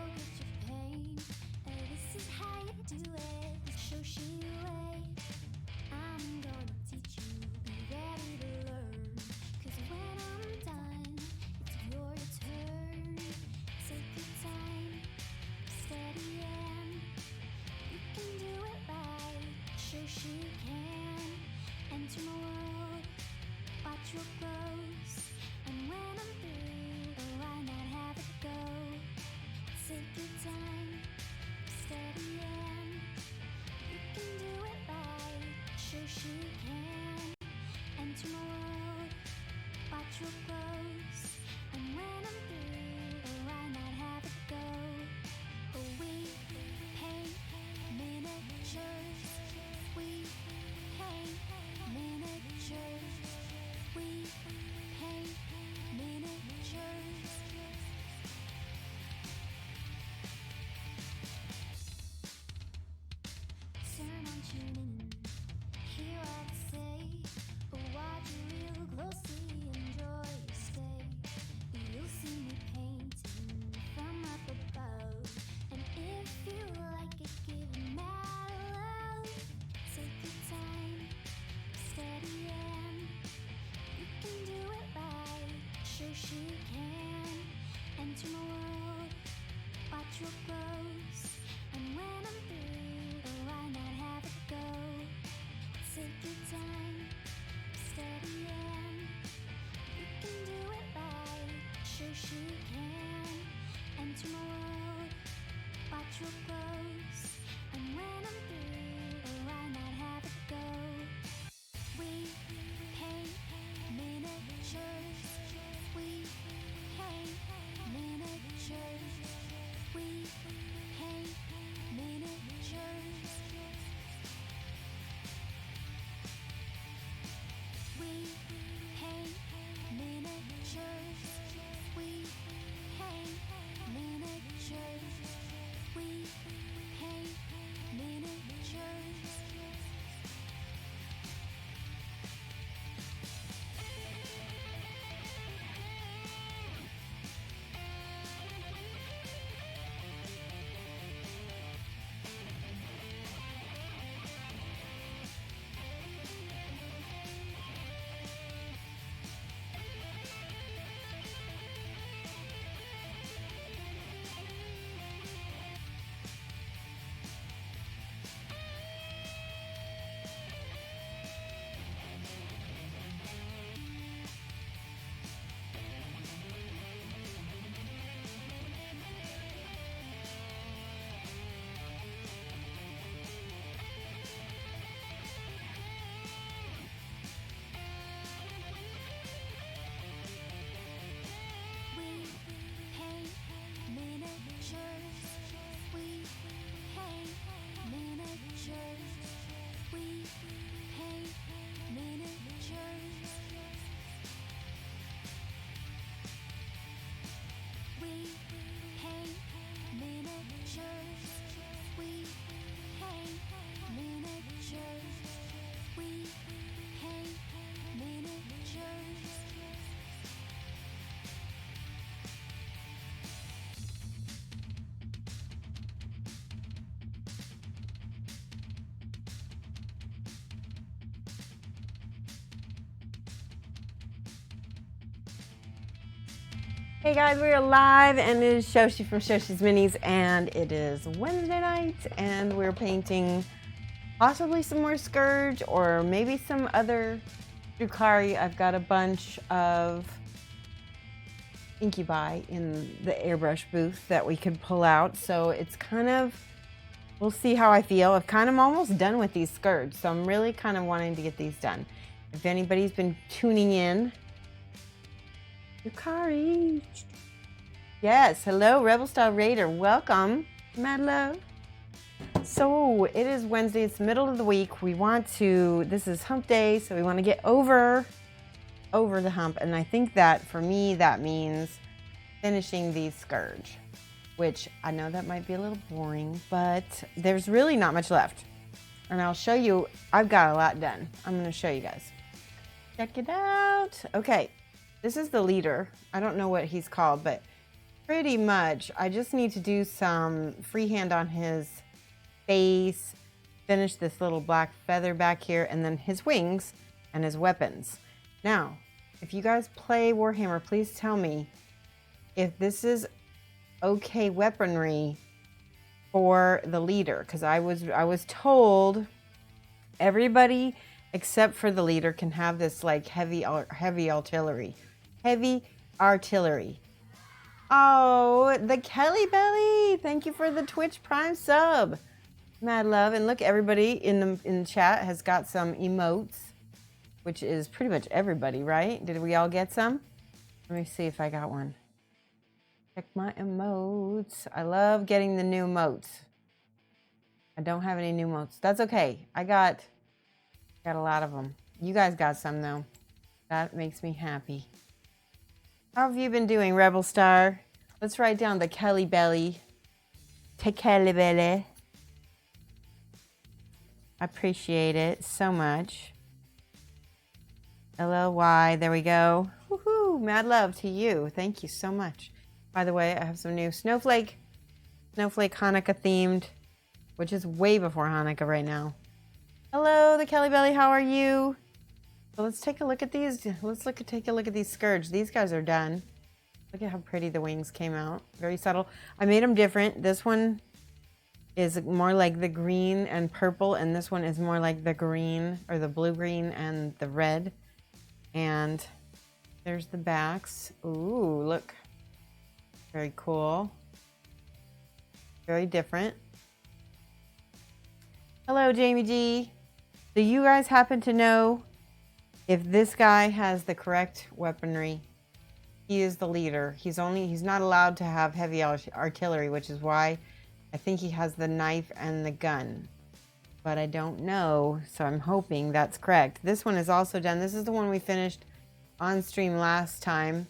get your pain. This is how you do it, the Shoshie way. I'm gonna teach you, be ready to learn. Cause when I'm done, it's your turn. Take your time, steady and you can do it right. Shoshie can enter my world, watch what grows. And when I'm through, why not have it go? Take your time, steady and you can do it right. Shoshie can enter my world, watch what grows. And when I'm through, why not have it go? Oh, we paint miniatures. We paint miniatures. We paint miniatures. Turn on, tune in, hear what I say. Watch real closely, enjoy your stay. You'll see me painting from up above. And if you like it, give it mad love. Take your time, steady and you can do it right. Shoshie can enter my world, watch what grows. And when I'm through, why not have it go? Take your time, steady and you can do it right. Shoshie can enter my world, watch what grows. And when I'm through, why not have it go? We paint miniatures. We paint miniatures. We paint miniatures. We paint miniatures. We paint miniatures. We paint miniatures. We paint miniatures. We paint miniatures. We paint miniatures. We paint miniatures. We paint miniatures. We paint miniatures. Hey guys, we are live and it is Shoshie from Shoshie's Minis and it is Wednesday night and we're painting possibly some more Scourge or maybe some other Drukhari. I've got a bunch of incubi in the airbrush booth that we could pull out, so it's kind of, we'll see how I feel. I've kind of almost done with these Scourge, so I'm really kind of wanting to get these done. If anybody's been tuning in, Drukhari. Yes, hello, Rebel Style Raider. Welcome, mad love. So it is Wednesday, it's middle of the week. We want to, this is hump day, so we want to get over the hump. And I think that for me, that means finishing these Scourge, which I know that might be a little boring, but there's really not much left. And I'll show you, I've got a lot done. I'm going to show you guys. Check it out. Okay. This is the leader. I don't know what he's called, but pretty much. I just need to do some freehand on his face, finish this little black feather back here, and then his wings and his weapons. Now, if you guys play Warhammer, please tell me if this is okay weaponry for the leader, because I was told everybody except for the leader can have this like heavy artillery. Oh, the Kelly Belly! Thank you for the Twitch Prime sub. Mad love. And look, everybody in the chat has got some emotes, which is pretty much everybody, right? Did we all get some? Let me see if I got one. Check my emotes. I love getting the new emotes. I don't have any new emotes. That's okay. I got a lot of them. You guys got some though. That makes me happy. How have you been doing, Rebel Star? Let's write down the Kelly Belly. Take Kelly Belly. I appreciate it so much. LLY, there we go. Woohoo! Mad love to you. Thank you so much. By the way, I have some new Snowflake Hanukkah themed, which is way before Hanukkah right now. Hello, the Kelly Belly. How are you? So let's take a look at these. Take a look at these Scourge. These guys are done. Look at how pretty the wings came out. Very subtle. I made them different. This one is more like the green and purple, and this one is more like the green or the blue-green and the red. And there's the backs. Ooh, look. Very cool. Very different. Hello, Jamie G. Do you guys happen to know if this guy has the correct weaponry? He is the leader. He's not allowed to have heavy artillery, which is why I think he has the knife and the gun. But I don't know, so I'm hoping that's correct. This one is also done. This is the one we finished on stream last time.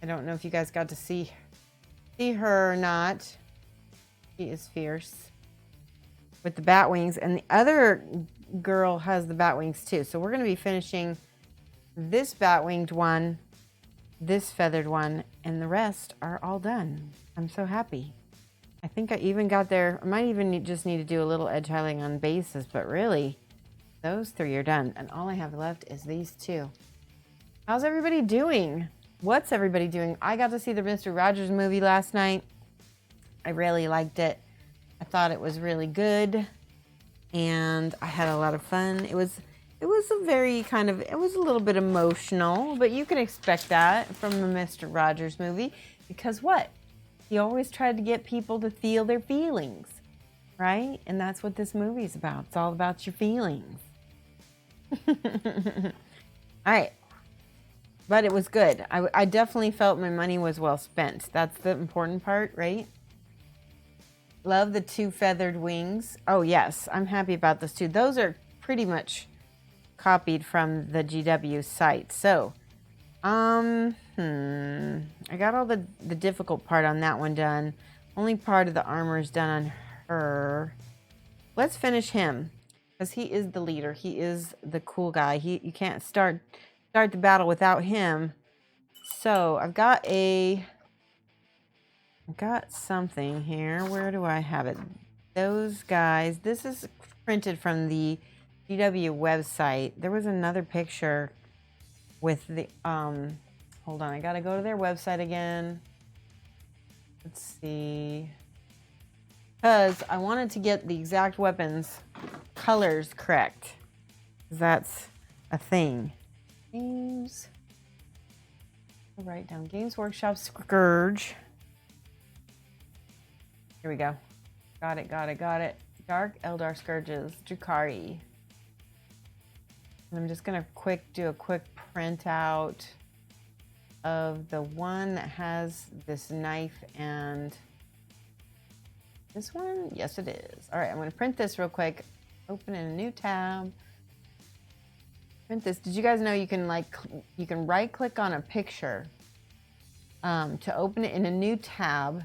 I don't know if you guys got to see her or not. She is fierce with the bat wings, and the other girl has the bat wings too. So we're going to be finishing this bat winged one, this feathered one, and the rest are all done. I'm so happy. I think I even got there. I might even just need to do a little edge highlighting on bases, but really those three are done, and all I have left is these two. How's everybody doing? What's everybody doing? I got to see the Mr. Rogers movie last night. I really liked it. I thought it was really good, and I had a lot of fun. It was a very it was a little bit emotional, but you can expect that from the Mr. Rogers movie, because what? He always tried to get people to feel their feelings, right? And that's what this movie's about. It's all about your feelings. All right. But it was good. I definitely felt my money was well spent. That's the important part, right? Love the two feathered wings. Oh, yes. I'm happy about those two. Those are pretty much copied from the GW site. So, I got all the difficult part on that one done. Only part of the armor is done on her. Let's finish him, because he is the leader. He is the cool guy. You can't start the battle without him. So I've got something here. Where do I have it? Those guys. This is printed from the GW website. There was another picture with the hold on, I gotta go to their website again. Let's see, because I wanted to get the exact weapons colors correct. That's a thing. Games, I'll write down Games Workshop Scourge. Here we go. Got it. Dark Elder Scourges Drukhari. I'm just gonna do a quick printout of the one that has this knife and this one. Yes, it is. All right, I'm gonna print this real quick. Open in a new tab. Print this. Did you guys know you can right click on a picture to open it in a new tab,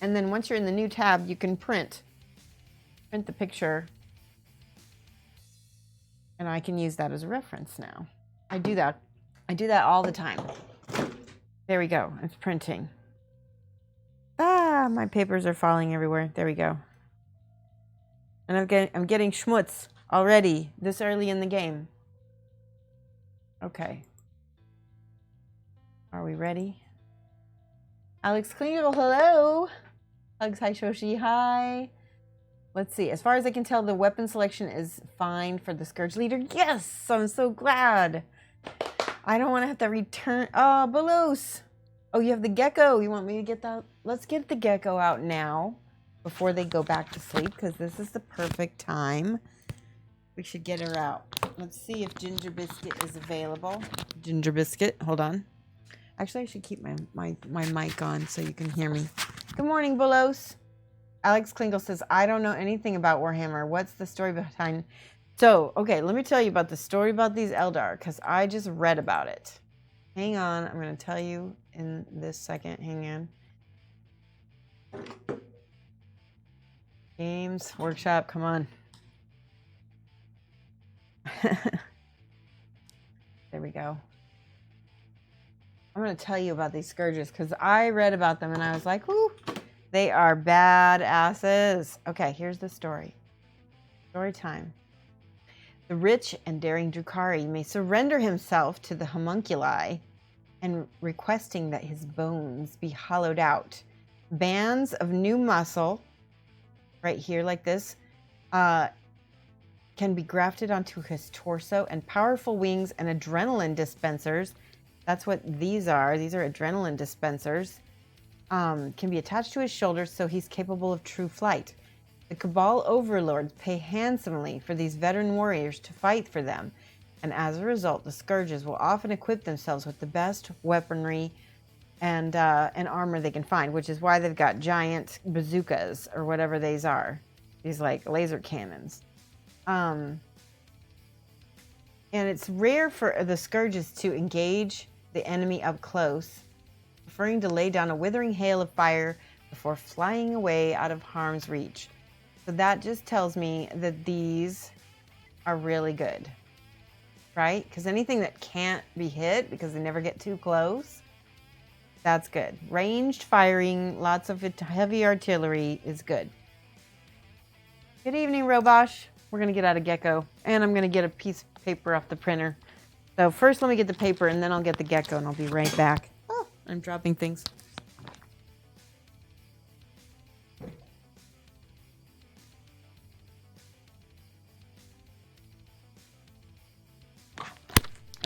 and then once you're in the new tab, you can print the picture. And I can use that as a reference now. I do that all the time. There we go. It's printing. Ah, my papers are falling everywhere. There we go. And I'm getting schmutz already this early in the game. Okay. Are we ready? Alex Klingel, hello. Hugs, hi Shoshie, hi. Let's see. As far as I can tell, the weapon selection is fine for the Scourge leader. Yes, I'm so glad. I don't want to have to return. Oh, Belos. Oh, you have the Gecko. You want me to get that? Let's get the Gecko out now before they go back to sleep, because this is the perfect time. We should get her out. Let's see if Ginger Biscuit is available. Ginger Biscuit, hold on. Actually, I should keep my mic on so you can hear me. Good morning, Belos. Alex Klingel says, I don't know anything about Warhammer. What's the story behind? So, okay, let me tell you about the story about these Eldar, because I just read about it. Hang on, I'm going to tell you in this second. Hang on. Games, workshop, come on. There we go. I'm going to tell you about these Scourges, because I read about them and I was like, whoo, they are badasses. Okay, here's the story. Story time. The rich and daring Drukhari may surrender himself to the homunculi and requesting that his bones be hollowed out. Bands of new muscle, right here like this, can be grafted onto his torso, and powerful wings and adrenaline dispensers, that's what these are. These are adrenaline dispensers, can be attached to his shoulders so he's capable of true flight. The Cabal overlords pay handsomely for these veteran warriors to fight for them, and as a result, the Scourges will often equip themselves with the best weaponry and armor they can find, which is why they've got giant bazookas or whatever these are. These like laser cannons. And it's rare for the Scourges to engage the enemy up close, preferring to lay down a withering hail of fire before flying away out of harm's reach. So that just tells me that these are really good, right? Because anything that can't be hit because they never get too close, that's good. Ranged firing, lots of heavy artillery is good. Good evening, Robosh. We're going to get out of Gecko, and I'm going to get a piece of paper off the printer. So first let me get the paper, and then I'll get the Gecko, and I'll be right back. Oh, I'm dropping things.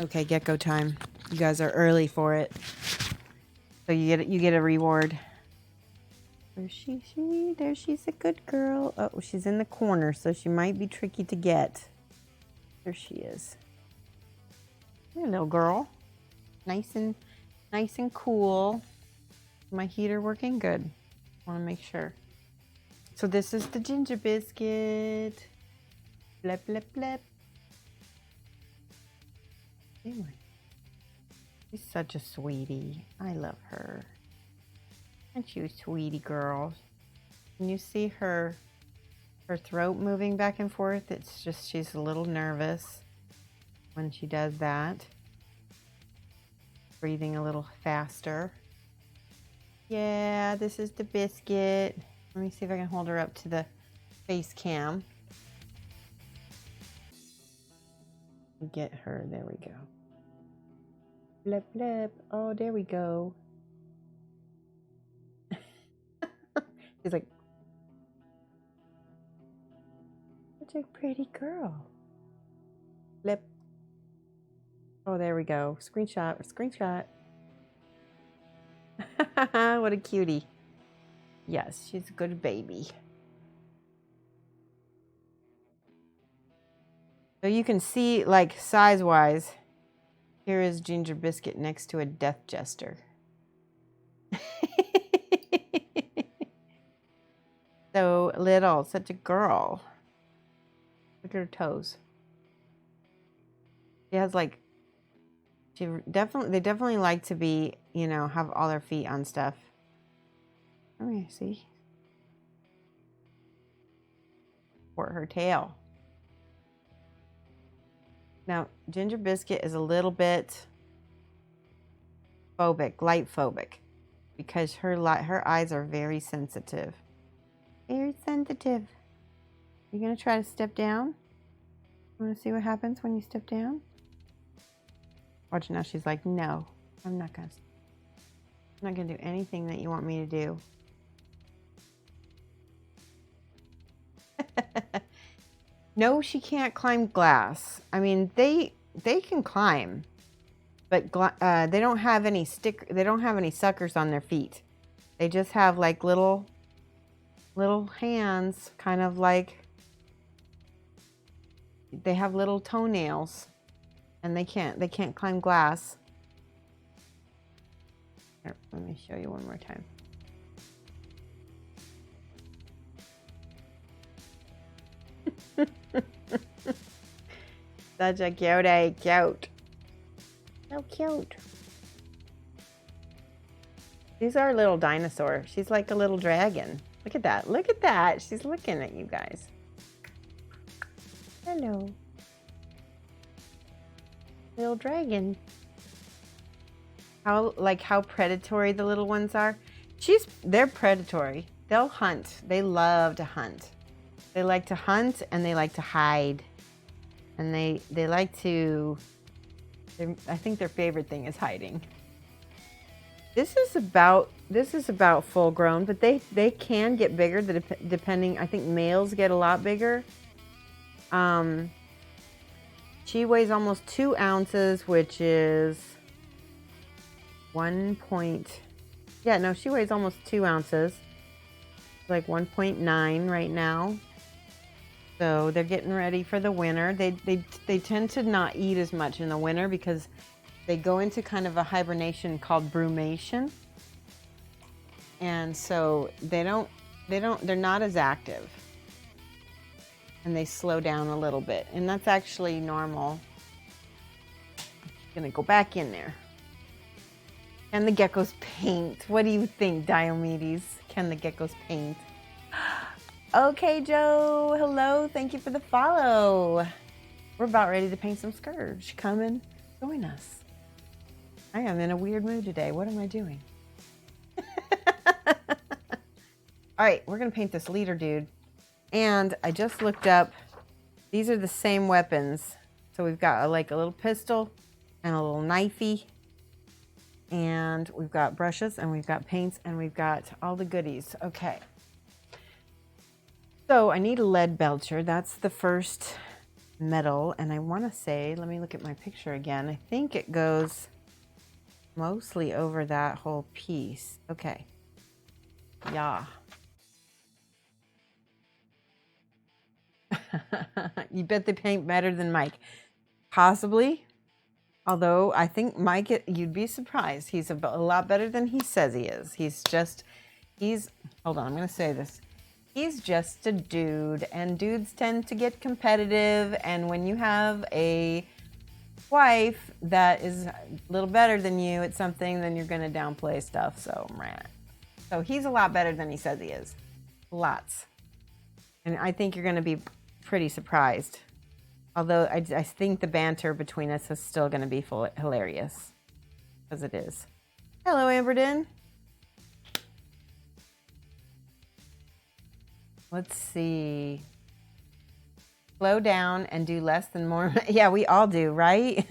Okay, Gecko time. You guys are early for it. So you get a reward. Where's she? There, she's a good girl. Oh, she's in the corner, so she might be tricky to get. There she is. Hey, little girl. Nice and cool. My heater working good. Want to make sure. So this is the Ginger Biscuit. Blep, blep, blep. Anyway. She's such a sweetie. I love her. Aren't you a sweetie girl? Can you see her throat moving back and forth? It's just she's a little nervous when she does that. Breathing a little faster. Yeah, this is the Biscuit. Let me see if I can hold her up to the face cam. Get her. There we go. Blip, blip. Oh, there we go. She's like, such a pretty girl. Blip. Oh, there we go. Screenshot. Screenshot. What a cutie. Yes, she's a good baby. So you can see, like, size-wise, here is Ginger Biscuit next to a Death Jester. So little, such a girl. Look at her toes. She has like, they definitely like to be, you know, have all their feet on stuff. Let me see. Or her tail. Now, Ginger Biscuit is a little bit phobic, light phobic, because her eyes are very sensitive. Very sensitive. You gonna try to step down? You wanna see what happens when you step down? Watch now, she's like, no, I'm not gonna do anything that you want me to do. No, she can't climb glass. I mean, they can climb, but they don't have any suckers on their feet. They just have like little hands, kind of like they have little toenails, and they can't climb glass. Here, let me show you one more time. Such a cutie, cute. So cute. She's our little dinosaur. She's like a little dragon. Look at that. Look at that. She's looking at you guys. Hello. Little dragon. How predatory the little ones are. They're predatory. They'll hunt. They love to hunt. They like to hunt and they like to hide. And they like to, I think their favorite thing is hiding. This is about full grown, but they can get bigger depending. I think males get a lot bigger. She weighs almost 2 ounces, which is she weighs almost 2 ounces. Like 1.9 right now. So they're getting ready for the winter. They tend to not eat as much in the winter because they go into kind of a hibernation called brumation. And so they're not as active. And they slow down a little bit. And that's actually normal. Gonna go back in there. Can the geckos paint? What do you think, Diomedes? Can the geckos paint? Okay, Joe. Hello. Thank you for the follow. We're about ready to paint some Scourge. Come and join us. I am in a weird mood today. What am I doing? All right, we're going to paint this leader dude. And I just looked up. These are the same weapons. So we've got like a little pistol and a little knifey. And we've got brushes and we've got paints and we've got all the goodies. Okay. So I need a lead belcher. That's the first metal. And I want to say, let me look at my picture again. I think it goes mostly over that whole piece. Okay. Yeah. You bet they paint better than Mike. Possibly. Although I think Mike, you'd be surprised. He's a lot better than he says he is. Hold on, I'm going to say this. He's just a dude, and dudes tend to get competitive, and when you have a wife that is a little better than you at something, then you're going to downplay stuff, so he's a lot better than he says he is. Lots. And I think you're going to be pretty surprised. Although I think the banter between us is still going to be hilarious, because it is. Hello, Amberden. Let's see. Slow down and do less than more. Yeah, we all do, right?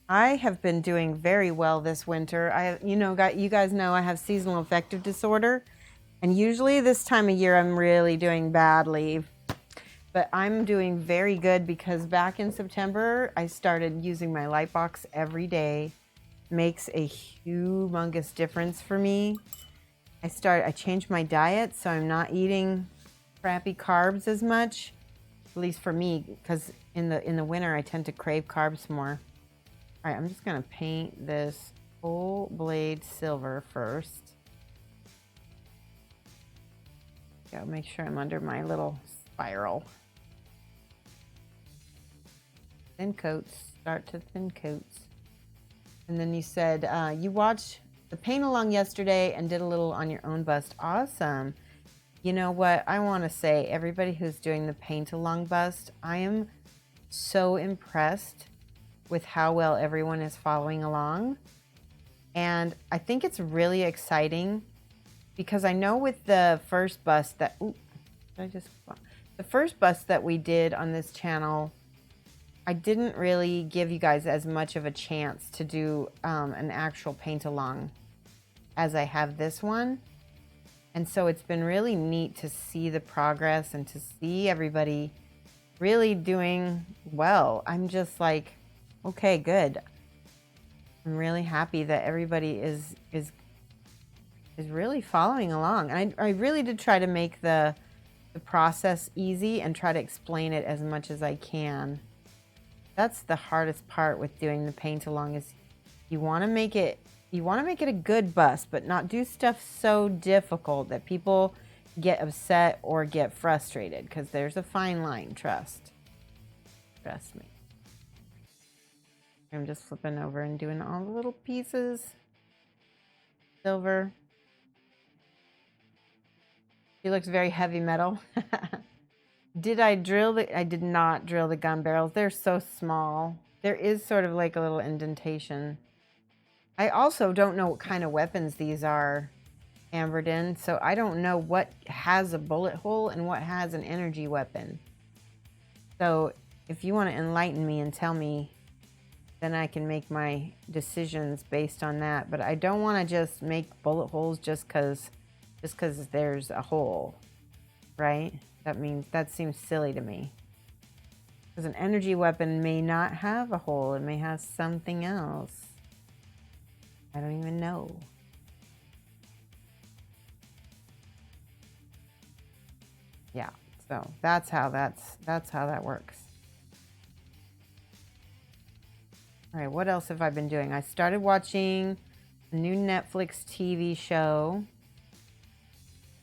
I have been doing very well this winter. You guys know I have seasonal affective disorder, and usually this time of year I'm really doing badly. But I'm doing very good because back in September I started using my light box every day. Makes a humongous difference for me. I changed my diet, so I'm not eating crappy carbs as much, at least for me, because in the winter I tend to crave carbs more. All right, I'm just gonna paint this whole blade silver first. Gotta make sure I'm under my little spiral. Thin coats, start to thin coats. And then you said you watched the paint along yesterday and did a little on your own bust. Awesome. You know what? I want to say, everybody who's doing the paint along bust, I am so impressed with how well everyone is following along. And I think it's really exciting because I know with the first bust that, the first bust that we did on this channel, I didn't really give you guys as much of a chance to do an actual paint along as I have this one. And so it's been really neat to see the progress and to see everybody really doing well. I'm just like, okay, good. I'm really happy that everybody is really following along. I really did try to make the process easy and try to explain it as much as I can. That's the hardest part with doing the paint along is you want to make it a good bust, but not do stuff so difficult that people get upset or get frustrated, because there's a fine line. Trust me. I'm just flipping over and doing all the little pieces. Silver. She looks very heavy metal. Did I drill I did not drill the gun barrels. They're so small. There is sort of like a little indentation. I also don't know what kind of weapons these are ambered in, so I don't know what has a bullet hole and what has an energy weapon. So if you want to enlighten me and tell me, then I can make my decisions based on that. But I don't want to just make bullet holes just because there's a hole, right? That seems silly to me. Because an energy weapon may not have a hole. It may have something else. I don't even know. Yeah, so that's how that works. All right, what else have I been doing? I started watching a new Netflix TV show.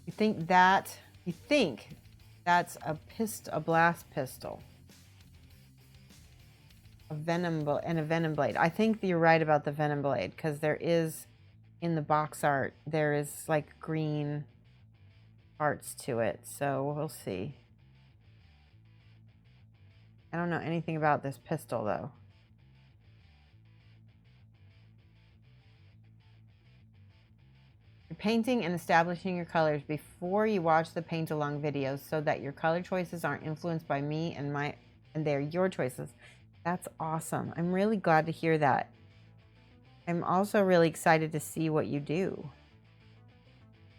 You think that's a blast pistol, a venom blade. I think you're right about the venom blade, because there is, in the box art, there is like green parts to it. So we'll see. I don't know anything about this pistol though. You're painting and establishing your colors before you watch the paint along videos so that your color choices aren't influenced by me and they're your choices. That's awesome. I'm really glad to hear that. I'm also really excited to see what you do.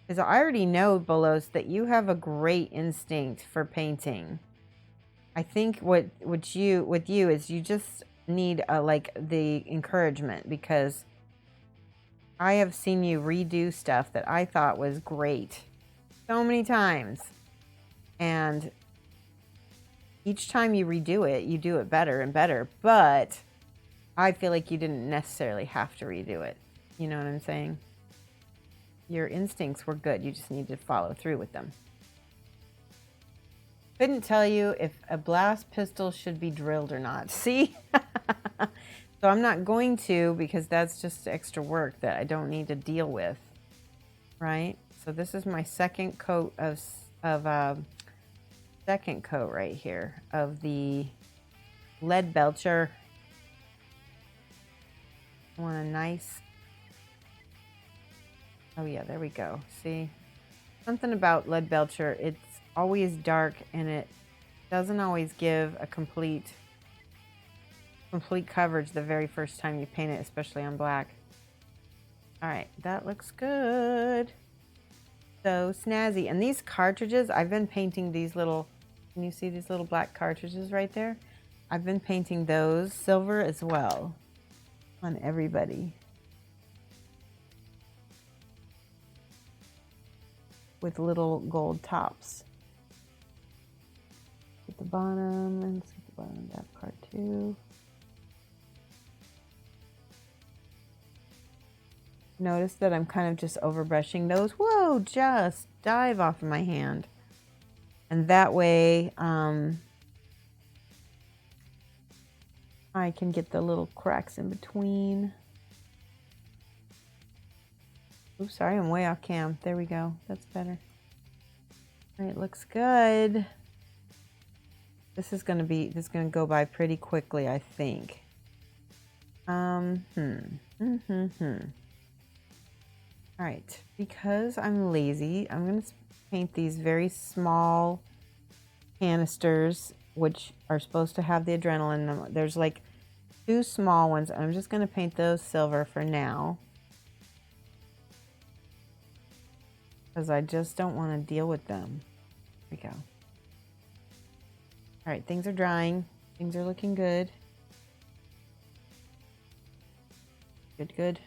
Because I already know, Bolos, that you have a great instinct for painting. I think with you is you just need like the encouragement, because I have seen you redo stuff that I thought was great so many times. And each time you redo it, you do it better and better. But I feel like you didn't necessarily have to redo it. You know what I'm saying? Your instincts were good. You just need to follow through with them. Couldn't tell you if a blast pistol should be drilled or not. See? So I'm not going to, because that's just extra work that I don't need to deal with, right? So this is my second coat right here of the lead belcher. I want a nice, oh yeah, there we go. See, something about lead belcher, it's always dark and it doesn't always give a complete coverage the very first time you paint it, especially on black. All right, that looks good. So snazzy. And these cartridges, I've been painting these little, can you see these little black cartridges right there? I've been painting those silver as well on everybody, with little gold tops. At the bottom, and see the bottom of that part too. Notice that I'm kind of just overbrushing those. Whoa, just dive off of my hand. And that way, I can get the little cracks in between. Oops, sorry, I'm way off cam. There we go. That's better. All right, looks good. This is gonna go by pretty quickly, I think. All right, because I'm lazy, I'm going to paint these very small canisters, which are supposed to have the adrenaline in them. There's like 2 small ones. I'm just going to paint those silver for now, because I just don't want to deal with them. Here we go. All right, things are drying. Things are looking good. Good.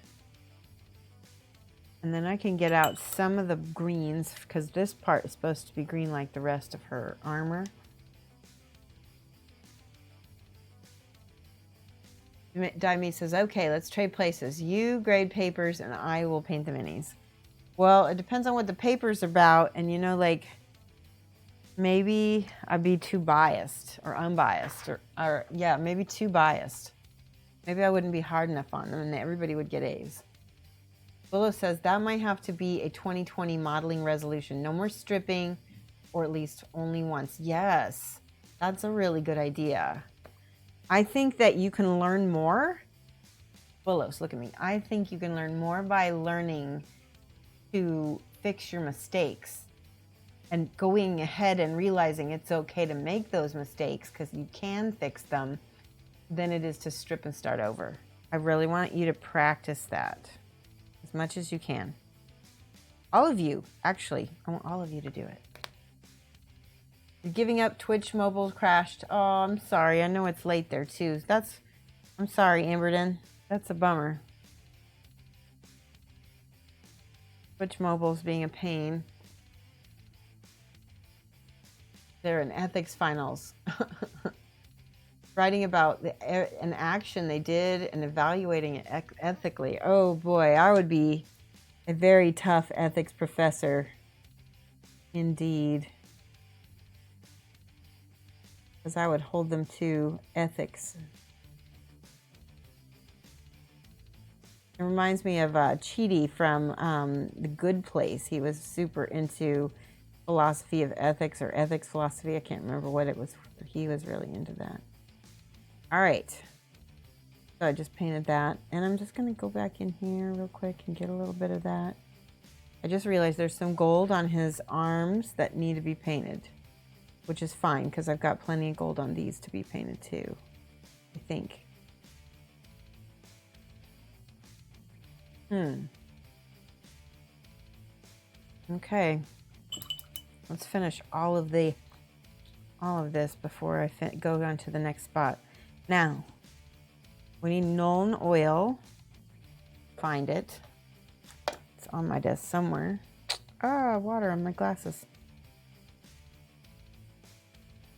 And then I can get out some of the greens, because this part is supposed to be green like the rest of her armor. Diamond says, okay, let's trade places. You grade papers and I will paint the minis. Well, it depends on what the paper's about. And, you know, like, maybe I'd be too biased or unbiased. Or yeah, maybe too biased. Maybe I wouldn't be hard enough on them and everybody would get A's. Willow says, that might have to be a 2020 modeling resolution. No more stripping, or at least only once. Yes, that's a really good idea. I think that you can learn more. Willows, look at me. I think you can learn more by learning to fix your mistakes and going ahead and realizing it's okay to make those mistakes because you can fix them than it is to strip and start over. I really want you to practice that as much as you can. All of you, actually, I want all of you to do it. You're giving up. Twitch mobile crashed. Oh, I'm sorry. I know it's late there too. I'm sorry, Amberden. That's a bummer. Twitch mobile's being a pain. They're in ethics finals. Writing about an action they did and evaluating it ethically. Oh boy, I would be a very tough ethics professor. Indeed. Because I would hold them to ethics. It reminds me of Chidi from The Good Place. He was super into philosophy of ethics or ethics philosophy. I can't remember what it was. He was really into that. All right. So I just painted that. And I'm just going to go back in here real quick and get a little bit of that. I just realized there's some gold on his arms that need to be painted, which is fine because I've got plenty of gold on these to be painted too, I think. Okay. Let's finish all of this before I go on to the next spot. Now, we need Nuln oil. Find it. It's on my desk somewhere. Ah, water on my glasses.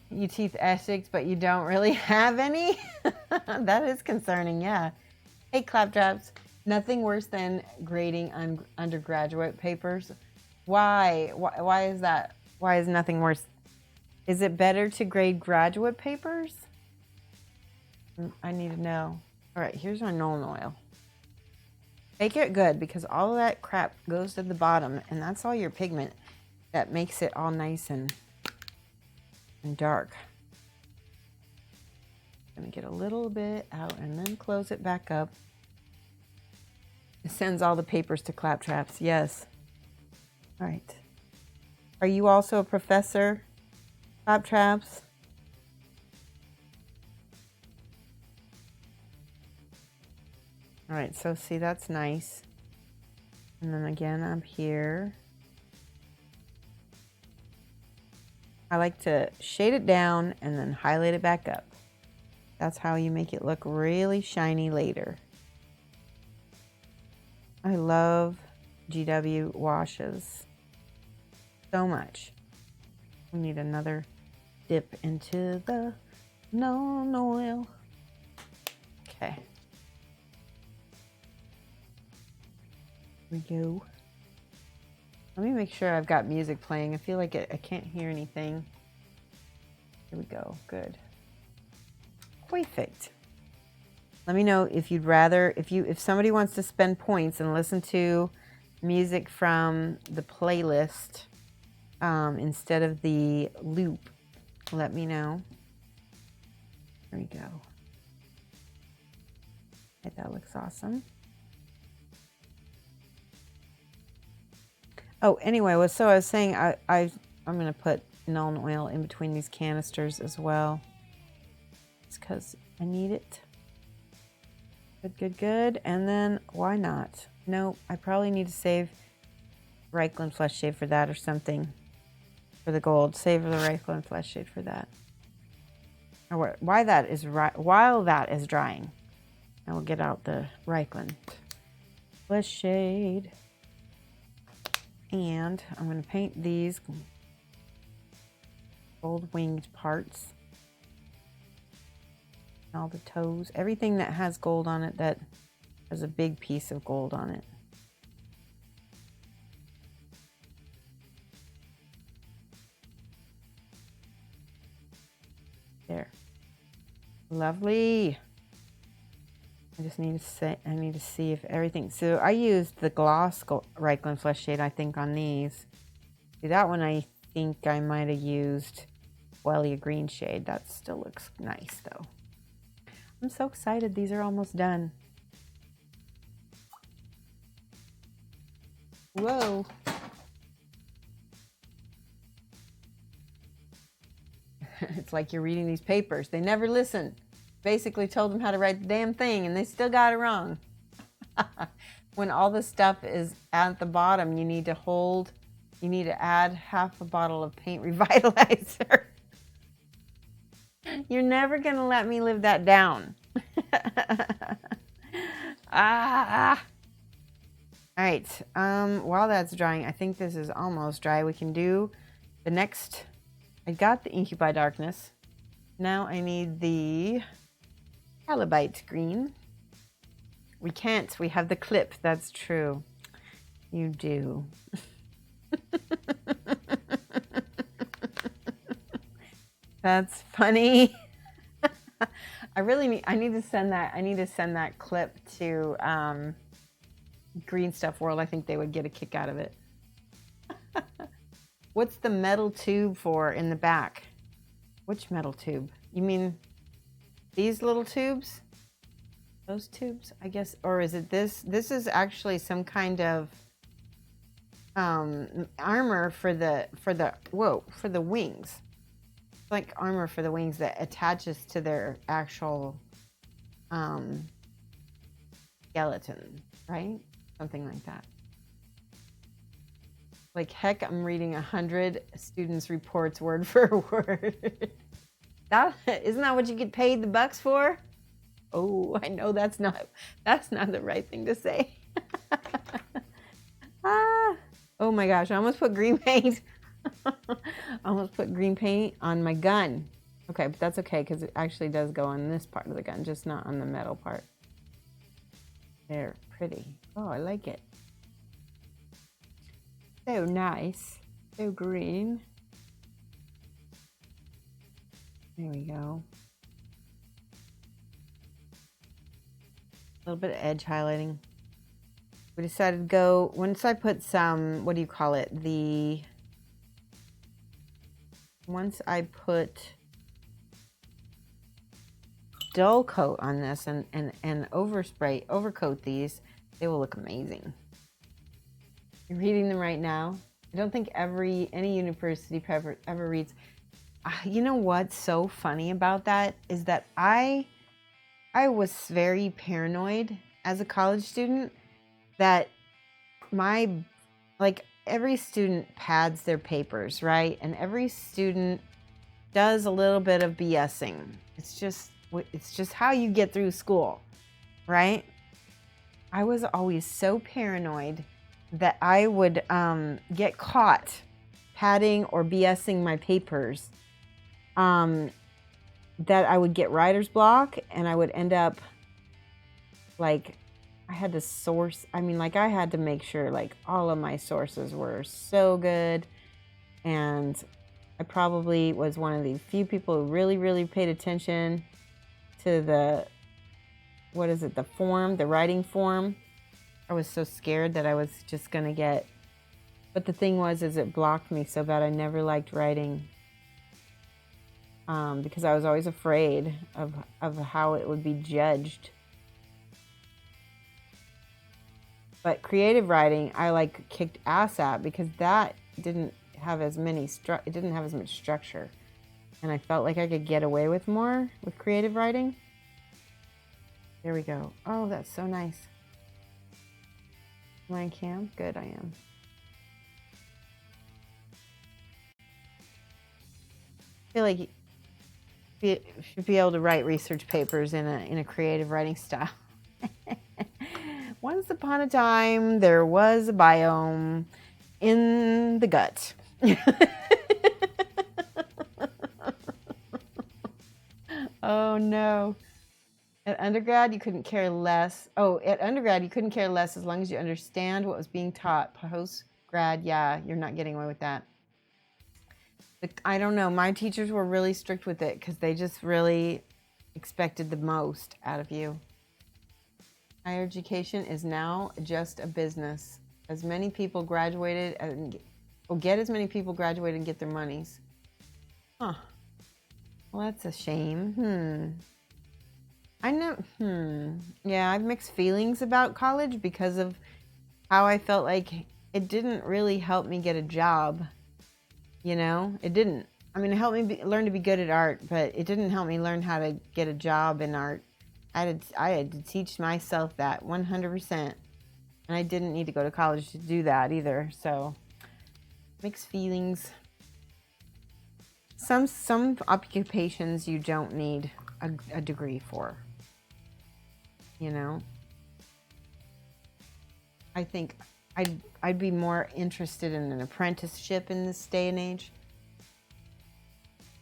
You teeth Essex, but you don't really have any? That is concerning, yeah. Hey, Claptraps. Nothing worse than grading undergraduate papers. Why? Why is that? Why is nothing worse? Is it better to grade graduate papers? I need to know. All right, here's our Nuln oil. Make it good because all of that crap goes to the bottom, and that's all your pigment that makes it all nice and dark. I'm gonna get a little bit out and then close it back up. It sends all the papers to Claptraps. Yes. All right. Are you also a professor, Claptraps? All right. So see, that's nice. And then again up here. I like to shade it down and then highlight it back up. That's how you make it look really shiny later. I love GW washes so much. We need another dip into the Nuln oil. Okay. Here we go. Let me make sure I've got music playing. I feel like I can't hear anything. Here we go. Good. Perfect. Let me know if you'd rather, if somebody wants to spend points and listen to music from the playlist instead of the loop, let me know. There we go. Okay, that looks awesome. Oh, anyway, so I was saying I'm going to put Nuln Oil in between these canisters as well. It's because I need it. Good, good, good. And then, why not? No, I probably need to save Reikland Flesh Shade for that or something. For the gold. Save the Reikland Flesh Shade for that. Or while that is drying, I will get out the Reikland Flesh Shade. And I'm going to paint these gold winged parts. All the toes. Everything that has gold on it that has a big piece of gold on it. There. Lovely. I just need to say, I need to see if everything, so I used the gloss Reikland Flesh Shade, I think, on these. See, that one I think I might have used Wellia Green Shade. That still looks nice, though. I'm so excited. These are almost done. Whoa. It's like you're reading these papers. They never listen. Basically told them how to write the damn thing, and they still got it wrong. When all the stuff is at the bottom, you need to add half a bottle of paint revitalizer. You're never going to let me live that down. All right. While that's drying, I think this is almost dry. We can do the next. I got the Incubi Darkness. Now I need the Calibite Green. We can't. We have the clip. That's true. You do. That's funny. I need to send that clip to Green Stuff World. I think they would get a kick out of it. What's the metal tube for in the back? Which metal tube? You mean these little tubes? Those tubes, I guess, or is it this? This is actually some kind of armor for the wings. It's like armor for the wings that attaches to their actual skeleton, right? Something like that. Like, heck, I'm reading 100 students' reports word for word. Isn't that what you get paid the bucks for? Oh, I know that's not the right thing to say. Oh my gosh, I almost put green paint. I almost put green paint on my gun. Okay, but that's okay because it actually does go on this part of the gun, just not on the metal part. They're pretty. Oh, I like it. So nice. So green. There we go. A little bit of edge highlighting. We decided to go, once I put some, what do you call it? Once I put dull coat on this and overcoat these, they will look amazing. You're reading them right now. I don't think any university ever reads. You know what's so funny about that is that I was very paranoid as a college student that every student pads their papers, right? And every student does a little bit of BSing. It's just how you get through school, right? I was always so paranoid that I would get caught padding or BSing my papers, that I would get writer's block and I would end up like, I had to make sure like all of my sources were so good. And I probably was one of the few people who really, really paid attention to the writing form. I was so scared that I was just going to get, but the thing was, is it blocked me so bad. I never liked writing, because I was always afraid of how it would be judged. But creative writing, I like kicked ass at because that didn't have as many it didn't have as much structure, and I felt like I could get away with more with creative writing. There we go. Oh, that's so nice. Am I on cam? Good, I am. I feel like you should be able to write research papers in a creative writing style. Once upon a time, there was a biome in the gut. Oh no. At undergrad, you couldn't care less. Oh, at undergrad, you couldn't care less as long as you understand what was being taught. Post-grad, yeah, you're not getting away with that. But I don't know. My teachers were really strict with it because they just really expected the most out of you. Higher education is now just a business. As many people graduated and get as many people graduated and get their monies. Huh. Well, that's a shame. I know. Yeah, I have mixed feelings about college because of how I felt like it didn't really help me get a job. You know, it didn't. I mean, it helped me learn to be good at art, but it didn't help me learn how to get a job in art. I had to teach myself that 100%, and I didn't need to go to college to do that either. So, mixed feelings. Some occupations you don't need a degree for. You know, I think I'd be more interested in an apprenticeship in this day and age.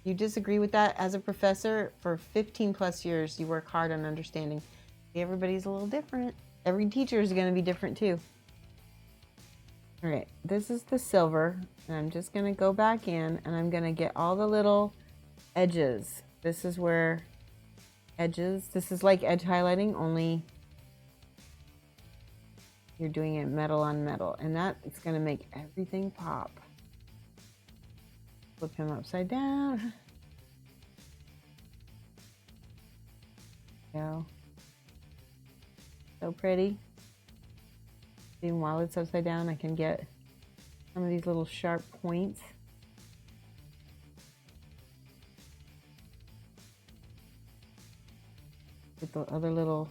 You disagree with that? As a professor for 15 plus years, you work hard on understanding. Everybody's a little different. Every teacher is going to be different too. All right, this is the silver, and I'm just going to go back in, and I'm going to get all the little edges. This is where edges, this is like edge highlighting, only you're doing it metal on metal, and that is going to make everything pop. Flip him upside down. Go. So pretty. Even while it's upside down, I can get some of these little sharp points. With the other little,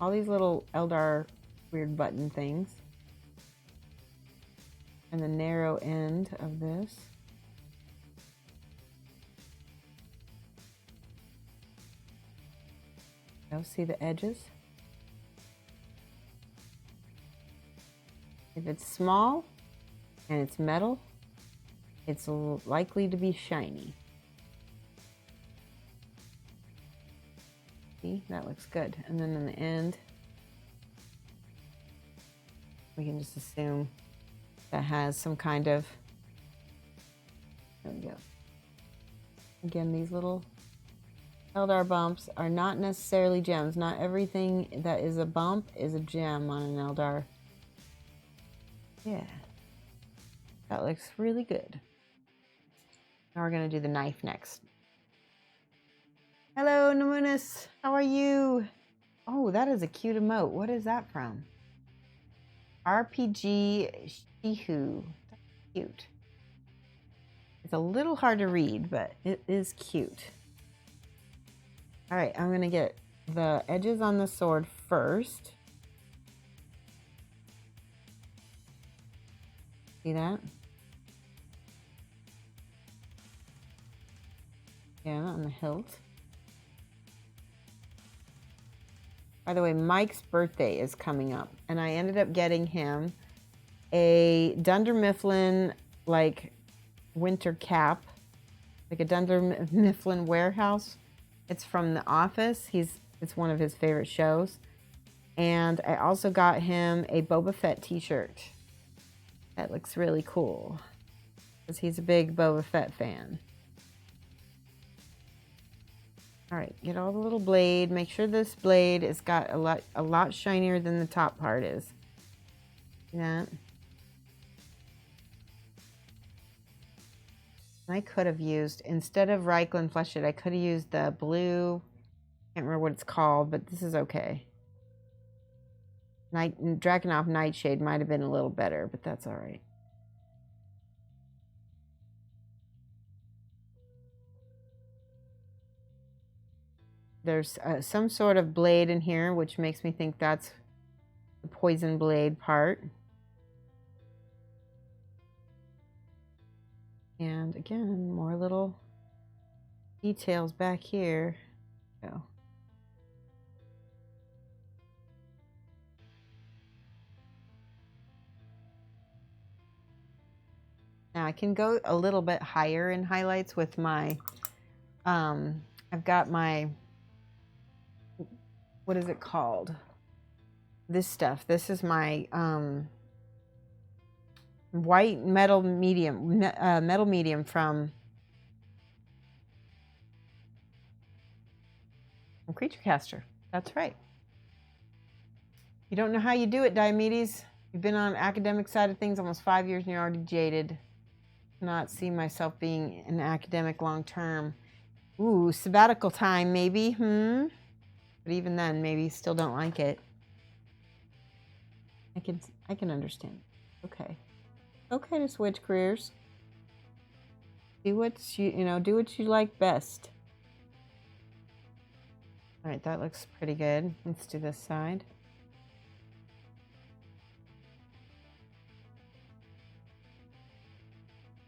all these little Eldar weird button things. And the narrow end of this. Now see the edges? If it's small and it's metal, it's likely to be shiny. See, that looks good. And then in the end, we can just assume that has some kind of, there we go. Again, these little Eldar bumps are not necessarily gems. Not everything that is a bump is a gem on an Eldar. Yeah, that looks really good. Now we're going to do the knife next. Hello, Namunis. How are you? Oh, that is a cute emote. What is that from? RPG Shihu. That's cute. It's a little hard to read, but it is cute. All right, I'm going to get the edges on the sword first. See that? Yeah, on the hilt. By the way, Mike's birthday is coming up, and I ended up getting him a Dunder Mifflin, like, winter cap, like a Dunder Mifflin warehouse. It's from The Office. It's one of his favorite shows. And I also got him a Boba Fett t-shirt. That looks really cool because he's a big Boba Fett fan. All right, get all the little blade. Make sure this blade has got a lot shinier than the top part is. See that? I could have used, instead of Reichland Flesh It, I could have used the blue, can't remember what it's called, but this is okay. Drakenhof Nightshade might have been a little better, but that's all right. There's some sort of blade in here, which makes me think that's the poison blade part. And again, more little details back here. Go. Now I can go a little bit higher in highlights with my, I've got my, what is it called? This stuff. This is my white metal medium, metal medium from Creature Caster. That's right. You don't know how you do it, Diomedes. You've been on academic side of things almost 5 years and you're already jaded. Not see myself being an academic long term. Ooh, sabbatical time maybe, But even then, maybe you still don't like it. I can understand. Okay. Okay to switch careers. Do what do what you like best. All right, that looks pretty good. Let's do this side.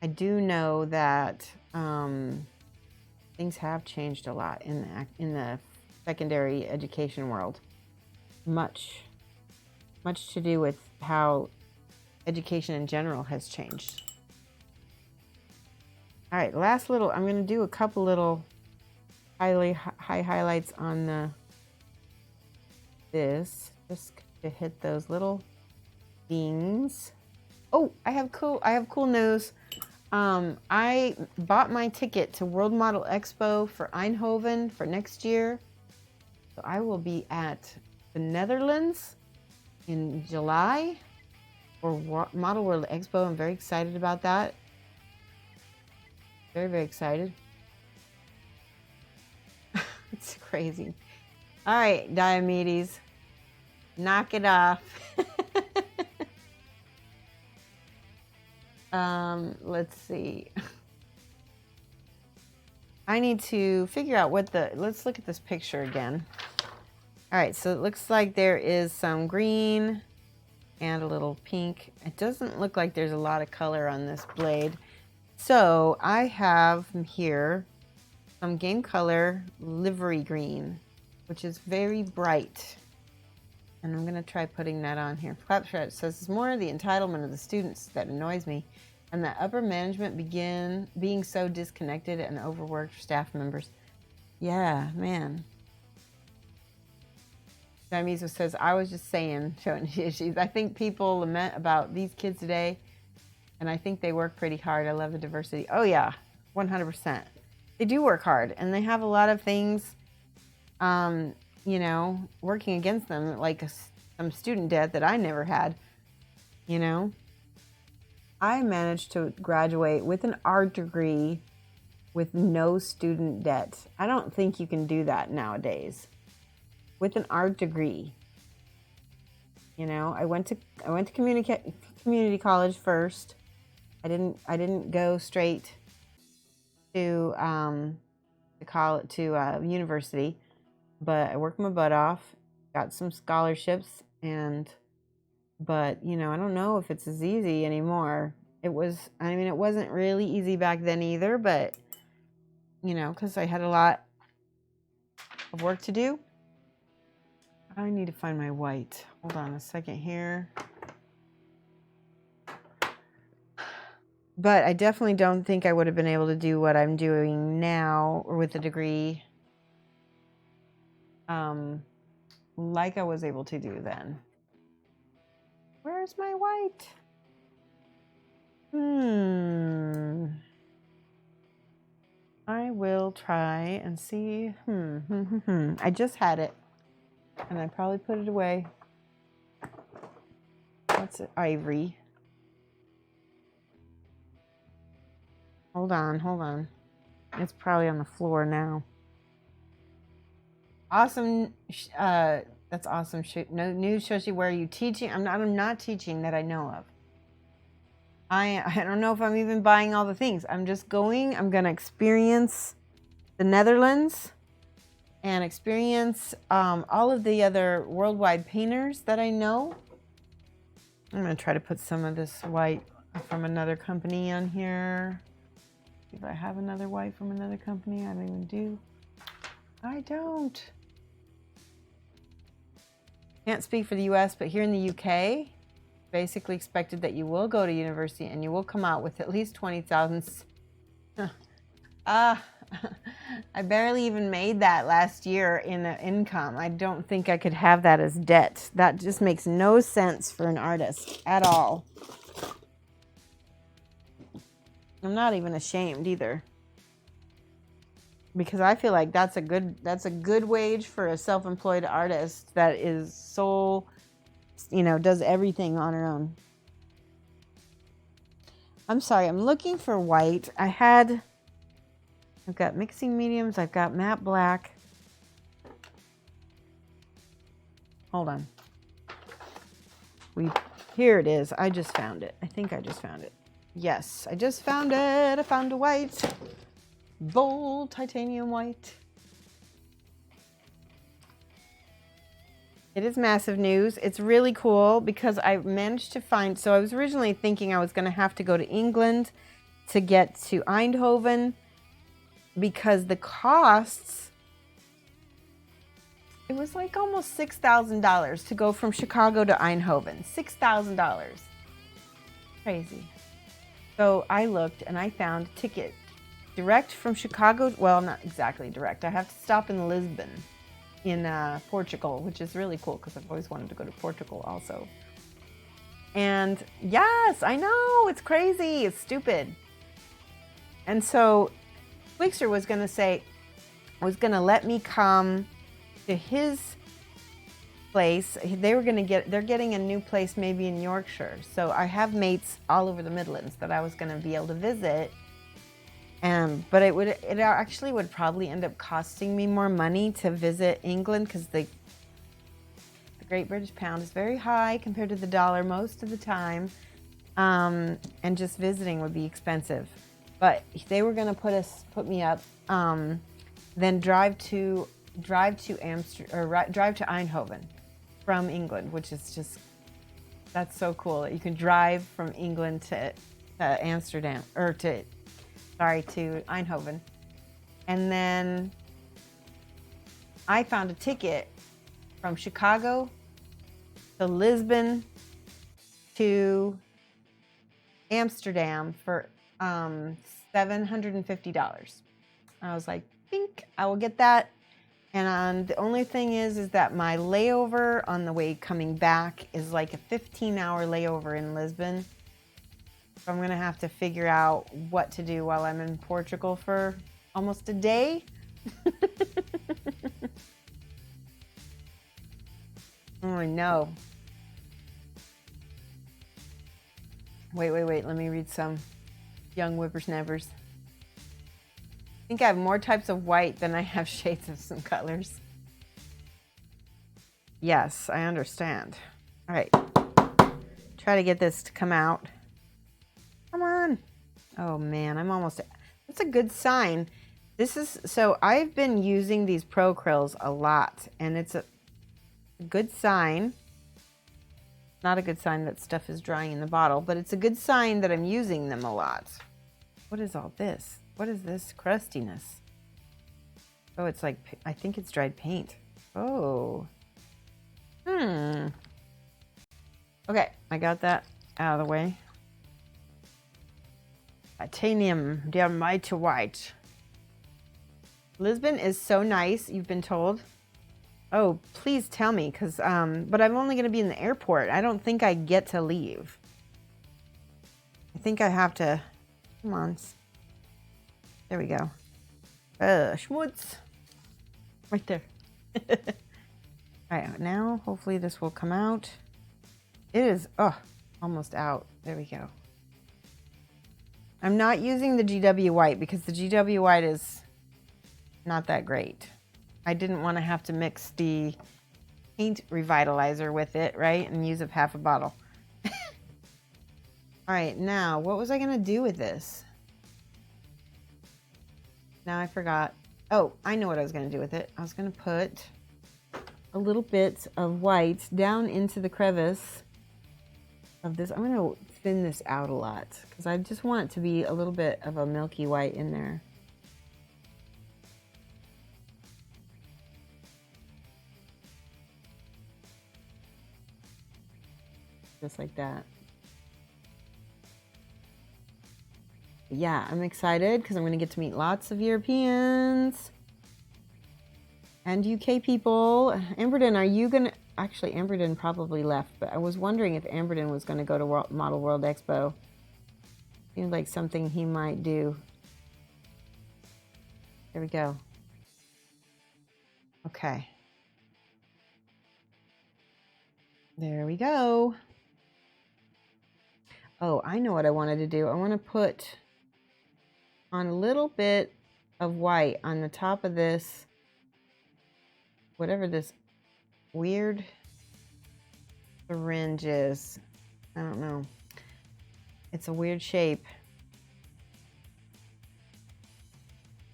I do know that things have changed a lot in the secondary education world. Much to do with how education in general has changed. All right, last little, I'm going to do a couple little high highlights on this, just to hit those little things. Oh, I have cool news. I bought my ticket to World Model Expo for Eindhoven for next year. So I will be at the Netherlands in July for Model World Expo. I'm very excited about that. Very, very excited. It's crazy. All right, Diomedes, knock it off. Let's see. I need to figure out let's look at this picture again. All right, so it looks like there is some green and a little pink. It doesn't look like there's a lot of color on this blade. So I have here some Game Color livery green, which is very bright. And I'm gonna try putting that on here. Claptrap says it's more the entitlement of the students that annoys me, and that upper management being so disconnected and overworked for staff members. Yeah, man. Diomedes says, I was just saying, showing issues. I think people lament about these kids today, and I think they work pretty hard. I love the diversity. Oh yeah, 100%. They do work hard, and they have a lot of things, working against them, like some student debt that I never had, I managed to graduate with an art degree with no student debt. I don't think you can do that nowadays. With an art degree. I went to community college first. I didn't go straight to university, but I worked my butt off, got some scholarships, but I don't know if it's as easy anymore. It wasn't really easy back then either, but because I had a lot of work to do. I need to find my white. Hold on a second here. But I definitely don't think I would have been able to do what I'm doing now or with a degree like I was able to do then. Where's my white? I will try and see. I just had it. And I probably put it away. What's it? Ivory. Hold on. It's probably on the floor now. Awesome That's awesome. No news, Shoshie. Where are you teaching? I'm not teaching that I know of. I don't know if I'm even buying all the things. I'm just going. I'm going to experience the Netherlands and experience all of the other worldwide painters that I know. I'm going to try to put some of this white from another company on here. If I have another white from another company, I don't even do. I don't. Can't speak for the US, but here in the UK, basically expected that you will go to university and you will come out with at least 20,000. I barely even made that last year in income. I don't think I could have that as debt. That just makes no sense for an artist at all. I'm not even ashamed either. Because I feel like that's a good wage for a self-employed artist that is so, does everything on her own. I'm sorry, I'm looking for white. I've got mixing mediums, I've got matte black. Hold on. Here it is. I just found it. I think I just found it. Yes, I just found it. I found a white. Bold titanium white. It is massive news. It's really cool because I managed to find, so I was originally thinking I was going to have to go to England to get to Eindhoven because the costs, it was like almost $6,000 to go from Chicago to Eindhoven. $6,000. Crazy. So I looked and I found a ticket direct from Chicago. Well, not exactly direct. I have to stop in Lisbon in Portugal, which is really cool because I've always wanted to go to Portugal also. And yes, I know, it's crazy. It's stupid. And so Twixter was going to let me come to his place. They're getting a new place maybe in Yorkshire. So I have mates all over the Midlands that I was going to be able to visit. But it actually would probably end up costing me more money to visit England because the Great British Pound is very high compared to the dollar most of the time, and just visiting would be expensive. But if they were going to put me up, then drive to Eindhoven from England, which is just, that's so cool that you can drive from England to Amsterdam or to Eindhoven. And then I found a ticket from Chicago to Lisbon to Amsterdam for $750. I was like, bink, I will get that. And the only thing is that my layover on the way coming back is like a 15-hour layover in Lisbon. So I'm going to have to figure out what to do while I'm in Portugal for almost a day. Oh, no. Wait. Let me read some young whippersnappers. I think I have more types of white than I have shades of some colors. Yes, I understand. All right. Try to get this to come out. Come on. Oh man, I'm almost, that's a good sign. So I've been using these Pro Acryls a lot and it's a good sign. Not a good sign that stuff is drying in the bottle, but it's a good sign that I'm using them a lot. What is all this? What is this crustiness? Oh, it's like, I think it's dried paint. Oh. Okay, I got that out of the way. Titanium, dear mighty white. Lisbon is so nice, you've been told. Oh, please tell me, because but I'm only going to be in the airport. I don't think I get to leave. I think I have to. Come on. There we go. Schmutz. Right there. All right, now hopefully this will come out. It is, almost out. There we go. I'm not using the GW white because the GW white is not that great. I didn't want to have to mix the paint revitalizer with it, right? And use up half a bottle. All right, now, what was I going to do with this? Now I forgot. Oh, I know what I was going to do with it. I was going to put a little bit of white down into the crevice of this. I'm going to thin this out a lot because I just want it to be a little bit of a milky white in there. Just like that. Yeah, I'm excited because I'm going to get to meet lots of Europeans and UK people. Amberden, are you going to... Actually, Amberden probably left, but I was wondering if Amberden was going to go to Model World Expo. Seems like something he might do. There we go. Okay. There we go. Oh, I know what I wanted to do. I want to put on a little bit of white on the top of this, whatever this weird syringe is. I don't know. It's a weird shape.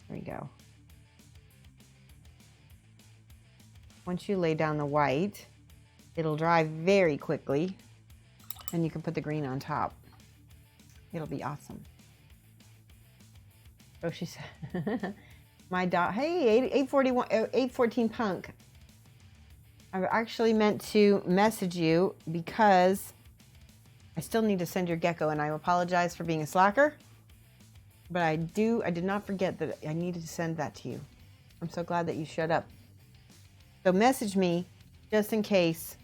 There we go. Once you lay down the white, it'll dry very quickly, and you can put the green on top. It'll be awesome. Oh, she said, my dog, hey, 814 Punk. I actually meant to message you because I still need to send your Gecko, and I apologize for being a slacker, but I did not forget that I needed to send that to you. I'm so glad that you showed up. So message me just in case,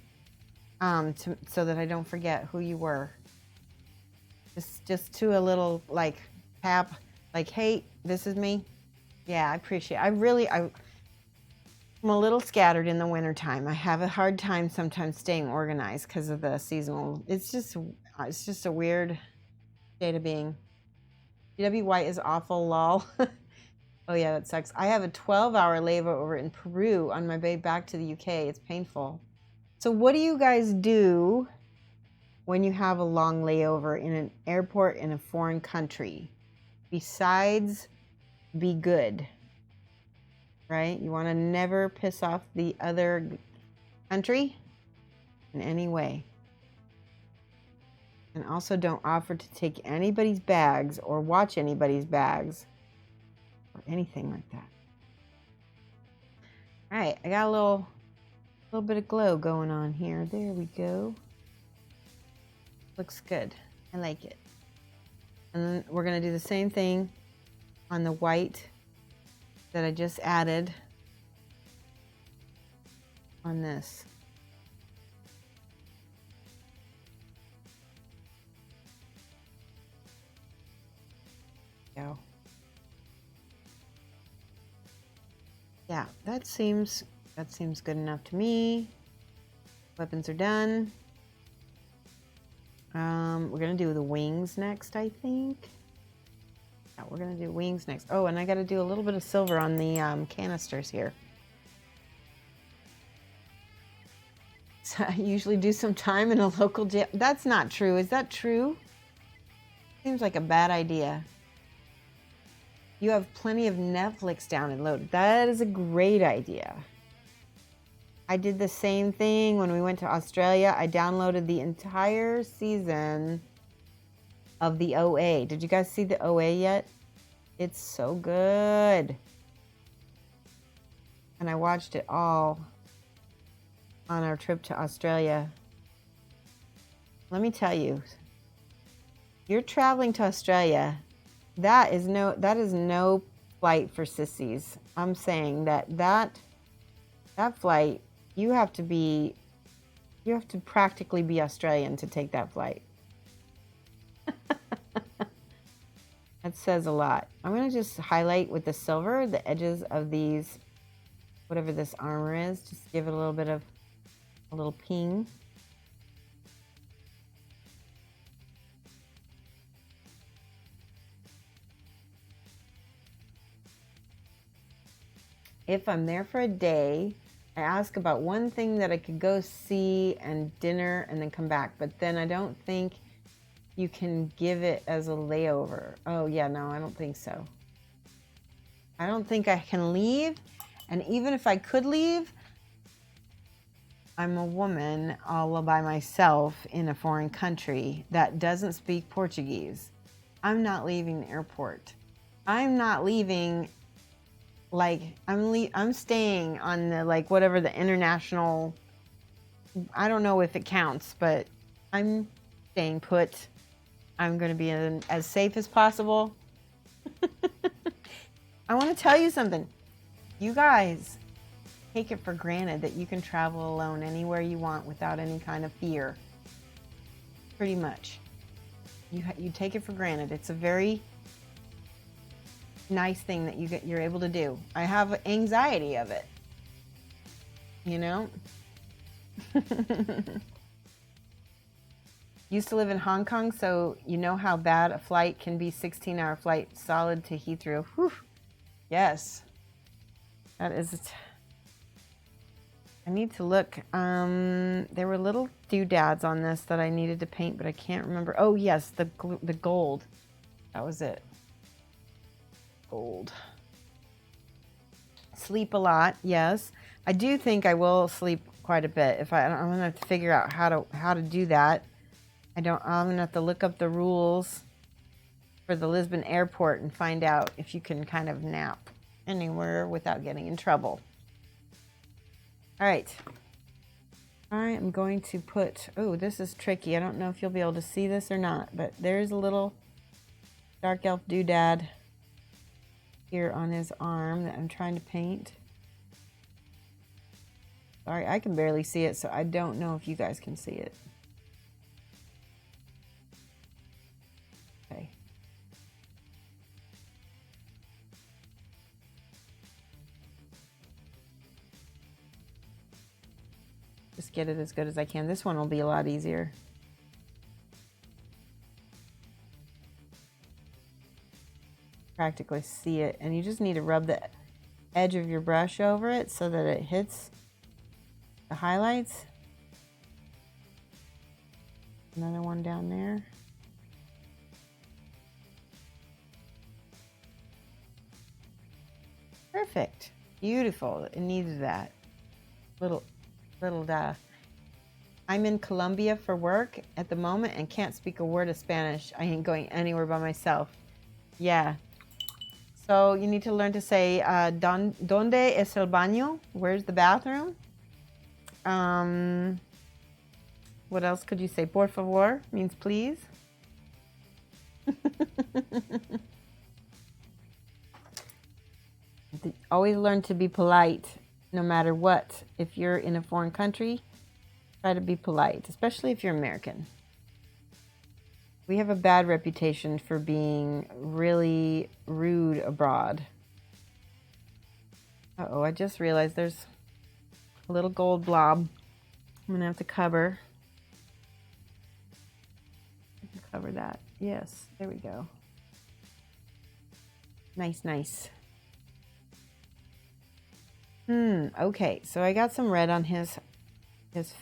so that I don't forget who you were. Just to a little like tap, like, hey, this is me. Yeah, I appreciate it. I'm a little scattered in the wintertime. I have a hard time sometimes staying organized because of the seasonal. It's just a weird state of being. GW White is awful, lol. Oh yeah, that sucks. I have a 12-hour layover in Peru on my way back to the UK. It's painful. So what do you guys do when you have a long layover in an airport in a foreign country? Besides be good, right? You want to never piss off the other country in any way. And also don't offer to take anybody's bags or watch anybody's bags or anything like that. All right, I got a little bit of glow going on here. There we go. Looks good. I like it. And then we're going to do the same thing on the white that I just added on this. Go. Yeah, that seems good enough to me. Weapons are done. We're gonna do the wings next, I think. Yeah, we're gonna do wings next. Oh, and I got to do a little bit of silver on the canisters here. So I usually do some time in a local gym. That's not true. Is that true? Seems like a bad idea. You have plenty of Netflix downloaded. That is a great idea. I did the same thing when we went to Australia. I downloaded the entire season of the OA. Did you guys see the OA yet? It's so good. And I watched it all on our trip to Australia. Let me tell you, you're traveling to Australia, that is no flight for sissies. I'm saying that flight, you have to practically be Australian to take that flight. That says a lot. I'm going to just highlight with the silver the edges of these, whatever this armor is. Just give it a little bit of a little ping. If I'm there for a day, I ask about one thing that I could go see and dinner and then come back, but then I don't think you can give it as a layover. Oh yeah, no, I don't think so. I don't think I can leave, and even if I could leave, I'm a woman all by myself in a foreign country that doesn't speak Portuguese. I'm not leaving the airport. I'm not leaving. Like, I'm staying on the, like, whatever the international, I don't know if it counts, but I'm staying put. I'm going to be as safe as possible. I want to tell you something. You guys take it for granted that you can travel alone anywhere you want without any kind of fear. Pretty much. You take it for granted. It's a very nice thing that you're able to do. I have anxiety of it, you know. Used to live in Hong Kong, so you know how bad a flight can be. 16-hour flight solid to Heathrow. Whew. Yes, that is it. I need to look. There were little doodads on this that I needed to paint, but I can't remember. Oh yes, the gold. That was it. Gold. Sleep a lot, yes. I do think I will sleep quite a bit. I'm gonna have to figure out how to do that. I'm gonna have to look up the rules for the Lisbon airport and find out if you can kind of nap anywhere without getting in trouble. All right. I am going to put, oh, this is tricky. I don't know if you'll be able to see this or not, but there's a little dark elf doodad here on his arm that I'm trying to paint. Sorry, I can barely see it, so I don't know if you guys can see it. Okay. Just get it as good as I can. This one will be a lot easier. Practically see it, and you just need to rub the edge of your brush over it so that it hits the highlights. Another one down there. Perfect. Beautiful. It needed that. Little I'm in Colombia for work at the moment and can't speak a word of Spanish. I ain't going anywhere by myself. Yeah. So you need to learn to say, ¿Dónde es el baño? Where's the bathroom? What else could you say? Por favor means please. Always learn to be polite no matter what. If you're in a foreign country, try to be polite, especially if you're American. We have a bad reputation for being really rude abroad. Uh-oh, I just realized there's a little gold blob I'm gonna have to cover. Cover that. Yes, there we go. Nice, nice. Okay, so I got some red on his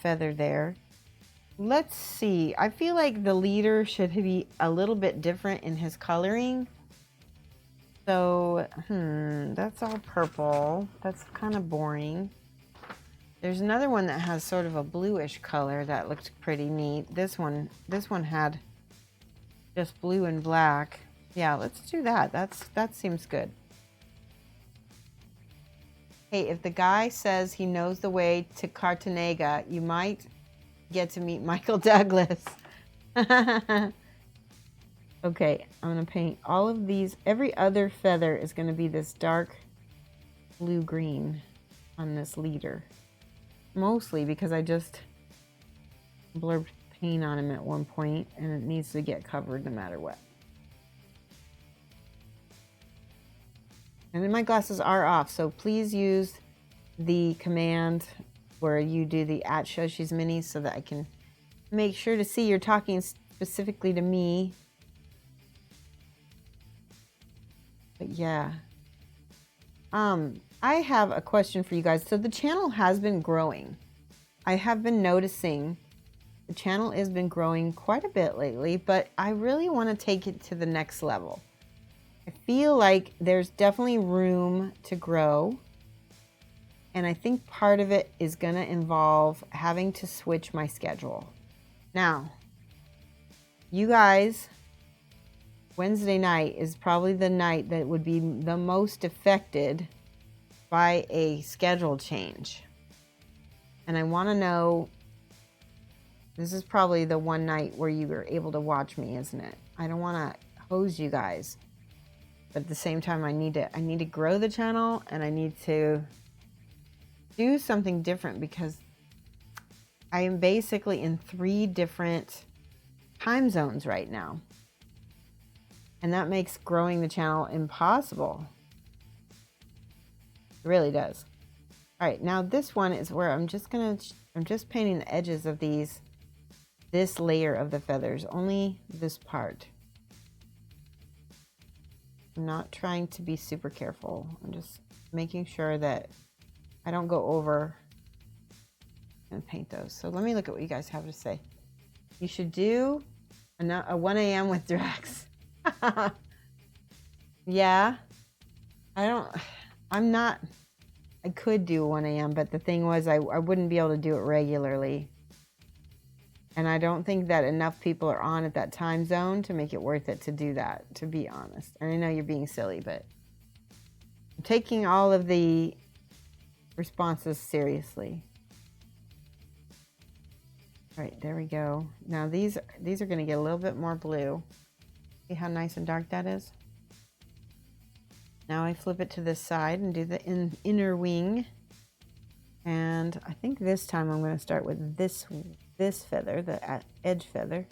feather there. Let's see. I feel like the leader should be a little bit different in his coloring. So, that's all purple. That's kind of boring. There's another one that has sort of a bluish color that looked pretty neat. This one had just blue and black. Yeah, let's do that. That seems good. Hey, if the guy says he knows the way to Cartagena, you might get to meet Michael Douglas. Okay, I'm going to paint all of these. Every other feather is going to be this dark blue-green on this leader. Mostly because I just blurred paint on him at one point, and it needs to get covered no matter what. And then my glasses are off, so please use the command where you do the @Shoshie's Minis so that I can make sure to see you're talking specifically to me. But yeah. I have a question for you guys. So the channel has been growing. I have been noticing the channel has been growing quite a bit lately, but I really want to take it to the next level. I feel like there's definitely room to grow. And I think part of it is going to involve having to switch my schedule. Now, you guys, Wednesday night is probably the night that would be the most affected by a schedule change. And I want to know, this is probably the one night where you were able to watch me, isn't it? I don't want to hose you guys, but at the same time, I need to grow the channel, and I need to do something different because I am basically in 3 different time zones right now. And that makes growing the channel impossible. It really does. All right, now this one is where I'm just painting the edges of this layer of the feathers, only this part. I'm not trying to be super careful. I'm just making sure that I don't go over and paint those. So let me look at what you guys have to say. You should do a 1 a.m. with Drax. Yeah. I could do 1 a.m., but the thing was I wouldn't be able to do it regularly. And I don't think that enough people are on at that time zone to make it worth it to do that, to be honest. And I know you're being silly, but I'm taking all of the responses seriously. All right, there we go. Now these are going to get a little bit more blue. See how nice and dark that is? Now I flip it to this side and do the inner wing. And I think this time I'm going to start with this feather, the edge feather.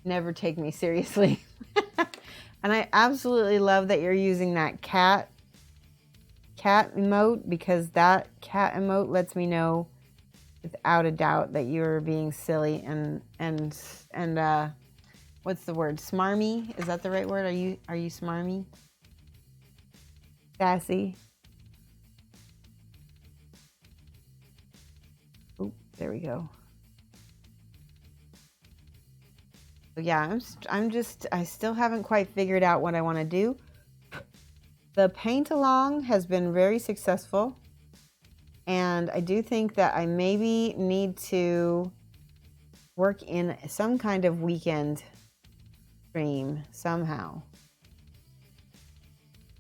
Never take me seriously. And I absolutely love that you're using that cat emote, because that cat emote lets me know without a doubt that you're being silly and what's the word? Smarmy? Is that the right word? Are you smarmy? Sassy? Oh, there we go. So yeah, I still haven't quite figured out what I want to do. The paint along has been very successful, and I do think that I maybe need to work in some kind of weekend stream somehow.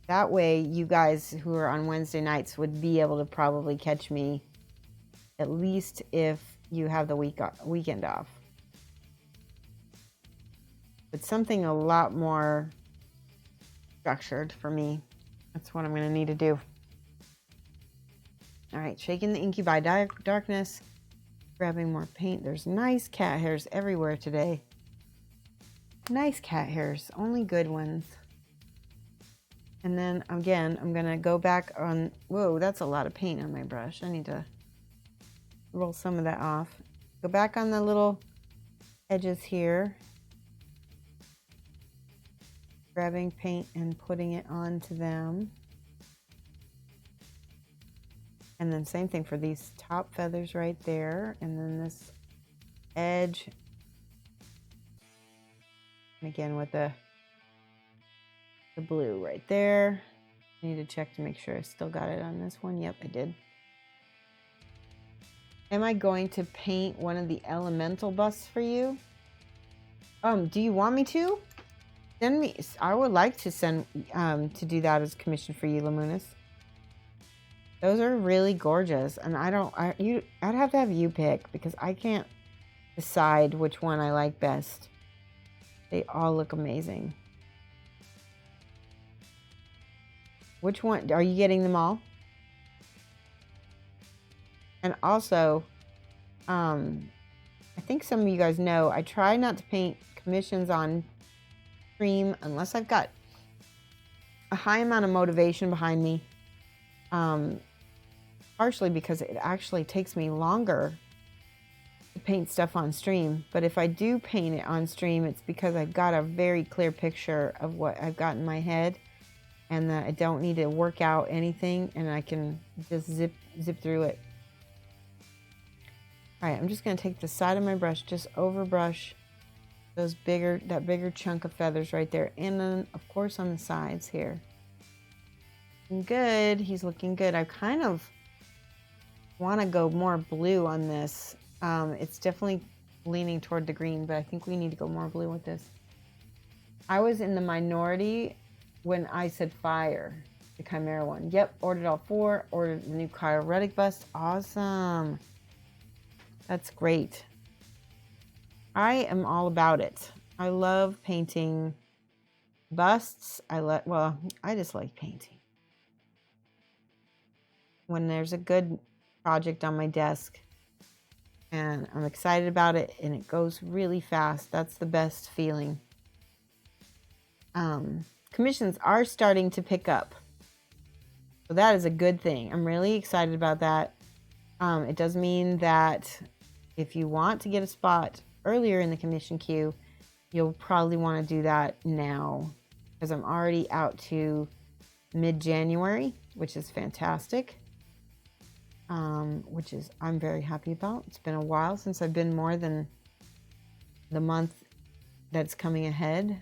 That way you guys who are on Wednesday nights would be able to probably catch me, at least if you have the weekend off. But something a lot more structured for me. That's what I'm going to need to do. All right, shaking the incubi darkness, grabbing more paint. There's nice cat hairs everywhere today. Nice cat hairs, only good ones. And then again, I'm going to go back on, whoa, that's a lot of paint on my brush. I need to roll some of that off. Go back on the little edges here. Grabbing paint and putting it onto them. And then same thing for these top feathers right there. And then this edge. And again with the blue right there. I need to check to make sure I still got it on this one. Yep, I did. Am I going to paint one of the elemental busts for you? Do you want me to? Send me. I would like to send to do that as commission for you, Lamunis. Those are really gorgeous, and I'd have to have you pick because I can't decide which one I like best. They all look amazing. Which one are you getting them all? And also, I think some of you guys know I try not to paint commissions on stream unless I've got a high amount of motivation behind me, partially because it actually takes me longer to paint stuff on stream, but if I do paint it on stream, it's because I've got a very clear picture of what I've got in my head, and that I don't need to work out anything, and I can just zip through it. All right, I'm just going to take the side of my brush, just over brush that bigger chunk of feathers right there, and then of course on the sides here. Good, he's looking good. I kind of want to go more blue on this. It's definitely leaning toward the green, but I think we need to go more blue with this. I was in the minority when I said fire, the Chimera one. Yep, ordered all 4, ordered the new Chirotic bust. Awesome. That's great. I am all about it. I love painting busts. I just like painting. When there's a good project on my desk and I'm excited about it and it goes really fast, that's the best feeling. Commissions are starting to pick up, so that is a good thing. I'm really excited about that. It does mean that if you want to get a spot earlier in the commission queue, you'll probably want to do that now, because I'm already out to mid-January, which is fantastic. Which is I'm very happy about. It's been a while since I've been more than the month that's coming ahead.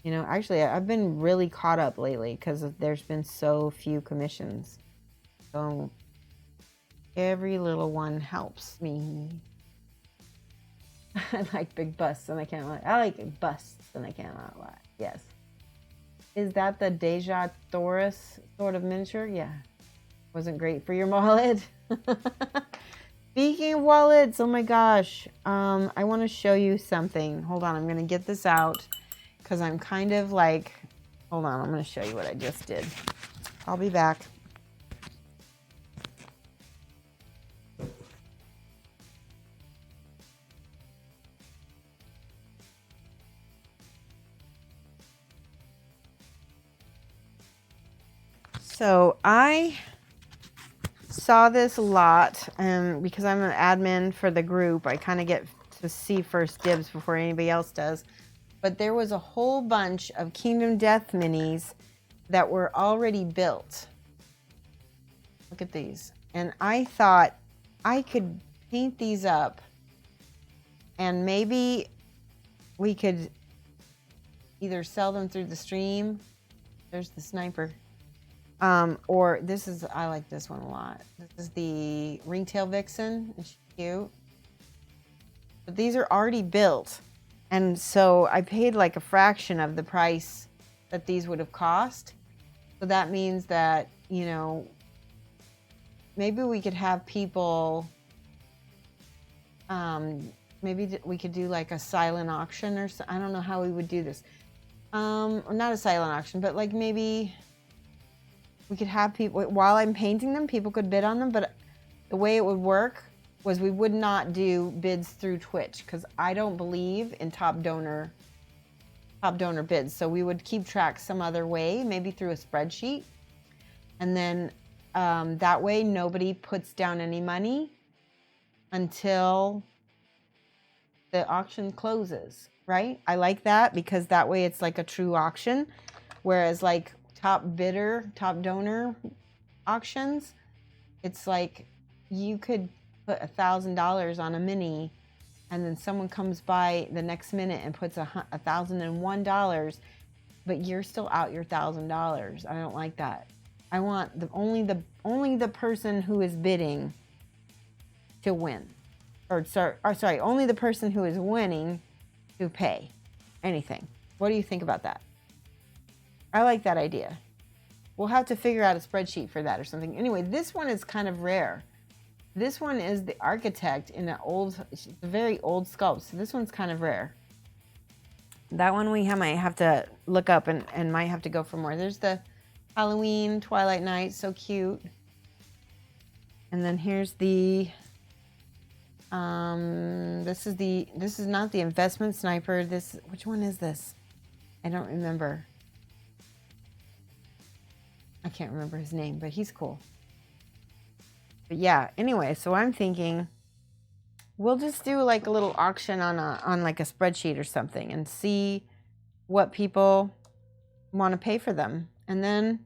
You know, actually, I've been really caught up lately because there's been so few commissions. So every little one helps me. I like big busts and I can't lie. I like busts and I cannot lie. Yes. Is that the Deja Thoris sort of miniature? Yeah. Wasn't great for your wallet. Speaking of wallets, oh my gosh. I want to show you something. Hold on, I'm going to get this out because I'm kind of like, hold on, I'm going to show you what I just did. I'll be back. So I saw this a lot, and because I'm an admin for the group, I kind of get to see first dibs before anybody else does. But there was a whole bunch of Kingdom Death minis that were already built. Look at these. And I thought I could paint these up and maybe we could either sell them through the stream. There's the sniper. Or this is, I like this one a lot. This is the Ringtail Vixen. It's cute. But these are already built. And so I paid like a fraction of the price that these would have cost. So that means that, you know, maybe we could have people, maybe we could do like a silent auction or so. I don't know how we would do this. Or not a silent auction, but like maybe we could have people, while I'm painting them, people could bid on them. But the way it would work was we would not do bids through Twitch because I don't believe in top donor bids. So we would keep track some other way, maybe through a spreadsheet. And then that way nobody puts down any money until the auction closes, right? I like that because that way it's like a true auction. Whereas like top bidder, top donor auctions, it's like you could put $1,000 on a mini and then someone comes by the next minute and puts $1,001, but you're still out your $1,000. I don't like that. I want only the person who is bidding to win. Sorry, only the person who is winning to pay anything. What do you think about that? I like that idea. We'll have to figure out a spreadsheet for that or something. Anyway, this one is kind of rare. This one is the Architect in it's a very old sculpt. So this one's kind of rare. That one we might have to look up and might have to go for more. There's the Halloween Twilight Night, so cute. And then here's the this is not the Investment Sniper. Which one is this? I don't remember. I can't remember his name, but he's cool. But yeah, anyway, so I'm thinking, we'll just do like a little auction on like a spreadsheet or something and see what people want to pay for them. And then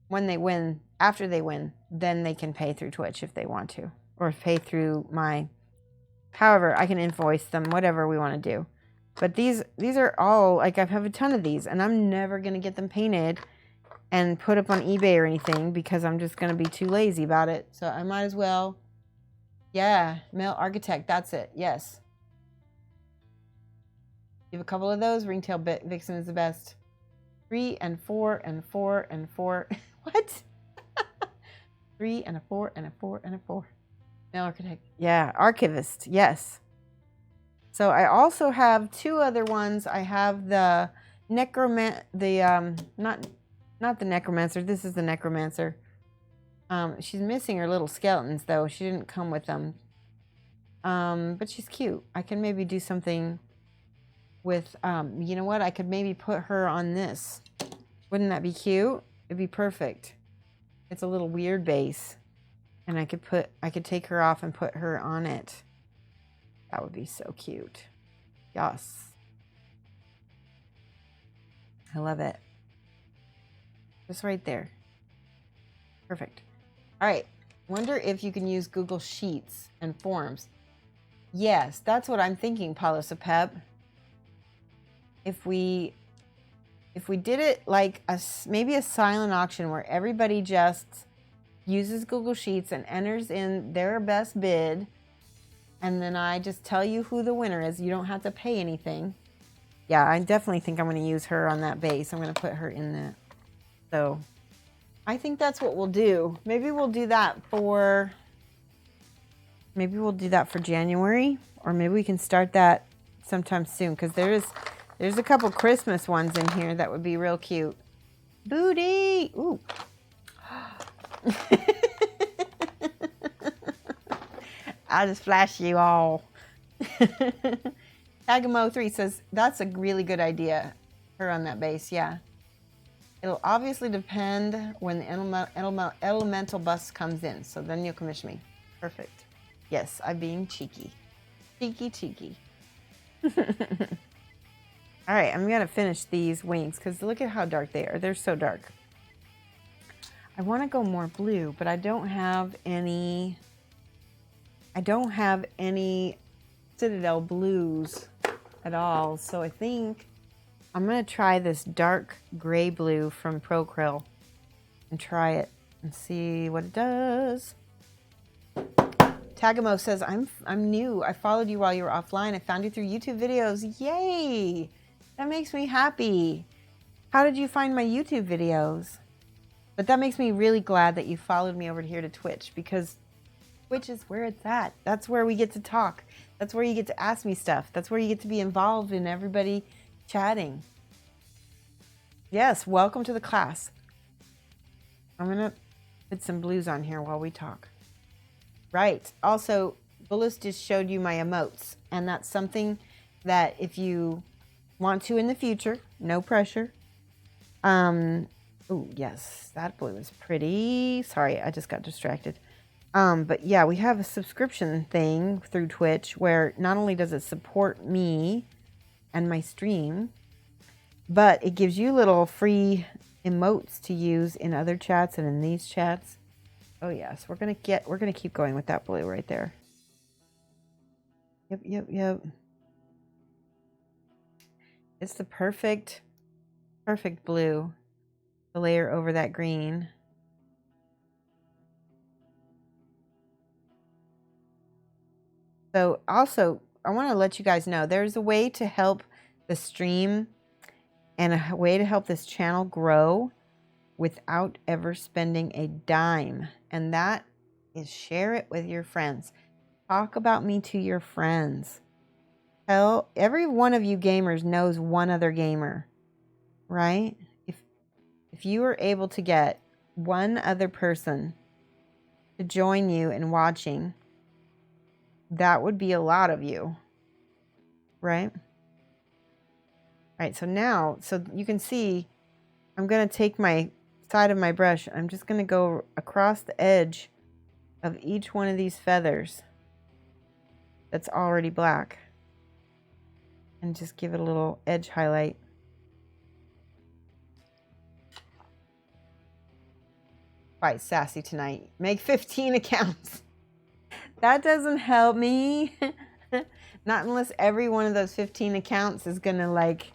when they win, after they win, then they can pay through Twitch if they want to, or pay through my, however, I can invoice them, whatever we want to do. But these are all, like, I have a ton of these, and I'm never going to get them painted and put up on eBay or anything because I'm just going to be too lazy about it. So I might as well, yeah, male architect, that's it, yes. Give a couple of those, ringtail vixen is the best. 3 and 4 and 4 and 4. What? 3 and a 4 and a 4 and a 4. Male architect. Yeah, archivist. Yes. So I also have 2 other ones. I have the not the necromancer. This is the necromancer. She's missing her little skeletons though. She didn't come with them. But she's cute. I can maybe do something with you know what? I could maybe put her on this. Wouldn't that be cute? It'd be perfect. It's a little weird base. And I could take her off and put her on it. That would be so cute. Yes. I love it. Just right there. Perfect. All right. Wonder if you can use Google Sheets and Forms. Yes, that's what I'm thinking, Paulo Sapep. If we did it like maybe a silent auction where everybody just uses Google Sheets and enters in their best bid, and then I just tell you who the winner is. You don't have to pay anything. Yeah, I definitely think I'm going to use her on that base. I'm going to put her in that. So I think that's what we'll do. Maybe we'll do that for January, or maybe we can start that sometime soon, because there's a couple Christmas ones in here that would be real cute. Booty! Ooh. I'll just flash you all. Tagamo3 says, that's a really good idea. Her on that base, yeah. It'll obviously depend when the elemental bus comes in. So then you'll commission me. Perfect. Yes, I'm being cheeky. Cheeky. All right, I'm going to finish these wings because look at how dark they are. They're so dark. I want to go more blue, but I don't have any Citadel blues at all. So I think I'm going to try this dark gray blue from Procryl and try it and see what it does. Tagamo says, I'm new. I followed you while you were offline. I found you through YouTube videos. Yay! That makes me happy. How did you find my YouTube videos? But that makes me really glad that you followed me over here to Twitch, because Twitch is where it's at. That's where we get to talk. That's where you get to ask me stuff. That's where you get to be involved in everybody chatting. Yes, welcome to the class. I'm going to put some blues on here while we talk. Right. Also, Bullis just showed you my emotes, and that's something that if you want to in the future, no pressure. Oh, yes, that blue is pretty. Sorry, I just got distracted. But yeah, we have a subscription thing through Twitch where not only does it support me and my stream, but it gives you little free emotes to use in other chats and in these chats. Oh yes, we're gonna keep going with that blue right there. Yep. It's the perfect blue to layer over that green. So also, I want to let you guys know there's a way to help the stream and a way to help this channel grow without ever spending a dime. And that is share it with your friends. Talk about me to your friends. Tell every one of you gamers knows one other gamer, right? If you were able to get one other person to join you in watching, that would be a lot of you, right? All right, so now, so you can see, I'm going to take my side of my brush. I'm just going to go across the edge of each one of these feathers. that's already black. And just give it a little edge highlight. Quite sassy tonight. Make 15 accounts. That doesn't help me. Not unless every one of those 15 accounts is gonna like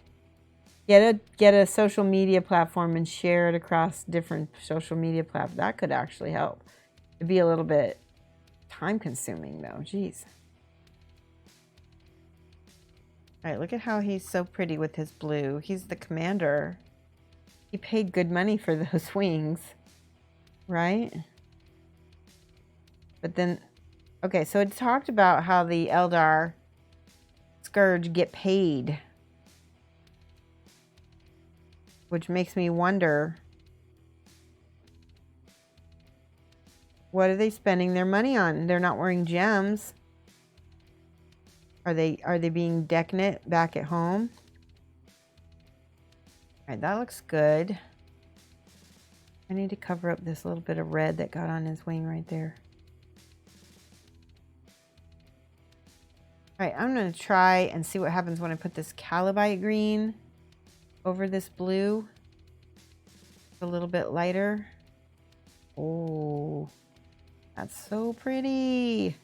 get a social media platform and share it across different social media platforms. That could actually help. It'd be a little bit time consuming though. Jeez. All right, look at how he's so pretty with his blue. He's the commander. He paid good money for those wings, right? But then, okay, so it talked about how the Eldar Scourge get paid, which makes me wonder, what are they spending their money on? They're not wearing gems. Are they being decknit back at home? All right, that looks good. I need to cover up this little bit of red that got on his wing right there. All right, I'm going to try and see what happens when I put this Calibite green over this blue. A little bit lighter. Oh, that's so pretty.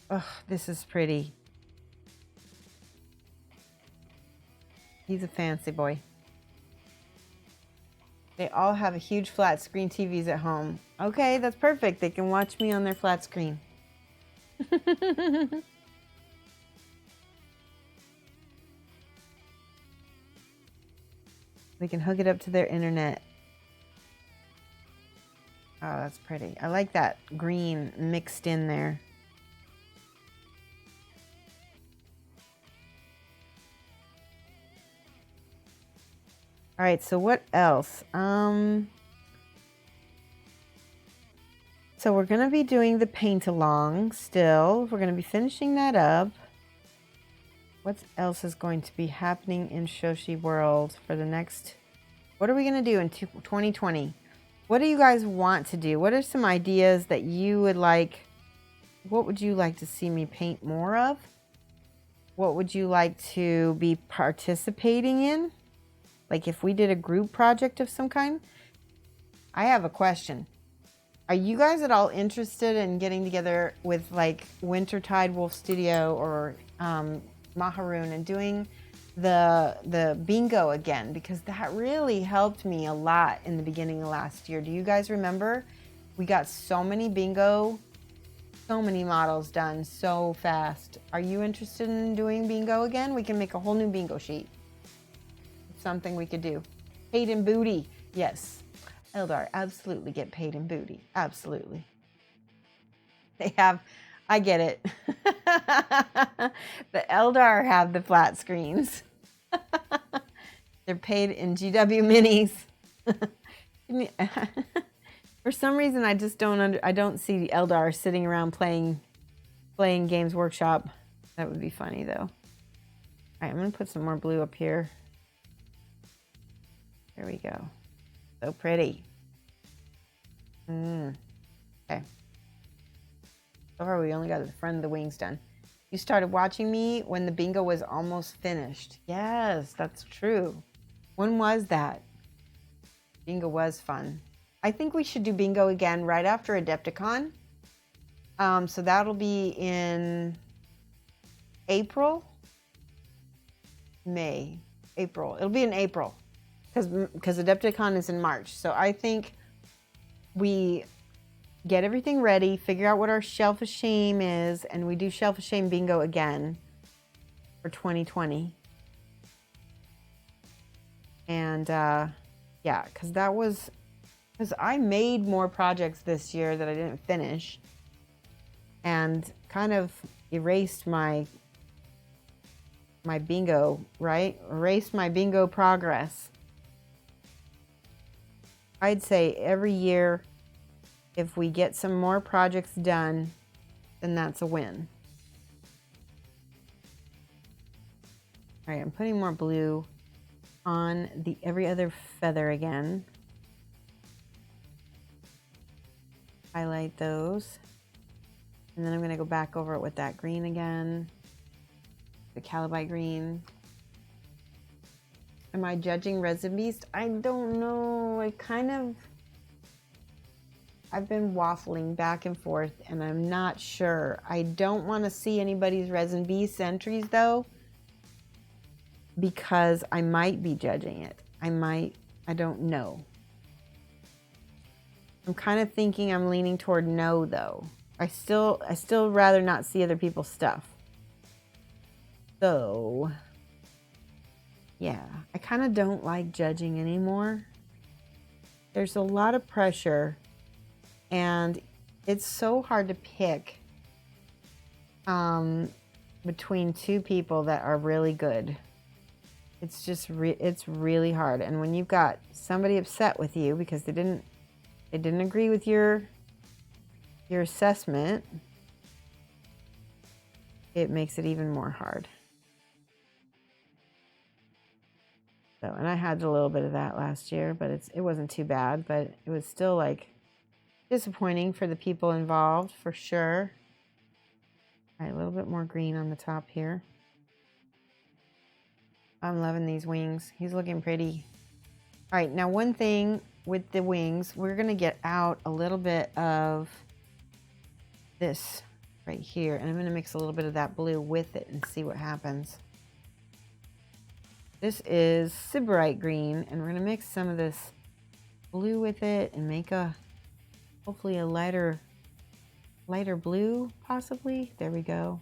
Oh, this is pretty. He's a fancy boy. They all have a huge flat screen TVs at home. Okay, that's perfect. They can watch me on their flat screen. They can hook it up to their internet. Oh, that's pretty. I like that green mixed in there. All right, so what else? So we're going to be doing the paint along still. We're going to be finishing that up. What else is going to be happening in Shoshie World for the next... What are we going to do in 2020? What do you guys want to do? What are some ideas that you would like? What would you like to see me paint more of? What would you like to be participating in? Like if we did a group project of some kind? I have a question. Are you guys at all interested in getting together with like Wintertide Wolf Studio or Maharoon and doing the bingo again? Because that really helped me a lot in the beginning of last year. Do you guys remember? We got so many bingo, so many models done so fast. Are you interested in doing bingo again? We can make a whole new bingo sheet. It's something we could do. Paid in booty. Yes. Eldar absolutely get paid in booty. Absolutely. They have, I get it. The Eldar have the flat screens. They're paid in GW minis. For some reason, I just I don't see the Eldar sitting around playing Games Workshop. That would be funny though. All right, I'm gonna put some more blue up here. There we go. So pretty. Okay. So far, we only got the front of the wings done. You started watching me when the bingo was almost finished. Yes, that's true. When was that? Bingo was fun. I think we should do bingo again right after Adepticon. So that'll be in April, May, April. It'll be in April because Adepticon is in March. So I think we get everything ready, figure out what our Shelf of Shame is, and we do Shelf of Shame bingo again for 2020. And yeah, because I made more projects this year that I didn't finish and kind of erased my bingo, right? Erased my bingo progress. I'd say every year, if we get some more projects done, then that's a win. All right, I'm putting more blue on the every other feather again. Highlight those. And then I'm going to go back over it with that green again. The Calabi green. Am I judging Resin Beast? I don't know. I've been waffling back and forth and I'm not sure. I don't want to see anybody's Resin Beast entries though, because I might be judging it. I don't know. I'm kind of thinking I'm leaning toward no though. I still rather not see other people's stuff. So, yeah, I kind of don't like judging anymore. There's a lot of pressure and it's so hard to pick between two people that are really good. It's just it's really hard. And when you've got somebody upset with you because they didn't agree with your assessment, it makes it even more hard. So, and I had a little bit of that last year, but it wasn't too bad, but it was still like disappointing for the people involved for sure. All right, a little bit more green on the top here. I'm loving these wings. He's looking pretty. All right, now one thing with the wings, we're gonna get out a little bit of this right here, and I'm gonna mix a little bit of that blue with it and see what happens. This is Sybarite green, and we're gonna mix some of this blue with it and make hopefully a lighter blue, possibly. There we go.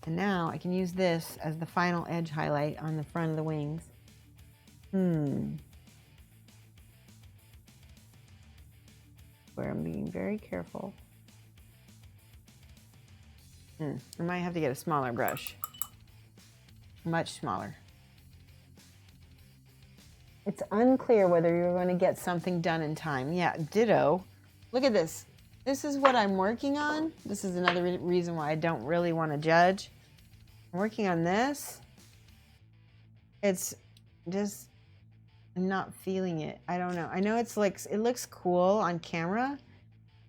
And now I can use this as the final edge highlight on the front of the wings. Where I'm being very careful. I might have to get a smaller brush. Much smaller. It's unclear whether you're going to get something done in time. Yeah, ditto. Look at this. This is what I'm working on. This is another reason why I don't really want to judge. I'm working on this. It's just, I'm not feeling it. I don't know. I know it's like, it looks cool on camera,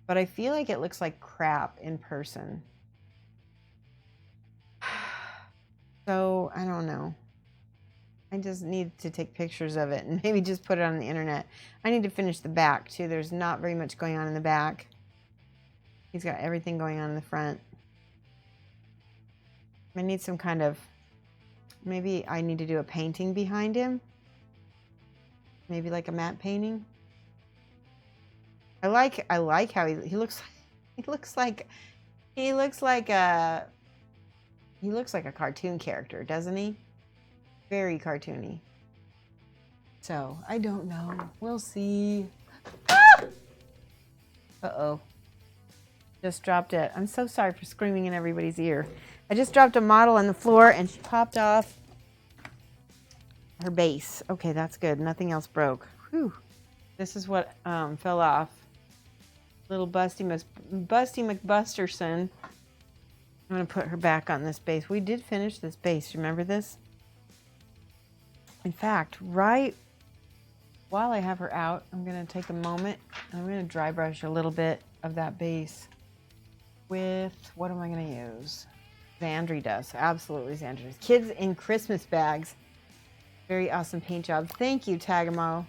but I feel like it looks like crap in person. So, I don't know. I just need to take pictures of it and maybe just put it on the internet. I need to finish the back too. There's not very much going on in the back. He's got everything going on in the front. I need some kind of, maybe I need to do a painting behind him. Maybe like a matte painting. I like how he looks. He looks like a cartoon character, doesn't he? Very cartoony. So, I don't know. We'll see. Ah! Uh-oh. Just dropped it. I'm so sorry for screaming in everybody's ear. I just dropped a model on the floor and she popped off her base. Okay, that's good. Nothing else broke. Whew. This is what fell off. Little Busty McBusterson. I'm going to put her back on this base. We did finish this base. Remember this? In fact, right while I have her out, I'm going to take a moment and I'm going to dry brush a little bit of that base with, what am I going to use? Xandri dust. Absolutely Xandri dust. Kids in Christmas bags. Very awesome paint job. Thank you, Tagamo.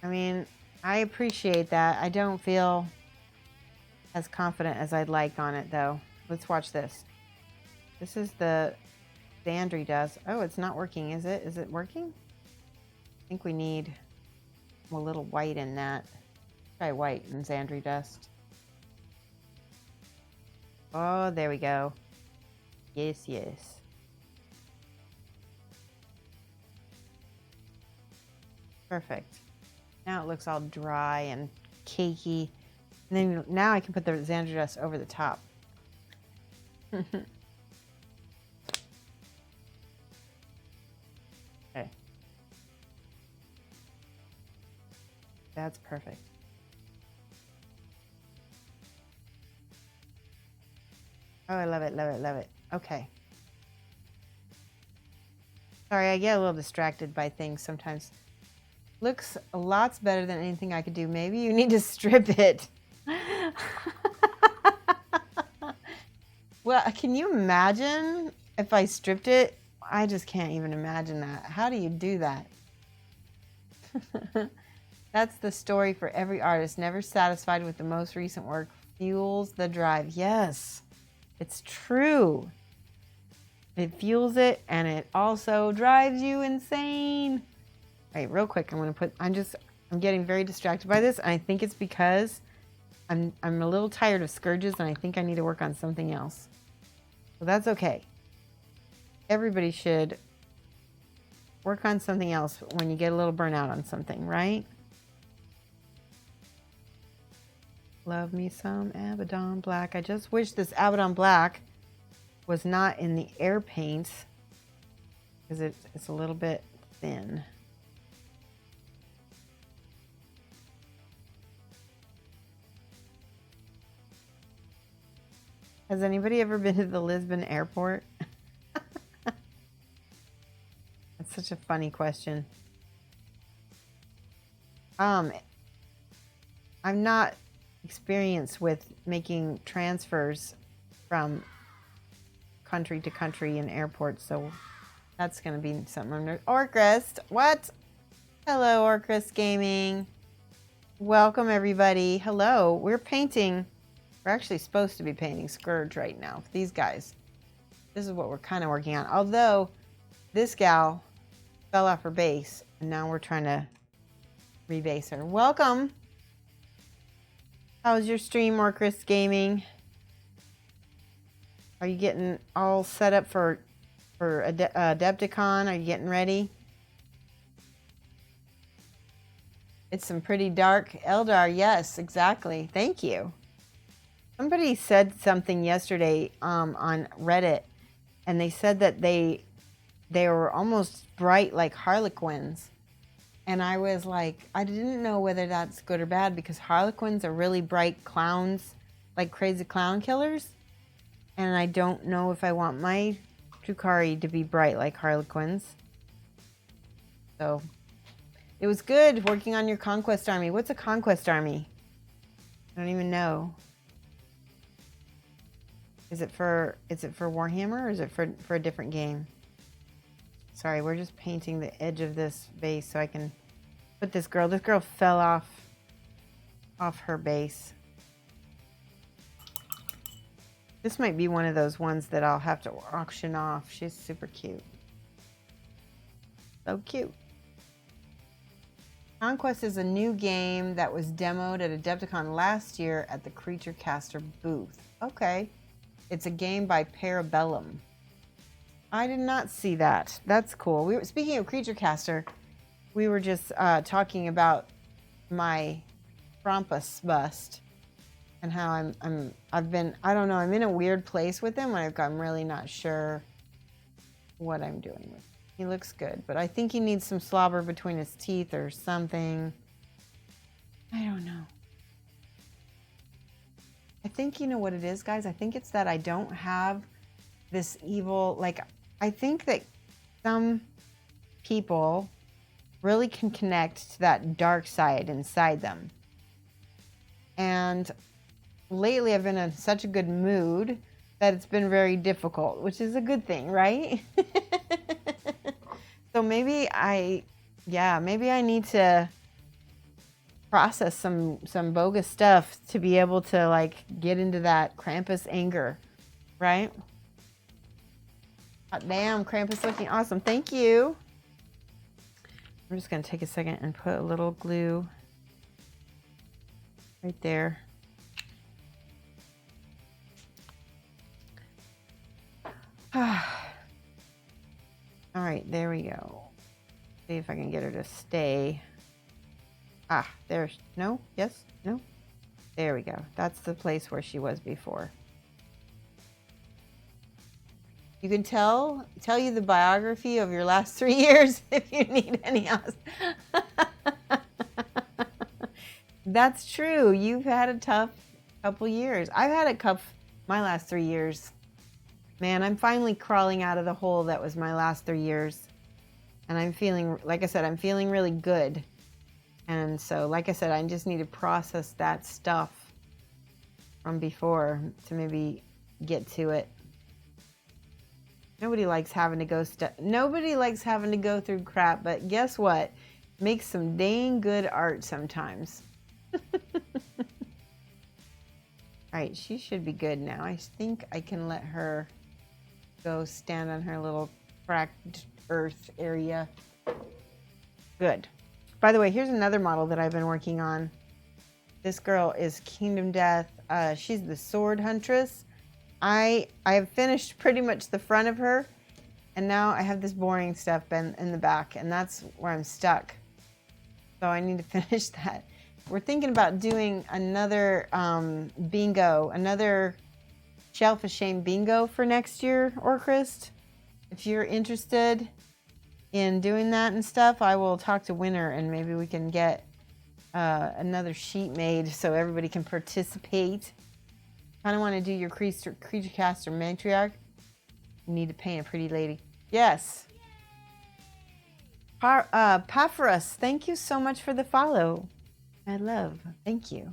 I mean, I appreciate that. I don't feel as confident as I'd like on it, though. Let's watch this. This is the Xandri dust. Oh, it's not working, is it? Is it working? I think we need a little white in that. Try white and Xandri dust. Oh, there we go. Yes, yes. Perfect. Now it looks all dry and cakey. And then now I can put the Xandri dust over the top. Okay. That's perfect. Oh, I love it, love it, love it. Okay. Sorry, I get a little distracted by things sometimes. Looks a lot better than anything I could do. Maybe you need to strip it. Well, can you imagine if I stripped it? I just can't even imagine that. How do you do that? That's the story for every artist. Never satisfied with the most recent work fuels the drive. Yes, it's true. It fuels it, and it also drives you insane. All right, real quick, I'm getting very distracted by this, and I think it's because I'm a little tired of Scourges, and I think I need to work on something else. So that's okay. Everybody should work on something else when you get a little burnout on something, right? Love me some Abaddon Black. I just wish this Abaddon Black was not in the air paints because it's a little bit thin. Has anybody ever been to the Lisbon airport? That's such a funny question. I'm not experienced with making transfers from country to country in airports, so that's going to be something. Orchrist, what? Hello, Orchrist Gaming. Welcome, everybody. Hello. We're painting. We're actually supposed to be painting Scourge right now. These guys. This is what we're kind of working on. Although, this gal fell off her base, and now we're trying to rebase her. Welcome. How's your stream, Orchrist Gaming? Are you getting all set up for Adepticon? Are you getting ready? It's some pretty dark Eldar. Yes, exactly. Thank you. Somebody said something yesterday on Reddit, and they said that they were almost bright like Harlequins. And I was like, I didn't know whether that's good or bad because Harlequins are really bright clowns, like crazy clown killers. And I don't know if I want my Drukhari to be bright like Harlequins. So, it was good working on your conquest army. What's a conquest army? I don't even know. Is it for Warhammer or is it for a different game? Sorry, we're just painting the edge of this base so I can put this girl. This girl fell off her base. This might be one of those ones that I'll have to auction off. She's super cute. So cute. Conquest is a new game that was demoed at Adepticon last year at the Creature Caster booth. Okay. It's a game by Parabellum. I did not see that. That's cool. Speaking of Creature Caster, we were just talking about my Krampus bust and how I'm in a weird place with him. I'm really not sure what I'm doing with him. He looks good, but I think he needs some slobber between his teeth or something. I don't know. I think you know what it is, guys. I think it's that I don't have this evil, I think that some people really can connect to that dark side inside them. And lately I've been in such a good mood that it's been very difficult, which is a good thing, right? So maybe I need to process some bogus stuff to be able to get into that Krampus anger, right? Hot damn, Krampus looking awesome. Thank you. I'm just going to take a second and put a little glue right there. All right, there we go. See if I can get her to stay. There's no, yes, no. There we go. That's the place where she was before. You can tell you the biography of your last 3 years if you need any else. That's true. You've had a tough couple years. I've had my last 3 years. Man, I'm finally crawling out of the hole that was my last 3 years. And I'm feeling, like I said, I'm feeling really good. And so, like I said, I just need to process that stuff from before to maybe get to it. Nobody likes having to go nobody likes having to go through crap, but guess what? Makes some dang good art sometimes. All right, she should be good now. I think I can let her go stand on her little cracked earth area. Good. By the way, here's another model that I've been working on. This girl is Kingdom Death. She's the sword huntress. I have finished pretty much the front of her, and now I have this boring stuff in the back, and that's where I'm stuck. So I need to finish that. We're thinking about doing another bingo, another Shelf of Shame bingo for next year, Orchrist. If you're interested in doing that and stuff, I will talk to Winter and maybe we can get another sheet made so everybody can participate. Kind of want to do your creature caster matriarch. You need to paint a pretty lady. Yes. Paphorus, thank you so much for the follow. I love. Thank you.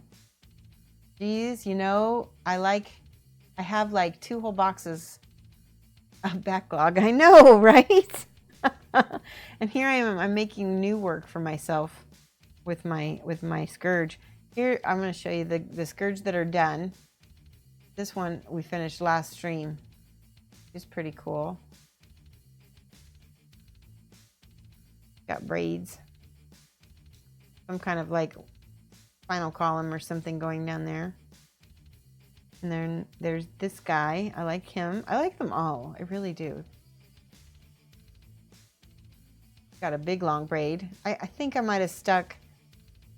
Geez, you know, I have like 2 whole boxes of backlog. I know, right? And here I am. I'm making new work for myself with my Scourge. Here, I'm going to show you the Scourge that are done. This one we finished last stream. It's pretty cool. Got braids. Some kind of like final column or something going down there. And then there's this guy. I like him. I like them all. I really do. Got a big long braid. I think I might have stuck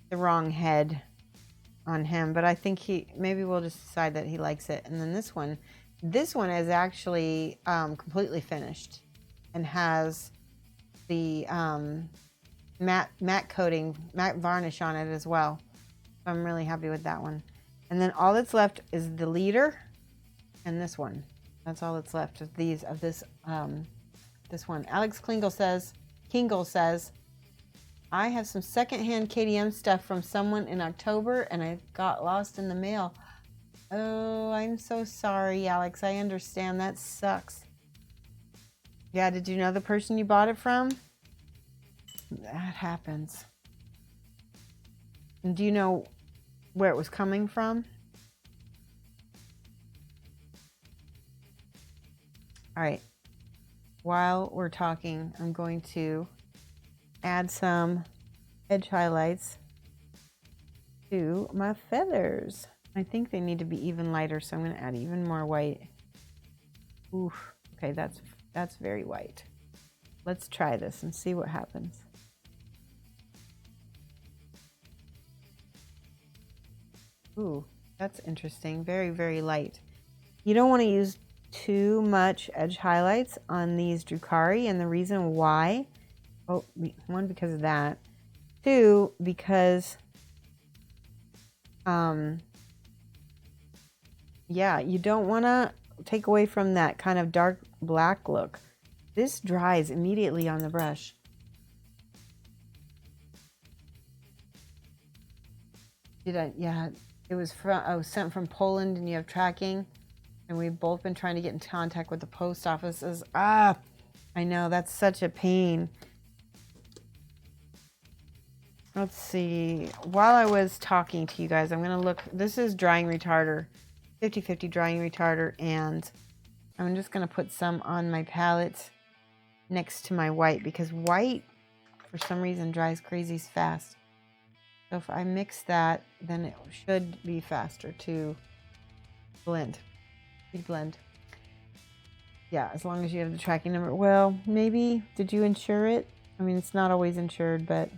the wrong head on him, but I think maybe we'll just decide that he likes it. And then this one is actually completely finished and has the matte coating, matte varnish on it as well. So I'm really happy with that one. And then all that's left is the leader and this one. That's all that's left of this one. Alex Kingle says, I have some secondhand KDM stuff from someone in October and I got lost in the mail. Oh, I'm so sorry, Alex. I understand. That sucks. Yeah, did you know the person you bought it from? That happens. And do you know where it was coming from? All right. While we're talking, I'm going to add some edge highlights to my feathers. I think they need to be even lighter, so I'm going to add even more white. Oof. Okay, that's very white. Let's try this and see what happens. Ooh, that's interesting. Very, very light. You don't want to use too much edge highlights on these Drukhari, and the reason why, oh, 1, because of that. 2, because yeah, you don't want to take away from that kind of dark black look. This dries immediately on the brush. Yeah, it was sent from Poland, and you have tracking, and we've both been trying to get in contact with the post offices. I know, that's such a pain. Let's see. While I was talking to you guys, I'm going to look. This is drying retarder, 50/50 drying retarder, and I'm just going to put some on my palette next to my white, because white, for some reason, dries crazy fast. So if I mix that, then it should be faster to blend. Blend. Yeah, as long as you have the tracking number. Well, maybe, did you insure it? I mean, it's not always insured, but...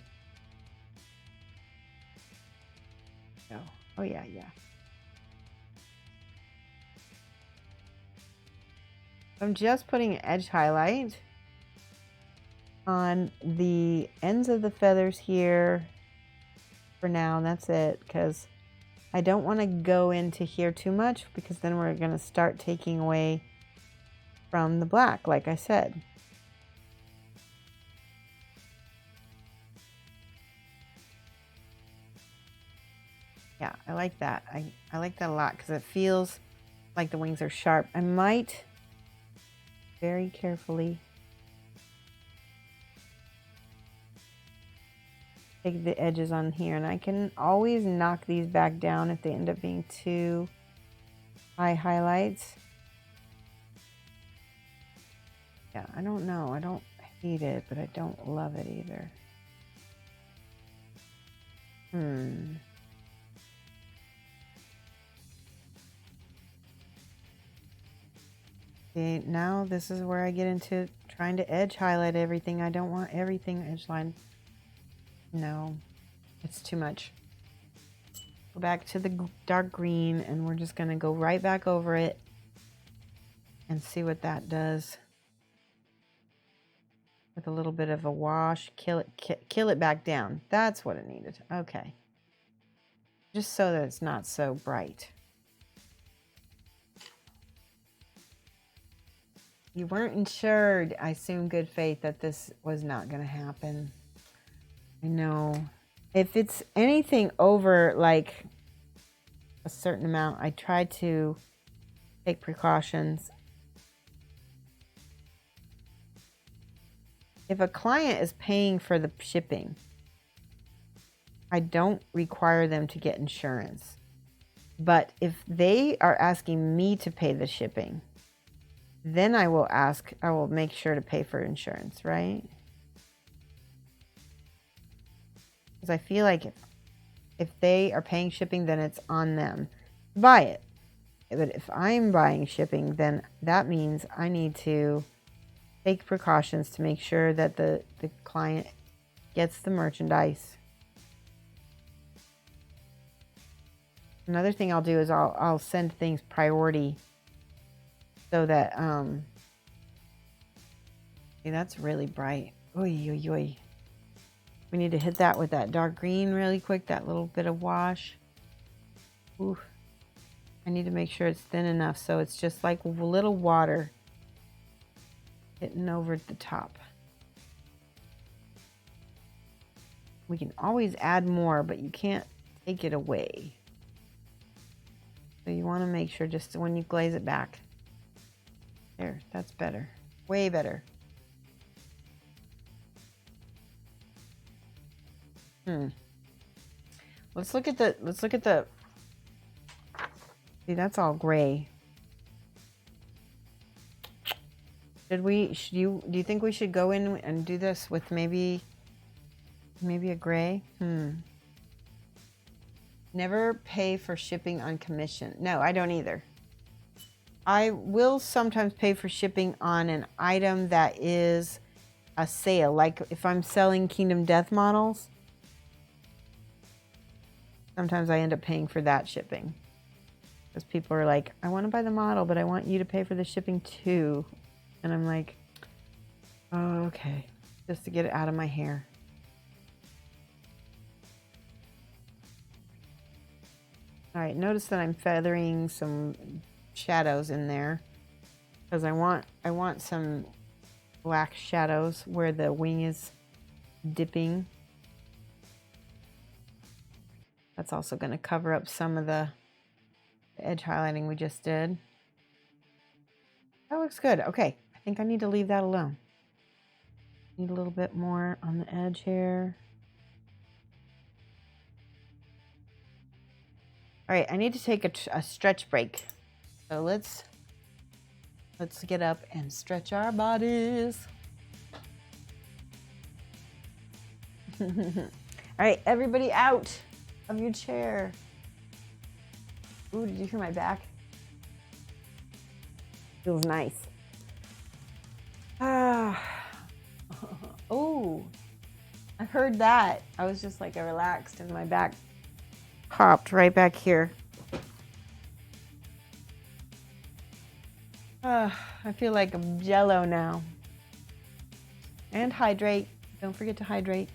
No. Oh, yeah. I'm just putting an edge highlight on the ends of the feathers here for now, and that's it, because I don't want to go into here too much, because then we're going to start taking away from the black, like I said. Yeah, I like that. I like that a lot, because it feels like the wings are sharp. I might very carefully. Take the edges on here, and I can always knock these back down if they end up being too high highlights. Yeah, I don't know. I don't hate it, but I don't love it either. Okay, now this is where I get into trying to edge highlight everything. I don't want everything edge line. No, it's too much. Go back to the dark green, and we're just going to go right back over it and see what that does. With a little bit of a wash, kill it back down. That's what it needed. Okay. Just so that it's not so bright. You weren't insured, I assume, good faith, that this was not going to happen. I know. If it's anything over like a certain amount, I try to take precautions. If a client is paying for the shipping, I don't require them to get insurance. But if they are asking me to pay the shipping, then I will make sure to pay for insurance, right? Because I feel like if they are paying shipping, then it's on them to buy it. But if I'm buying shipping, then that means I need to take precautions to make sure that the client gets the merchandise. Another thing I'll do is I'll send things priority so that see, that's really bright. Oy, oy, oy. We need to hit that with that dark green really quick, that little bit of wash. Ooh. I need to make sure it's thin enough so it's just like a little water hitting over the top. We can always add more, but you can't take it away. So you want to make sure just when you glaze it back. There, that's better. Way better. Let's look at the see, that's all gray. Do you think we should go in and do this with maybe a gray? Never pay for shipping on commission. No, I don't either. I will sometimes pay for shipping on an item that is a sale. Like if I'm selling Kingdom Death models, sometimes I end up paying for that shipping. Because people are like, I want to buy the model, but I want you to pay for the shipping too. And I'm like, oh, okay. Just to get it out of my hair. All right, notice that I'm feathering some shadows in there because I want some black shadows where the wing is dipping. That's also going to cover up some of the edge highlighting we just did. That looks good. Okay, I think I need to leave that alone. Need a little bit more on the edge here. All right, I need to take a stretch break. So let's get up and stretch our bodies. All right, everybody out of your chair. Ooh, did you hear my back? Feels nice. Oh, I heard that. I was just like, I relaxed and my back popped right back here. I feel like I'm jello now. And hydrate. Don't forget to hydrate.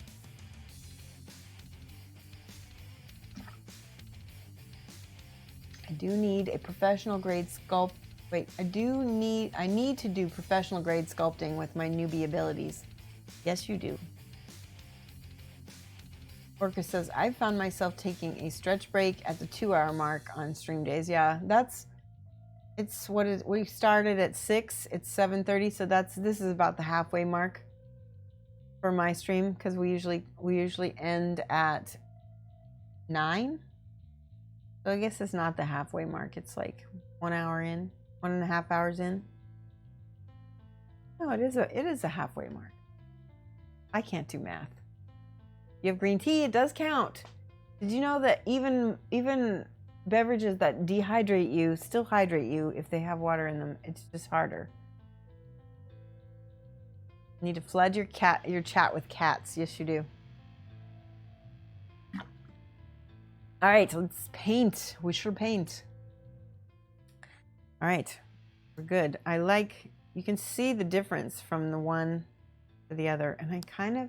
I do need a professional grade sculpt. Wait, I need to do professional grade sculpting with my newbie abilities. Yes, you do. Orca says, I found myself taking a stretch break at the 2-hour mark on stream days. Yeah, It's what is, we started at 6, it's 7:30, so this is about the halfway mark for my stream, because we usually end at 9. So I guess it's not the halfway mark. It's like 1 hour in, 1.5 hours in. No, it is a halfway mark. I can't do math. You have green tea, it does count. Did you know that even beverages that dehydrate you still hydrate you if they have water in them? It's just harder. You need to flood your chat with cats. Yes, you do. All right, let's paint. We should paint. All right, we're good. You can see the difference from the one to the other, and I kind of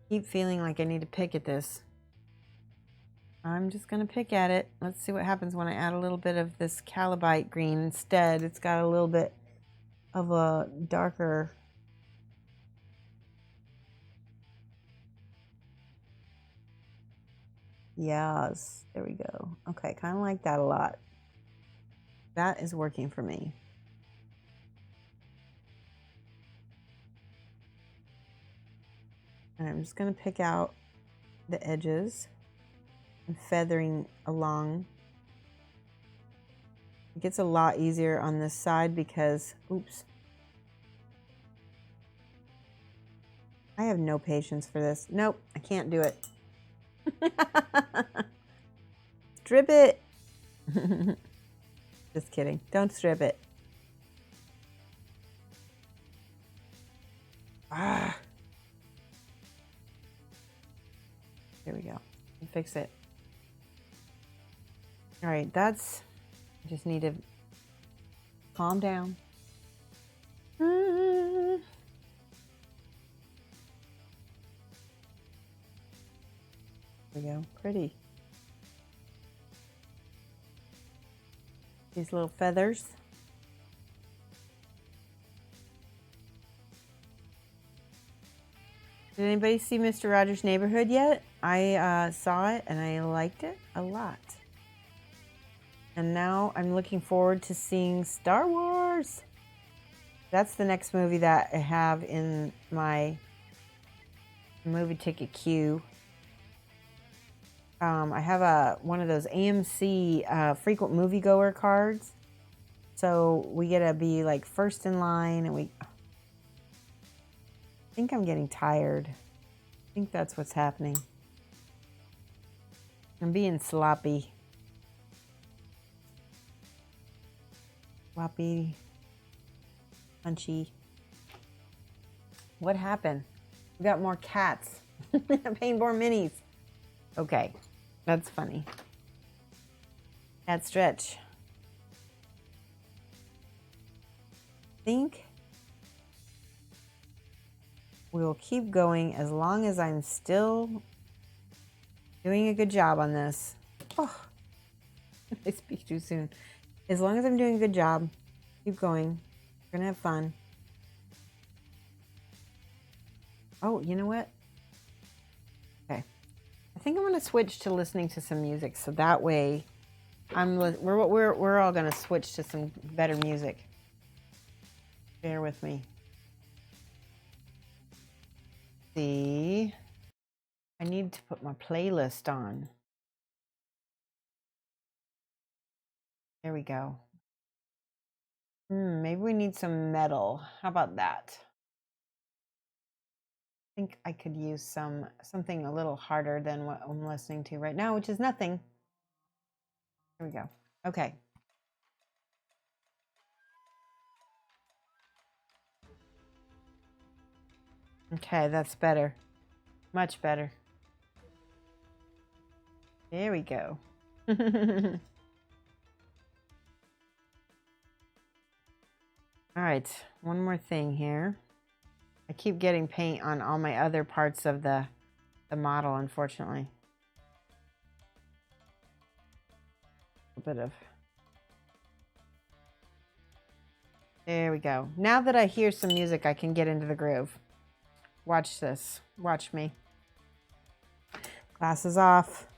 keep feeling like I need to pick at this. I'm just gonna pick at it. Let's see what happens when I add a little bit of this Calibite green instead. It's got a little bit of a darker. Yes, there we go. Okay, kind of like that a lot. That is working for me. And I'm just going to pick out the edges and feathering along. It gets a lot easier on this side because, oops. I have no patience for this. Nope, I can't do it. Strip it. Just kidding. Don't strip it. Ah. There we go. Fix it. All right, I just need to calm down. There we go. Pretty. These little feathers. Did anybody see Mr. Rogers' Neighborhood yet? I saw it and I liked it a lot. And now I'm looking forward to seeing Star Wars. That's the next movie that I have in my movie ticket queue. I have one of those AMC frequent moviegoer cards. So we get to be like first in line, and I think I'm getting tired. I think that's what's happening. I'm being sloppy. Sloppy. Punchy. What happened? We got more cats. Paintborn minis. Okay. That's funny. Cat stretch. I think we'll keep going as long as I'm still doing a good job on this. Oh, I speak too soon. As long as I'm doing a good job, keep going. We're gonna have fun. Oh, you know what? Okay. I think I'm gonna switch to listening to some music, so that way we're all gonna switch to some better music. Bear with me. See, I need to put my playlist on. There we go. Maybe we need some metal. How about that? I think I could use something a little harder than what I'm listening to right now, which is nothing. There we go. Okay. Okay, that's better. Much better. There we go. All right, one more thing here. I keep getting paint on all my other parts of the model, unfortunately. A bit of. There we go. Now that I hear some music, I can get into the groove. Watch this. Watch me. Glasses off.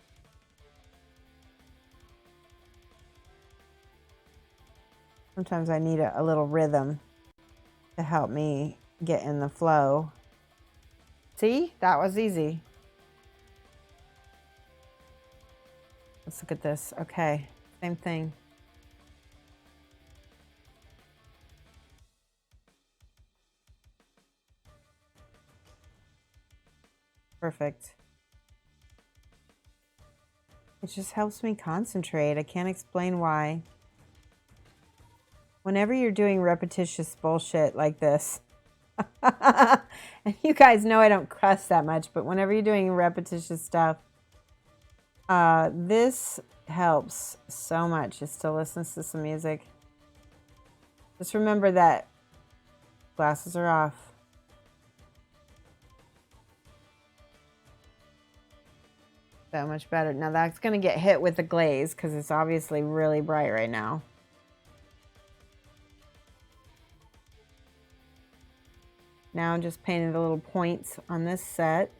Sometimes I need a little rhythm to help me get in the flow. See, that was easy. Let's look at this. Okay, same thing. Perfect. It just helps me concentrate. I can't explain why. Whenever you're doing repetitious bullshit like this, and you guys know I don't cuss that much, but whenever you're doing repetitious stuff, this helps so much just to listen to some music. Just remember that glasses are off. So much better. Now that's going to get hit with the glaze because it's obviously really bright right now. Now I'm just painting the little points on this set.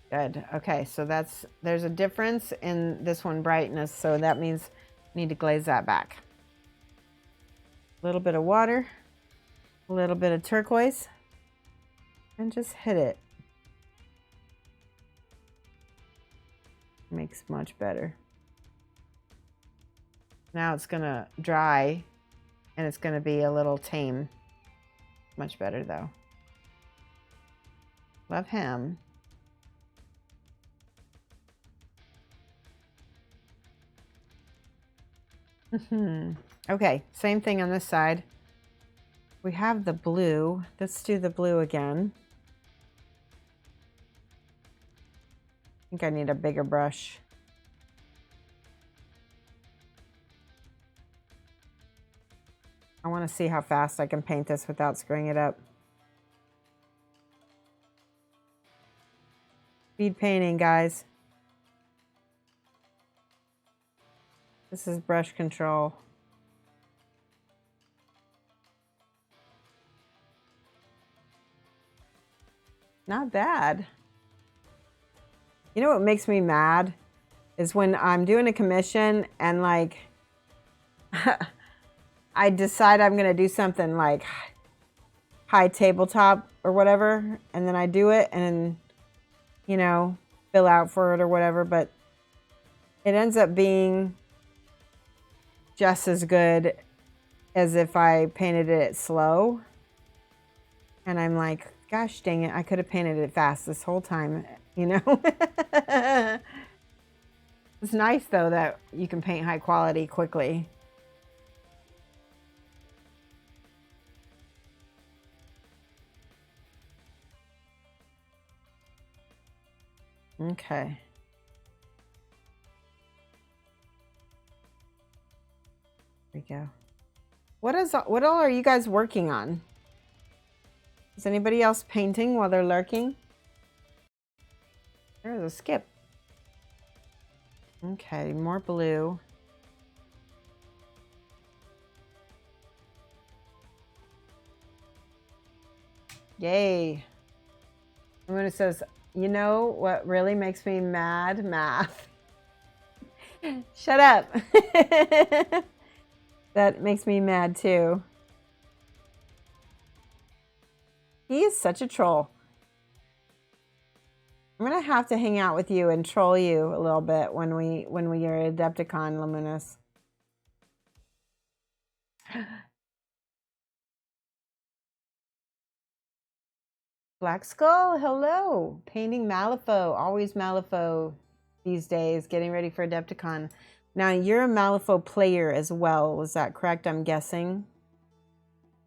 Good. Okay, so there's a difference in this one brightness, so that means I need to glaze that back. A little bit of water, a little bit of turquoise, and just hit it. Makes much better. Now it's gonna dry and it's gonna be a little tame. Much better though. Love him. Okay, same thing on this side. We have the blue. Let's do the blue again. I think I need a bigger brush. I want to see how fast I can paint this without screwing it up. Speed painting, guys. This is brush control. Not bad. You know what makes me mad is when I'm doing a commission and like I decide I'm gonna do something like high tabletop or whatever, and then I do it and, you know, fill out for it or whatever, but it ends up being just as good as if I painted it slow. And I'm like, gosh dang it, I could have painted it fast this whole time, you know? It's nice though that you can paint high quality quickly. Okay. There we go. What all are you guys working on? Is anybody else painting while they're lurking? There's a skip. Okay, more blue. Yay. And when it says, you know what really makes me mad? Math. Shut up. That makes me mad too. He is such a troll. I'm gonna have to hang out with you and troll you a little bit when we are at Adepticon, Lamunas. Black Skull, hello. Painting Malifaux, always Malifaux these days, getting ready for Adepticon. Now you're a Malifaux player as well, was that correct? I'm guessing.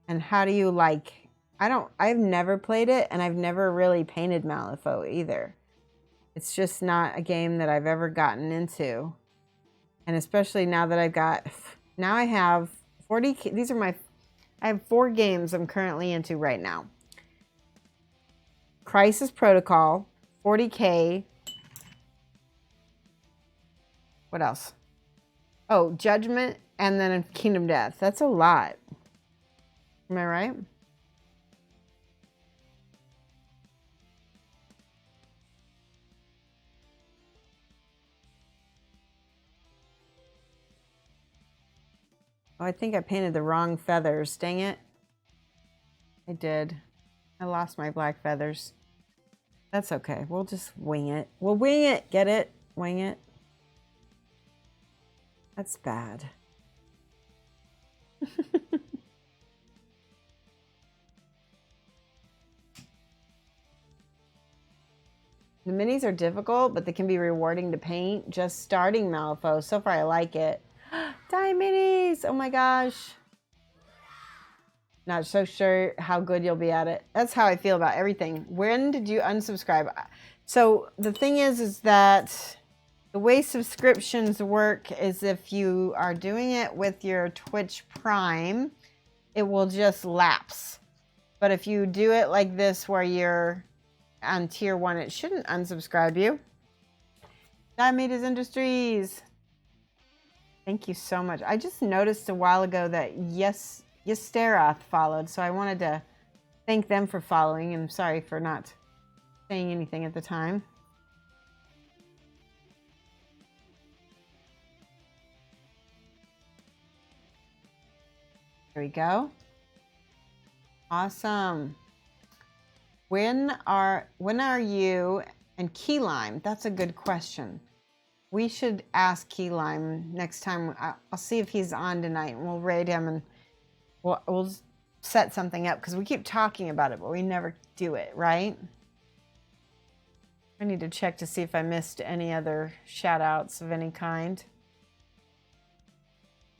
And how do you like? I've never played it, and I've never really painted Malifaux either. It's just not a game that I've ever gotten into. And especially now that now I have 40, I have 4 games I'm currently into right now. Crisis Protocol, 40K. What else? Oh, Judgment, and then Kingdom Death. That's a lot. Am I right? Oh, I think I painted the wrong feathers. Dang it. I did. I lost my black feathers. That's okay. We'll just wing it. We'll wing it. Get it? Wing it. That's bad. The minis are difficult, but they can be rewarding to paint. Just starting Malifaux. So far, I like it. Die minis! Oh my gosh. Not so sure how good you'll be at it. That's how I feel about everything. When did you unsubscribe? So the thing is that the way subscriptions work is if you are doing it with your Twitch Prime, it will just lapse. But if you do it like this where you're on tier 1, it shouldn't unsubscribe you. Diomedes Industries. Thank you so much. I just noticed a while ago that Yesteroth followed, so I wanted to thank them for following. I'm sorry for not saying anything at the time. There we go. Awesome. When are you and Key Lime? That's a good question. We should ask Key Lime next time. I'll see if he's on tonight, and we'll raid him, and we'll set something up, because we keep talking about it, but we never do it, right? I need to check to see if I missed any other shout outs of any kind.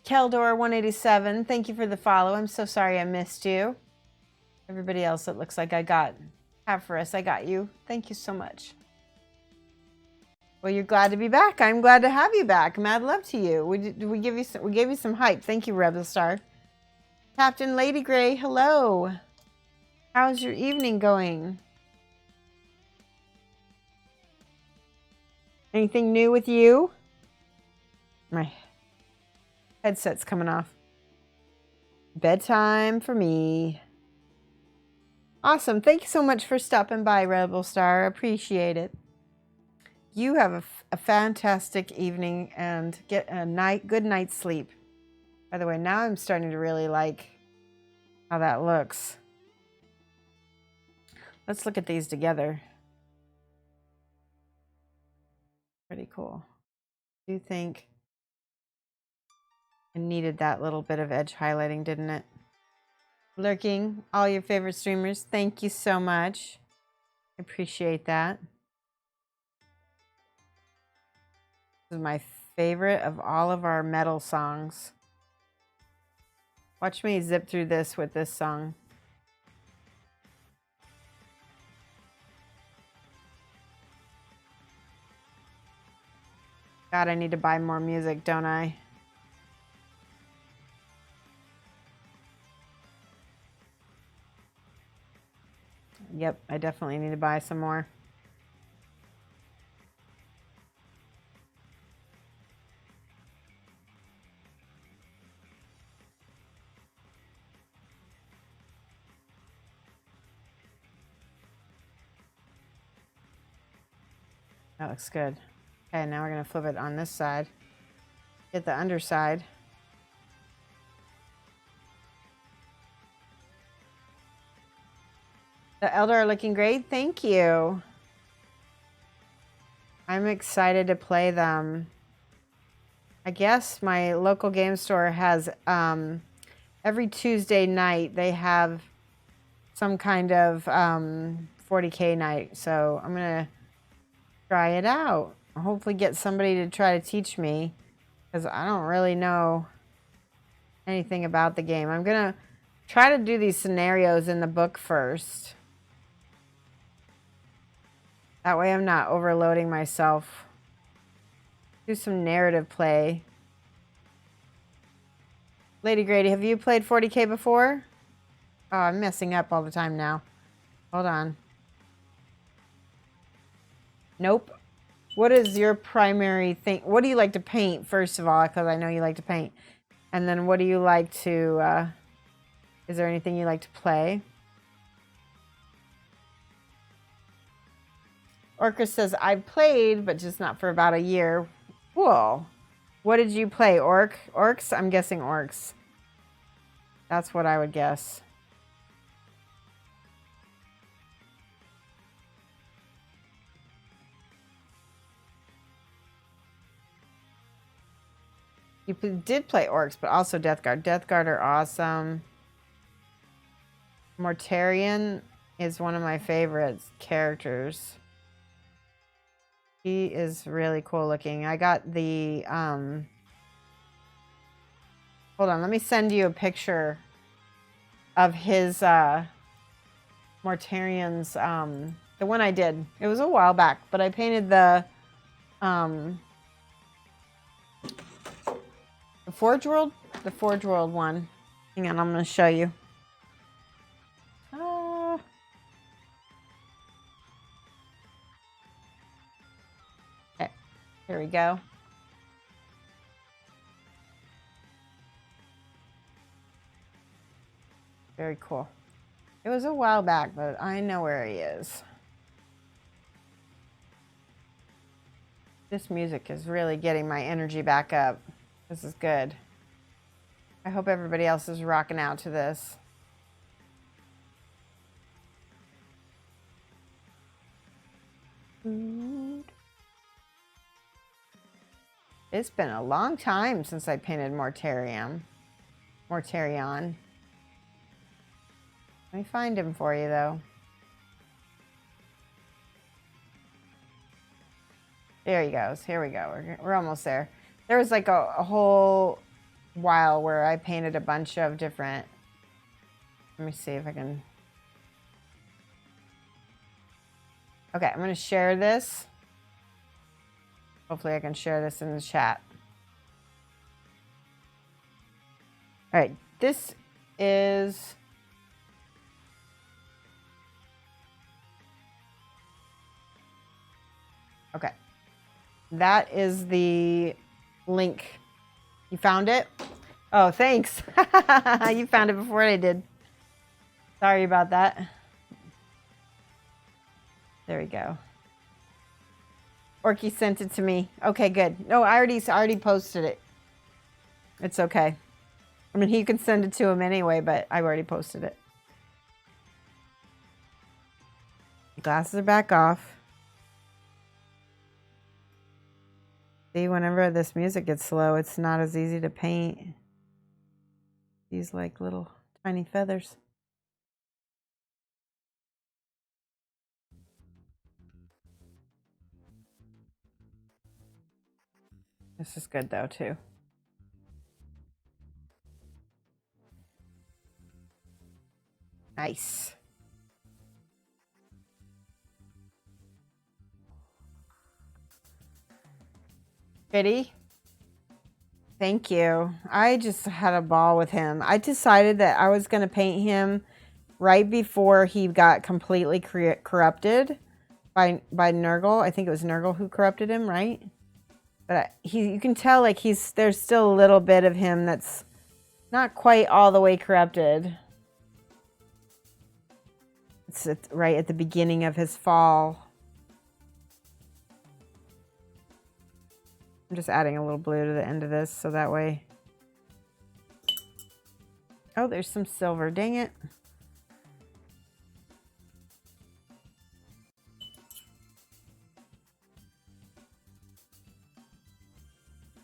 Keldor187, thank you for the follow. I'm so sorry I missed you. Everybody else, it looks like I got Havforus. I got you. Thank you so much. Well, you're glad to be back. I'm glad to have you back. Mad love to you. We gave you some hype. Thank you, Rebel Star. Captain Lady Gray, hello. How's your evening going? Anything new with you? My headset's coming off. Bedtime for me. Awesome. Thank you so much for stopping by, Rebel Star. Appreciate it. You have a fantastic evening and get a good night's sleep. By the way, now I'm starting to really like how that looks. Let's look at these together. Pretty cool. I do think it needed that little bit of edge highlighting, didn't it? Lurking, all your favorite streamers, thank you so much. I appreciate that. This is my favorite of all of our metal songs. Watch me zip through this with this song. God, I need to buy more music, don't I? Yep, I definitely need to buy some more. That looks good. Okay, now we're going to flip it on this side. Get the underside. The Elder are looking great. Thank you. I'm excited to play them. I guess my local game store has, every Tuesday night, they have some kind of 40K night. So I'm going to try it out. Hopefully get somebody to try to teach me, because I don't really know anything about the game. I'm going to try to do these scenarios in the book first. That way I'm not overloading myself. Do some narrative play. Lady Grady, have you played 40K before? Oh, I'm messing up all the time now. Hold on. Nope. What is your primary thing? What do you like to paint, first of all? Because I know you like to paint. And then what do you like to... is there anything you like to play? Orca says, I've played, but just not for about a year. Whoa. What did you play? Orcs? I'm guessing orcs. That's what I would guess. You did play orcs, but also Death Guard. Death Guard are awesome. Mortarion is one of my favorite characters. He is really cool looking. I got the, hold on, let me send you a picture of his, Mortarion's, the one I did. It was a while back, but I painted the Forge World? The Forge World one. Hang on, I'm going to show you. Okay, here we go. Very cool. It was a while back, but I know where he is. This music is really getting my energy back up. This is good. I hope everybody else is rocking out to this. It's been a long time since I painted Mortarion. Let me find him for you, though. There he goes. Here we go. We're almost there. There was like a whole while where I painted a bunch of different... Let me see if I can... Okay, I'm going to share this. Hopefully I can share this in the chat. All right, this is... Okay. That is the link. You found it? Oh, thanks. You found it before I did. Sorry about that. There we go. Orky sent it to me. Okay, good. No, I already posted it. It's okay. I mean, he can send it to him anyway, but I've already posted it. The glasses are back off. See, whenever this music gets slow, it's not as easy to paint. These like little tiny feathers. This is good though, too. Nice. Biddy, thank you. I just had a ball with him. I decided that I was going to paint him right before he got completely corrupted by Nurgle. I think it was Nurgle who corrupted him, right? But you can tell like there's still a little bit of him that's not quite all the way corrupted. It's right at the beginning of his fall. I'm just adding a little blue to the end of this so that way. Oh, there's some silver. Dang it.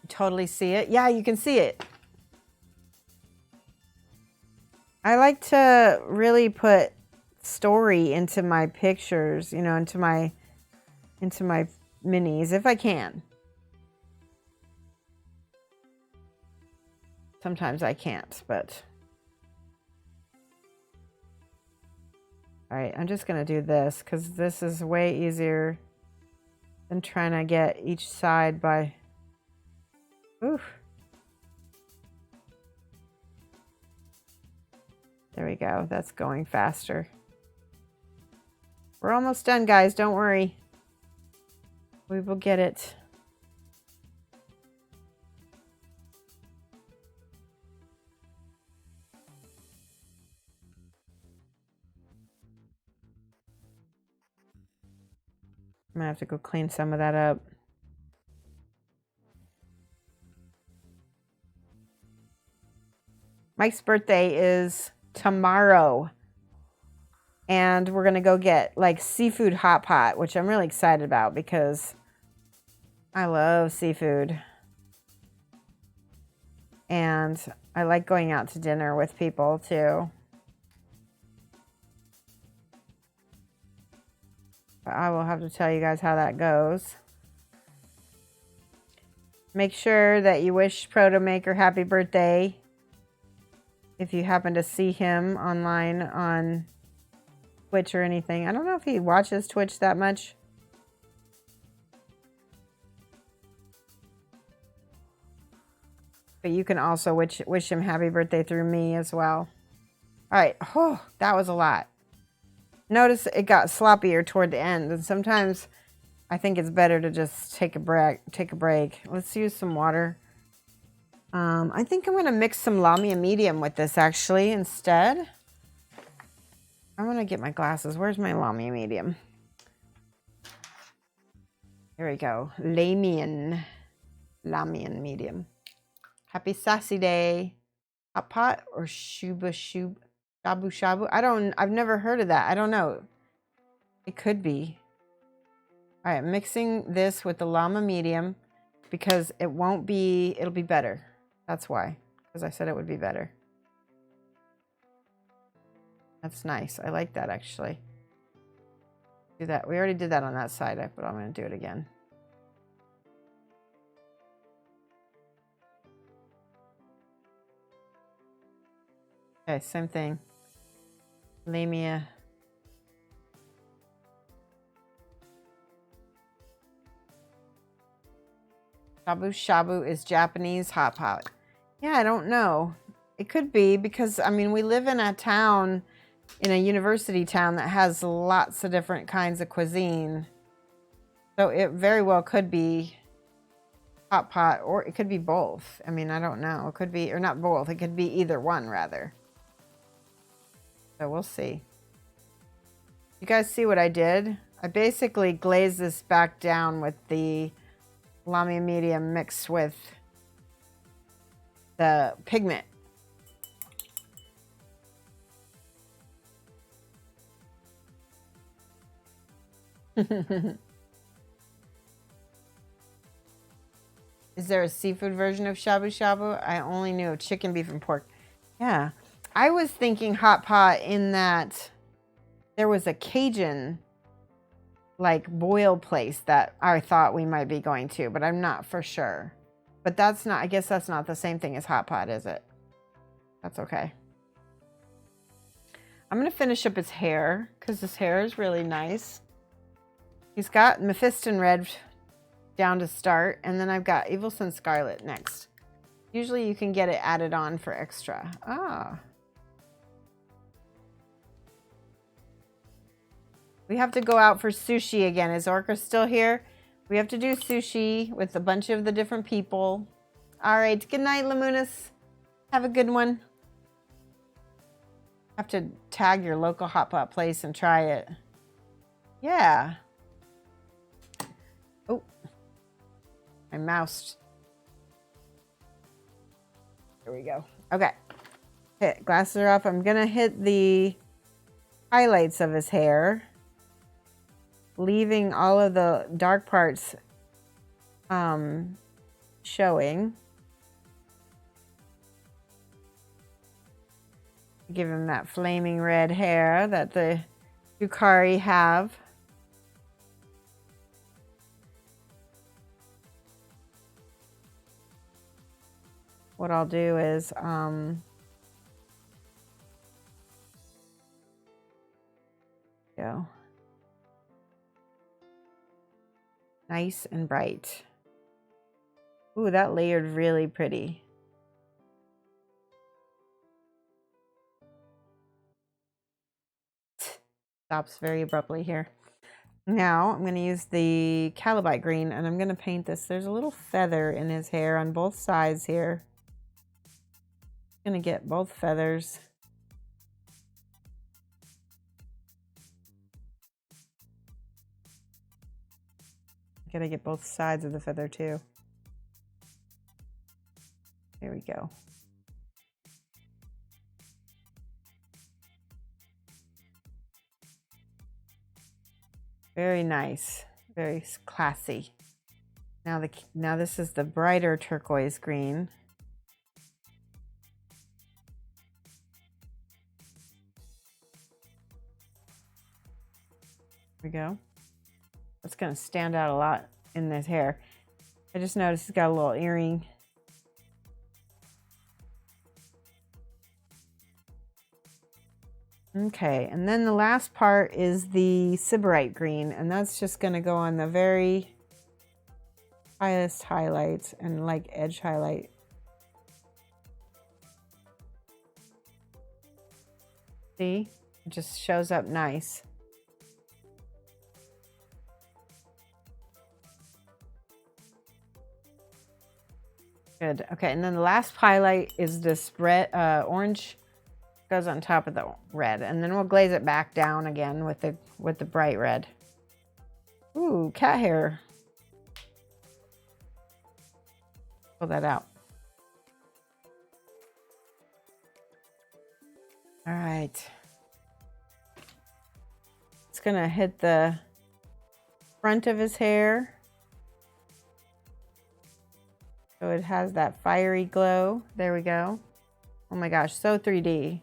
Totally see it. Yeah, you can see it. I like to really put story into my pictures, you know, into my minis if I can. Sometimes I can't, but all right, I'm just gonna do this because this is way easier than trying to get each side by oof. There we go. That's going faster. We're almost done, guys. Don't worry. We will get it. I'm gonna have to go clean some of that up. Mike's birthday is tomorrow. And we're going to go get like seafood hot pot, which I'm really excited about because I love seafood. And I like going out to dinner with people too. But I will have to tell you guys how that goes. Make sure that you wish Proto Maker happy birthday if you happen to see him online on Twitch or anything. I don't know if he watches Twitch that much. But you can also wish him happy birthday through me as well. All right. Oh, that was a lot. Notice it got sloppier toward the end. And sometimes I think it's better to just take a break. Let's use some water. I think I'm going to mix some Lamia medium with this actually instead. I'm going to get my glasses. Where's my Lamia medium? Here we go. Lamian medium. Happy Sassy Day. Hot pot or shabu shabu? I've never heard of that. I don't know. It could be. All right, mixing this with the Llama medium because it'll be better. That's why, because I said it would be better. That's nice. I like that actually. Do that. We already did that on that side, but I'm going to do it again. Okay, same thing. Lamia. Shabu shabu is Japanese hot pot. Yeah, I don't know. It could be because, I mean, we live in a town, in a university town that has lots of different kinds of cuisine. So it very well could be hot pot, or it could be both. I mean, I don't know. It could be, or not both. It could be either one, rather. So we'll see. You guys see what I did? I basically glazed this back down with the Lamia medium mixed with the pigment. Is there a seafood version of shabu shabu? I only knew of chicken, beef, and pork. Yeah. I was thinking hot pot in that there was a Cajun like boil place that I thought we might be going to, but I'm not for sure. But that's not, I guess that's not the same thing as hot pot, is it? That's okay. I'm going to finish up his hair because his hair is really nice. He's got Mephiston Red down to start, and then I've got Evil Sun Scarlet next. Usually you can get it added on for extra. Ah. We have to go out for sushi again. Is Orca still here? We have to do sushi with a bunch of the different people. All right. Good night, Lamunas. Have a good one. Have to tag your local hot pot place and try it. Yeah. Oh. I moused. There we go. Okay. Hit. Glasses are off. I'm going to hit the highlights of his hair, leaving all of the dark parts showing. Give him that flaming red hair that the Drukhari have. What I'll do is go nice and bright. Ooh, that layered really pretty. Stops very abruptly here. Now I'm going to use the Calibite green and I'm going to paint this. There's a little feather in his hair on both sides here. I'm going to get both feathers. I'm going to get both sides of the feather too. There we go. Very nice. Very classy. Now this is the brighter turquoise green. There we go. It's going to stand out a lot in this hair. I just noticed it's got a little earring. Okay, and then the last part is the Sybarite green, and that's just going to go on the very highest highlights and like edge highlight. See? It just shows up nice. Good. Okay, and then the last highlight is this red, orange goes on top of the red, and then we'll glaze it back down again with the bright red. Ooh, cat hair. Pull that out. All right. It's gonna hit the front of his hair. So it has that fiery glow. There we go. Oh my gosh, so 3D.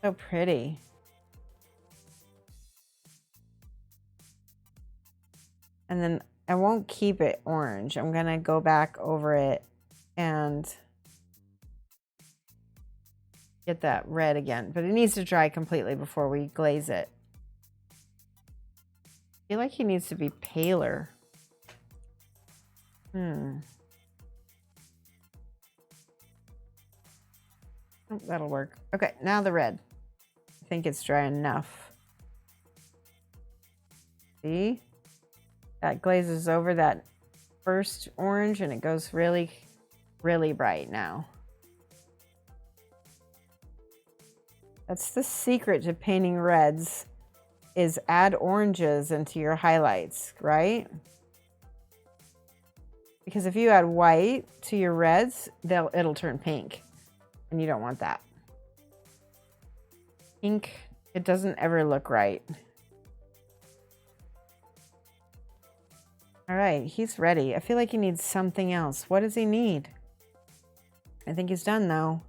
So pretty. And then I won't keep it orange. I'm gonna go back over it and get that red again. But it needs to dry completely before we glaze it. I feel like he needs to be paler. Oh, that'll work. Okay, now the red. I think it's dry enough. See? That glazes over that first orange and it goes really, really bright now. That's the secret to painting reds, is add oranges into your highlights, right? Because if you add white to your reds, it'll turn pink. And you don't want that. Pink, it doesn't ever look right. All right, he's ready. I feel like he needs something else. What does he need? I think he's done though.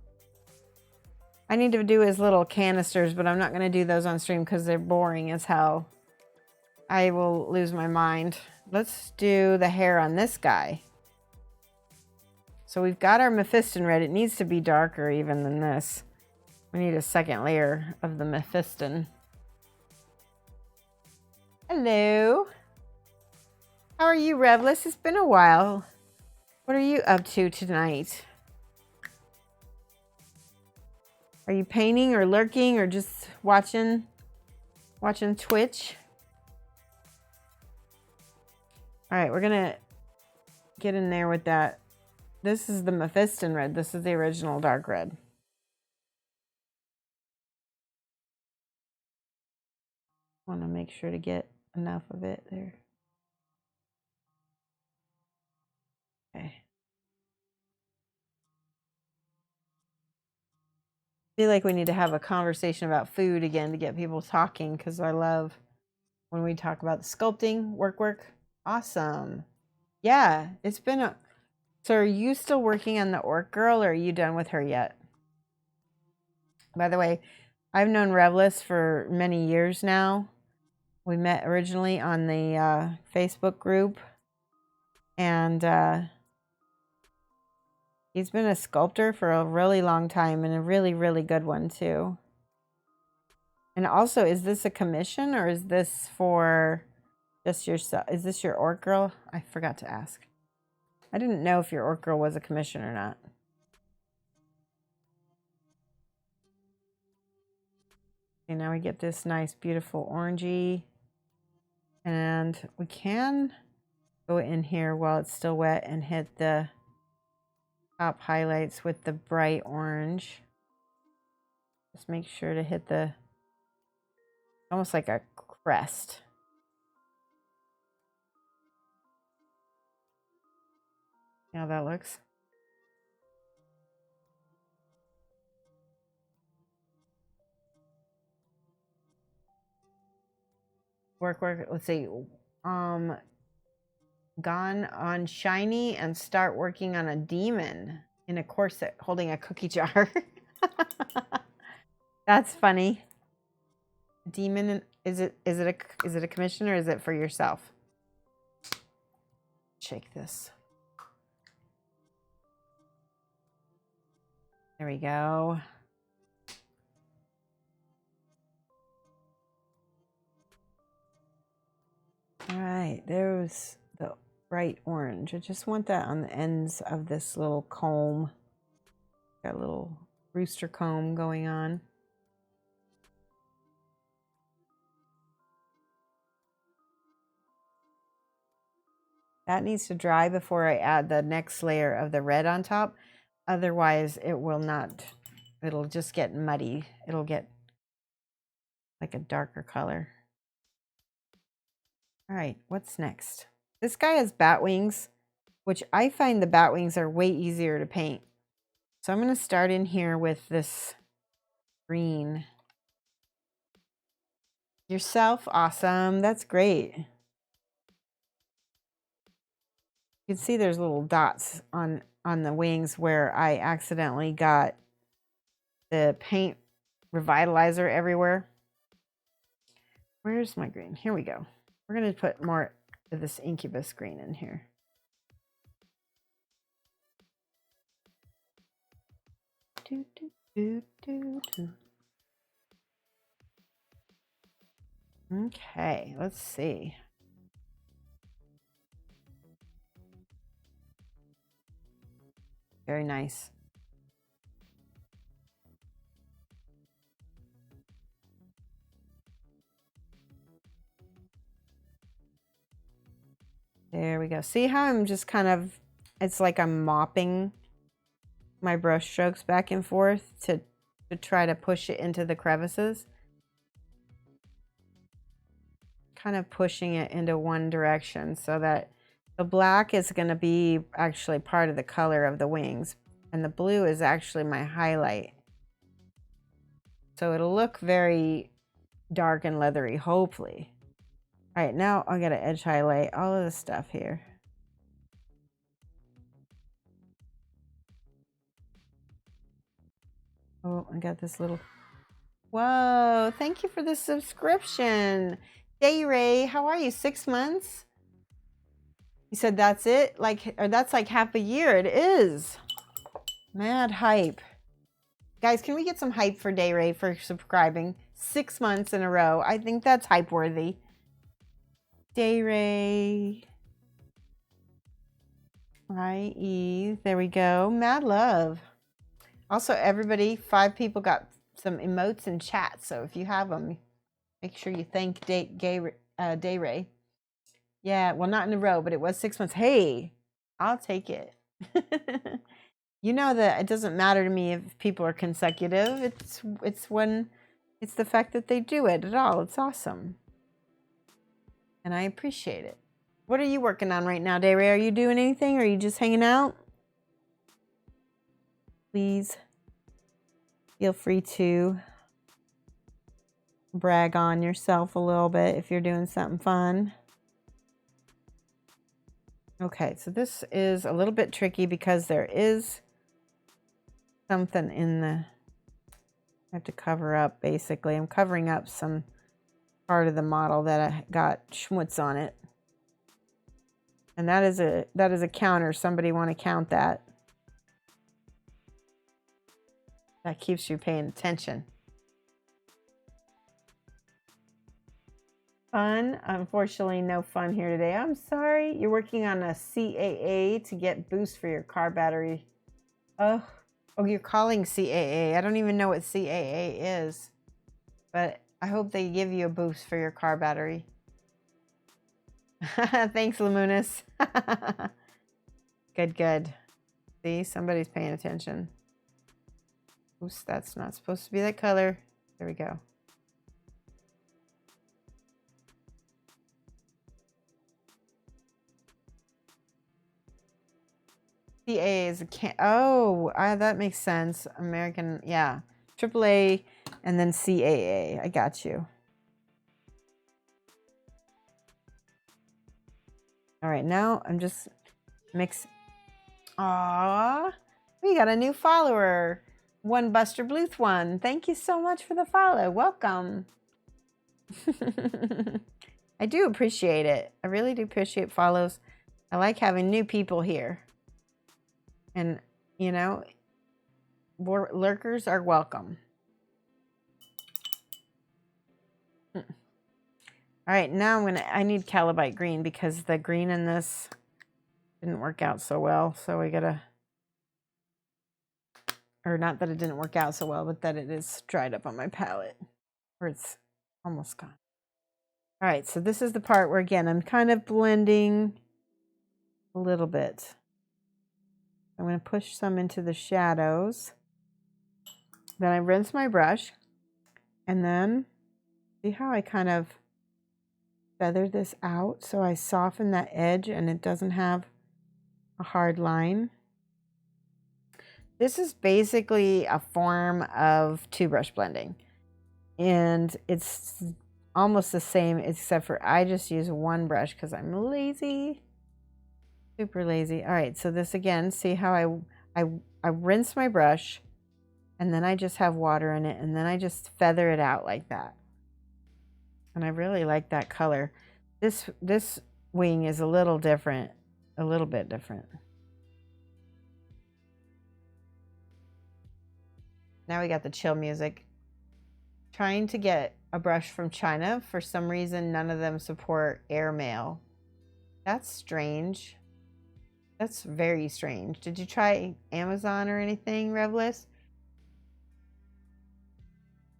I need to do his little canisters, but I'm not going to do those on stream because they're boring as hell. I will lose my mind. Let's do the hair on this guy. So we've got our Mephiston red. It needs to be darker even than this. We need a second layer of the Mephiston. Hello. How are you, Revless? It's been a while. What are you up to tonight? Are you painting or lurking or just watching Twitch? All right, we're gonna get in there with that. This is the Mephiston red. This is the original dark red. Want to make sure to get enough of it there. Okay. I feel like we need to have a conversation about food again to get people talking, because I love when we talk about the sculpting, work. Awesome. Yeah, it's been a... So are you still working on the orc girl, or are you done with her yet? By the way, I've known Revless for many years now. We met originally on the Facebook group, and he's been a sculptor for a really long time, and a really, really good one too. And also, is this a commission, or is this for just yourself? Is this your orc girl? I forgot to ask. I didn't know if your orc girl was a commission or not. Okay, now we get this nice, beautiful orangey. And we can go in here while it's still wet and hit the top highlights with the bright orange. Just make sure to hit the, almost like a crest. See how that looks? Work. Let's see. Gone on shiny and start working on a demon in a corset holding a cookie jar. That's funny. Demon, is it a commission or is it for yourself? Shake this. There we go. All right, there's the bright orange. I just want that on the ends of this little comb. Got a little rooster comb going on. That needs to dry before I add the next layer of the red on top. Otherwise, it will not, it'll just get muddy. It'll get like a darker color. All right, what's next? This guy has bat wings, which I find the bat wings are way easier to paint. So I'm going to start in here with this green. Yourself, awesome. That's great. You can see there's little dots on the wings where I accidentally got the paint revitalizer everywhere. Where's my green? Here we go. We're going to put more of this incubus green in here. Do, do, do, do, do. Okay, let's see. Very nice. There we go. See how I'm just kind of, it's like I'm mopping my brush strokes back and forth to try to push it into the crevices. Kind of pushing it into one direction so that the black is going to be actually part of the color of the wings. And the blue is actually my highlight. So it'll look very dark and leathery, hopefully. All right, now I got to edge highlight all of the stuff here. Oh, I got this little... Whoa, thank you for the subscription. Day Ray, how are you? 6 months? You said that's it? Or that's like half a year. It is. Mad hype. Guys, can we get some hype for Day Ray for subscribing? 6 months in a row. I think that's hype worthy. Day Ray. IE. There we go. Mad love. Also, everybody, 5 people got some emotes in chat. So if you have them, make sure you thank Day Ray. Yeah, well, not in a row, but it was 6 months. Hey, I'll take it. You know that it doesn't matter to me if people are consecutive. It's the fact that they do it at all. It's awesome. And I appreciate it. What are you working on right now, Day Ray? Are you doing anything or are you just hanging out? Please feel free to brag on yourself a little bit if you're doing something fun. Okay, so this is a little bit tricky because there is something in the... I have to cover up, basically. I'm covering up some part of the model that I got schmutz on it. And that is a counter. Somebody want to count that. That keeps you paying attention. Fun. Unfortunately, no fun here today. I'm sorry. You're working on a CAA to get boost for your car battery. Oh, you're calling CAA. I don't even know what CAA is. But I hope they give you a boost for your car battery. Thanks, Lamunis. Good. See, somebody's paying attention. Oops, that's not supposed to be that color. There we go. CAA is a that makes sense. American, yeah. AAA and then CAA. I got you. All right, now I'm just mix. Aww, we got a new follower. One Buster Bluth one. Thank you so much for the follow. Welcome. I do appreciate it. I really do appreciate follows. I like having new people here. And, you know, lurkers are welcome. All right, now I need Calibite green because the green in this didn't work out so well. So we gotta, or not that it didn't work out so well, but that it is dried up on my palette, or it's almost gone. All right, so this is the part where, again, I'm kind of blending a little bit. I'm going to push some into the shadows. Then I rinse my brush. And then, see how I kind of feather this out so I soften that edge and it doesn't have a hard line. This is basically a form of two-brush blending. And it's almost the same, except for I just use one brush because I'm lazy. Super lazy. All right, so this again, see how I rinse my brush and then I just have water in it and then I just feather it out like that. And I really like that color. This wing is a little different, a little bit different. Now we got the chill music. Trying to get a brush from China. For some reason, none of them support airmail. That's strange. That's very strange. Did you try Amazon or anything, Revless?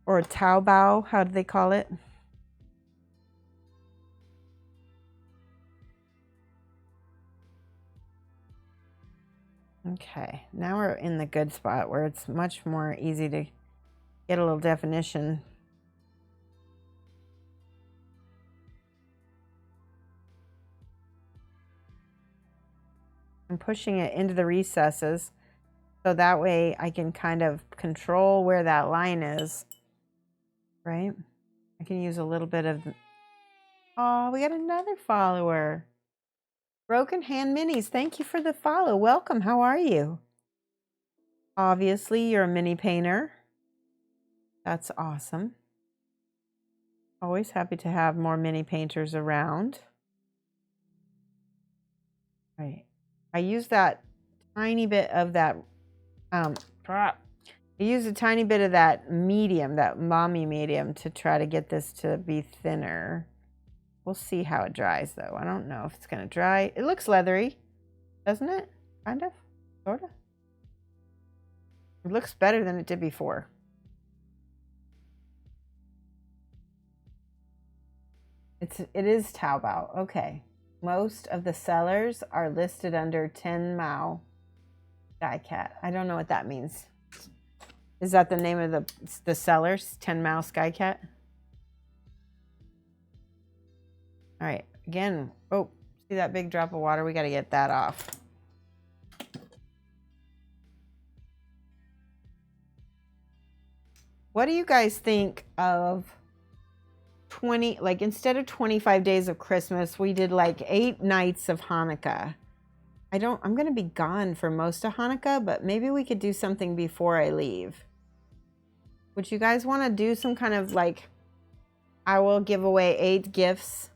Or Taobao, how do they call it? Okay, now we're in the good spot where it's much more easy to get a little definition. I'm pushing it into the recesses so that way I can kind of control where that line is, right? I can use a little bit of, oh, we got another follower. Broken Hand Minis, thank you for the follow. Welcome, how are you? Obviously, you're a mini painter. That's awesome. Always happy to have more mini painters around. Right. I use that tiny bit of that, I use a tiny bit of that medium, that mommy medium, to try to get this to be thinner. We'll see how it dries, though. I don't know if it's going to dry. It looks leathery, doesn't it? Kind of, sort of. It looks better than it did before. It is Taobao. Okay. Most of the sellers are listed under 10 Mao Sky Cat. I don't know what that means. Is that the name of the sellers? 10 Mao Sky Cat? All right. Again, oh, see that big drop of water? We got to get that off. What do you guys think of 20, like instead of 25 days of Christmas, we did like 8 nights of Hanukkah. I'm going to be gone for most of Hanukkah, but maybe we could do something before I leave. Would you guys want to do some kind of like, I will give away 8 gifts?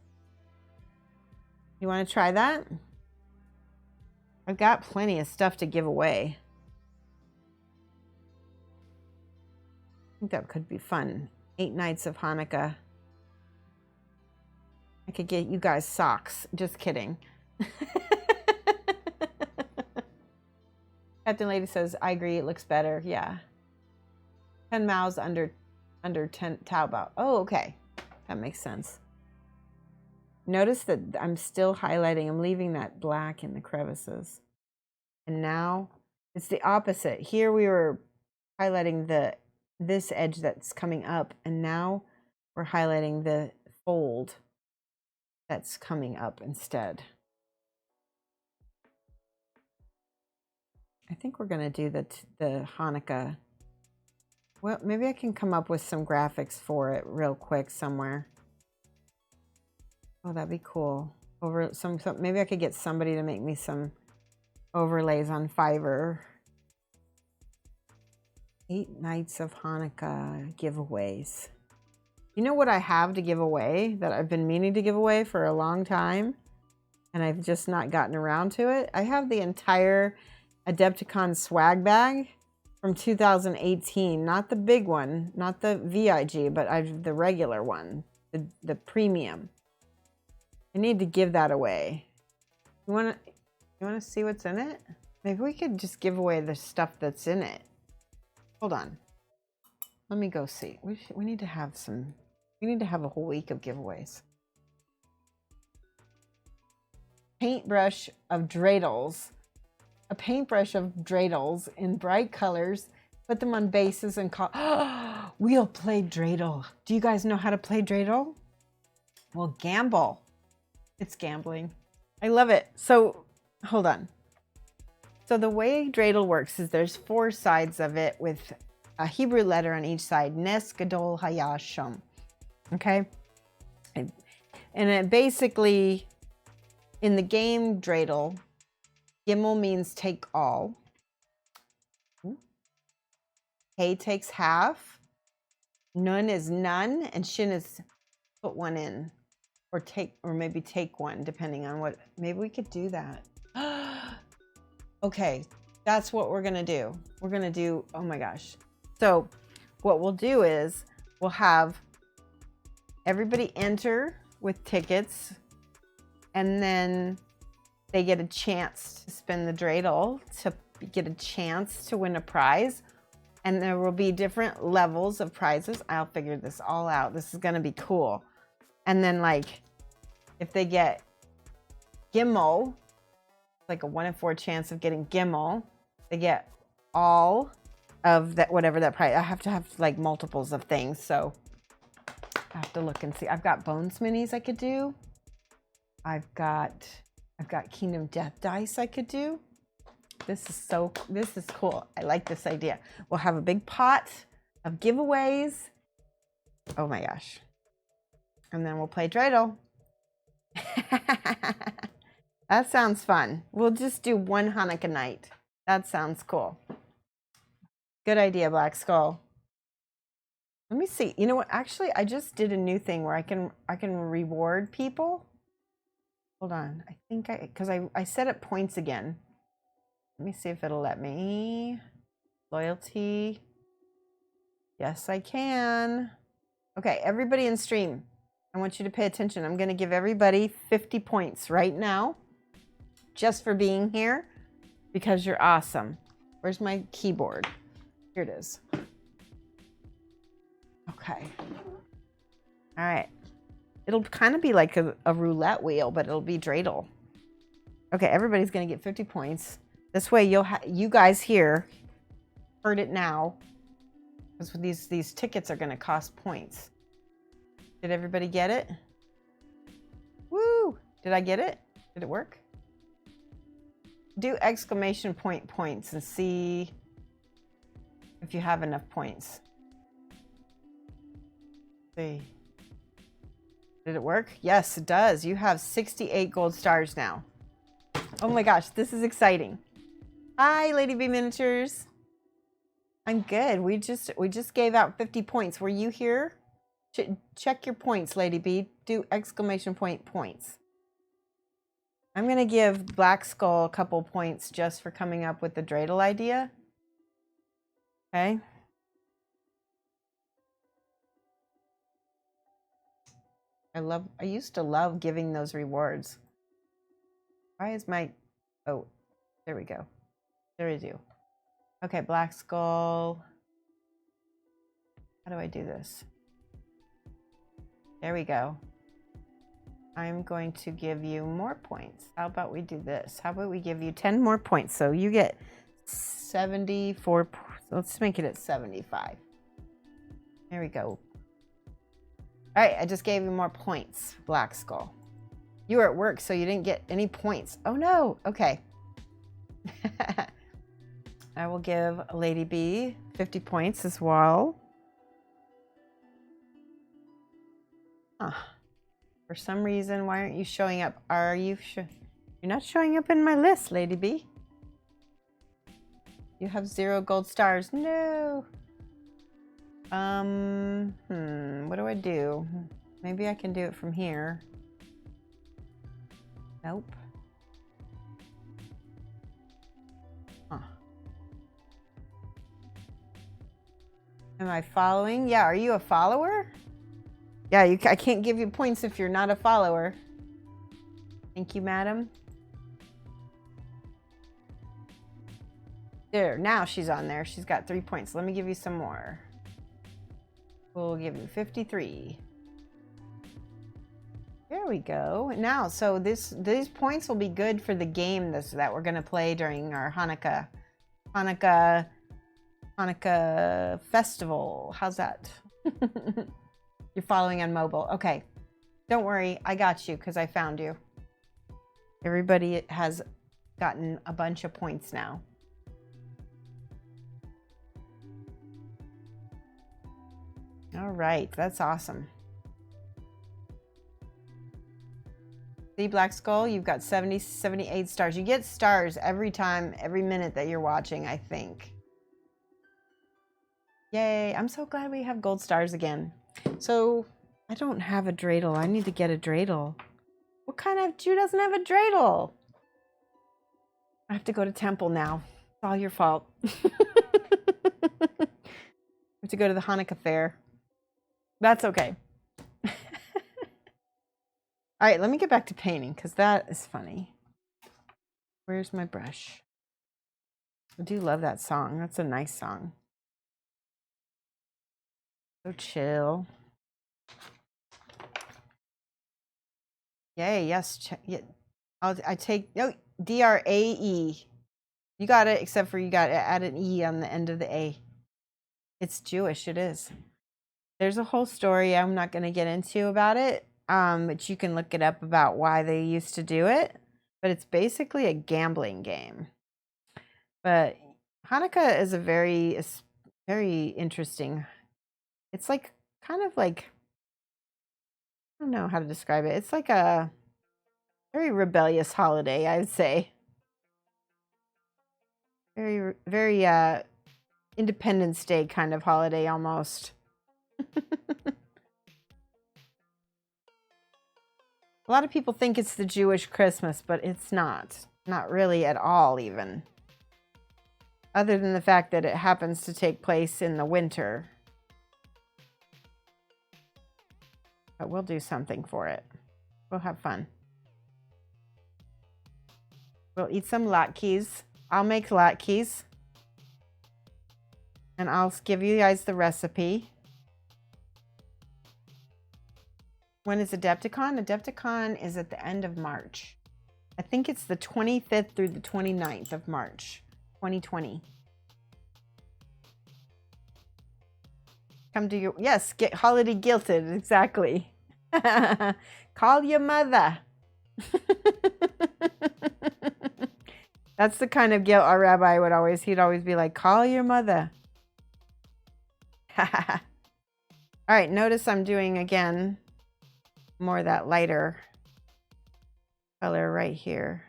You want to try that? I've got plenty of stuff to give away. I think that could be fun. 8 nights of Hanukkah. I could get you guys socks. Just kidding. Captain Lady says, I agree, it looks better. Yeah. 10 Mao's under 10 Taobao. Oh, okay. That makes sense. Notice that I'm still highlighting. I'm leaving that black in the crevices. And now it's the opposite. Here we were highlighting this edge that's coming up, and now we're highlighting the fold that's coming up instead. I think we're going to do the Hanukkah. Well, maybe I can come up with some graphics for it real quick somewhere. Oh, that'd be cool. over some maybe I could get somebody to make me some overlays on Fiverr. 8 nights of Hanukkah giveaways. You know what I have to give away that I've been meaning to give away for a long time, and I've just not gotten around to it? I have the entire Adepticon swag bag from 2018, not the big one, not the VIG, but the regular one, the premium. I need to give that away. You want to see what's in it? Maybe we could just give away the stuff that's in it. Hold on. Let me go see. We need to have some. We need to have a whole week of giveaways. Paintbrush of dreidels. A paintbrush of dreidels in bright colors. Put them on bases and call. We'll play dreidel. Do you guys know how to play dreidel? Well, gamble. It's gambling. I love it. So, hold on. So the way dreidel works is there's 4 sides of it with a Hebrew letter on each side. Nes Gadol Haya Shom. Okay? And it basically, in the game dreidel, Gimel means take all. Hey takes half. Nun is none. And Shin is put one in. Or maybe take one, depending on what. Maybe we could do that. Okay, that's what we're gonna do. We're gonna do, oh my gosh. So what we'll do is we'll have everybody enter with tickets, and then they get a chance to spin the dreidel to get a chance to win a prize. And there will be different levels of prizes. I'll figure this all out. This is gonna be cool. And then, like, if they get Gimel, like a 1 in 4 chance of getting Gimel, they get all of that, whatever that price. I have to have like multiples of things, so I have to look and see. I've got Bones minis I could do. I've got Kingdom Death dice I could do. This is cool. I like this idea. We'll have a big pot of giveaways. Oh my gosh. And then we'll play dreidel. That sounds fun. We'll just do one Hanukkah night. That sounds cool. Good idea, Black Skull. Let me see. You know what? Actually, I just did a new thing where I can reward people. Hold on. I think because I set up points again. Let me see if it'll let me. Loyalty. Yes, I can. Okay, everybody in stream, I want you to pay attention. I'm going to give everybody 50 points right now, just for being here, because you're awesome. Where's my keyboard? Here it is. Okay. All right. It'll kind of be like a roulette wheel, but it'll be dreidel. Okay, everybody's going to get 50 points. This way, you guys here heard it now, because these tickets are going to cost points. Did everybody get it? Woo! Did I get it? Did it work? Do exclamation point points and see if you have enough points. Let's see. Did it work? Yes, it does. You have 68 gold stars now. Oh my gosh, this is exciting. Hi, Lady B Miniatures. I'm good. We just gave out 50 points. Were you here? Check your points, Lady B. Do exclamation point points. I'm going to give Black Skull a couple points just for coming up with the dreidel idea. Okay. I used to love giving those rewards. Why is my, oh, there we go. There we do. Okay, Black Skull. How do I do this? There we go. I'm going to give you more points. How about we do this? How about we give you 10 more points? So you get 74. Let's make it at 75. There we go. All right, I just gave you more points, Black Skull. You were at work, so you didn't get any points. Oh no, okay. I will give Lady B 50 points as well. For some reason, why aren't you showing up? Are you you're not showing up in my list, Lady B. You have 0 gold stars. No. What do I do? Maybe I can do it from here. Nope. Huh. Am I following? Yeah, are you a follower? Yeah, I can't give you points if you're not a follower. Thank you, madam. There, now she's on there. She's got 3 points. Let me give you some more. We'll give you 53. There we go. Now, so these points will be good for the game that we're going to play during our Hanukkah festival. How's that? You're following on mobile. Okay. Don't worry. I got you because I found you. Everybody has gotten a bunch of points now. All right. That's awesome. See, Black Skull, you've got 78 stars. You get stars every time, every minute that you're watching, I think. Yay. I'm so glad we have gold stars again. So, I don't have a dreidel. I need to get a dreidel. What kind of Jew doesn't have a dreidel? I have to go to temple now. It's all your fault. I have to go to the Hanukkah fair. That's okay. All right, let me get back to painting because that is funny. Where's my brush? I do love that song. That's a nice song. So chill. Yay, yes. Yeah. I take, no, D-R-A-E. You got it, except for you got to add an E on the end of the A. It's Jewish, it is. There's a whole story I'm not going to get into about it, but you can look it up about why they used to do it. But it's basically a gambling game. But Hanukkah is a very interesting. It's like, kind of like, I don't know how to describe it. It's like a very rebellious holiday, I'd say. Very Independence Day kind of holiday almost. A lot of people think it's the Jewish Christmas, but it's not. Not really at all, even. Other than the fact that it happens to take place in the winter. But we'll do something for it. We'll have fun. We'll eat some latkes. I'll make latkes. And I'll give you guys the recipe. When is Adepticon? Adepticon is at the end of March. I think it's the 25th through the 29th of March, 2020. Come to your, yes, get holiday guilted, exactly. Call your mother. That's the kind of guilt our rabbi would always, he'd always be like, call your mother. All right, notice I'm doing again more of that lighter color right here.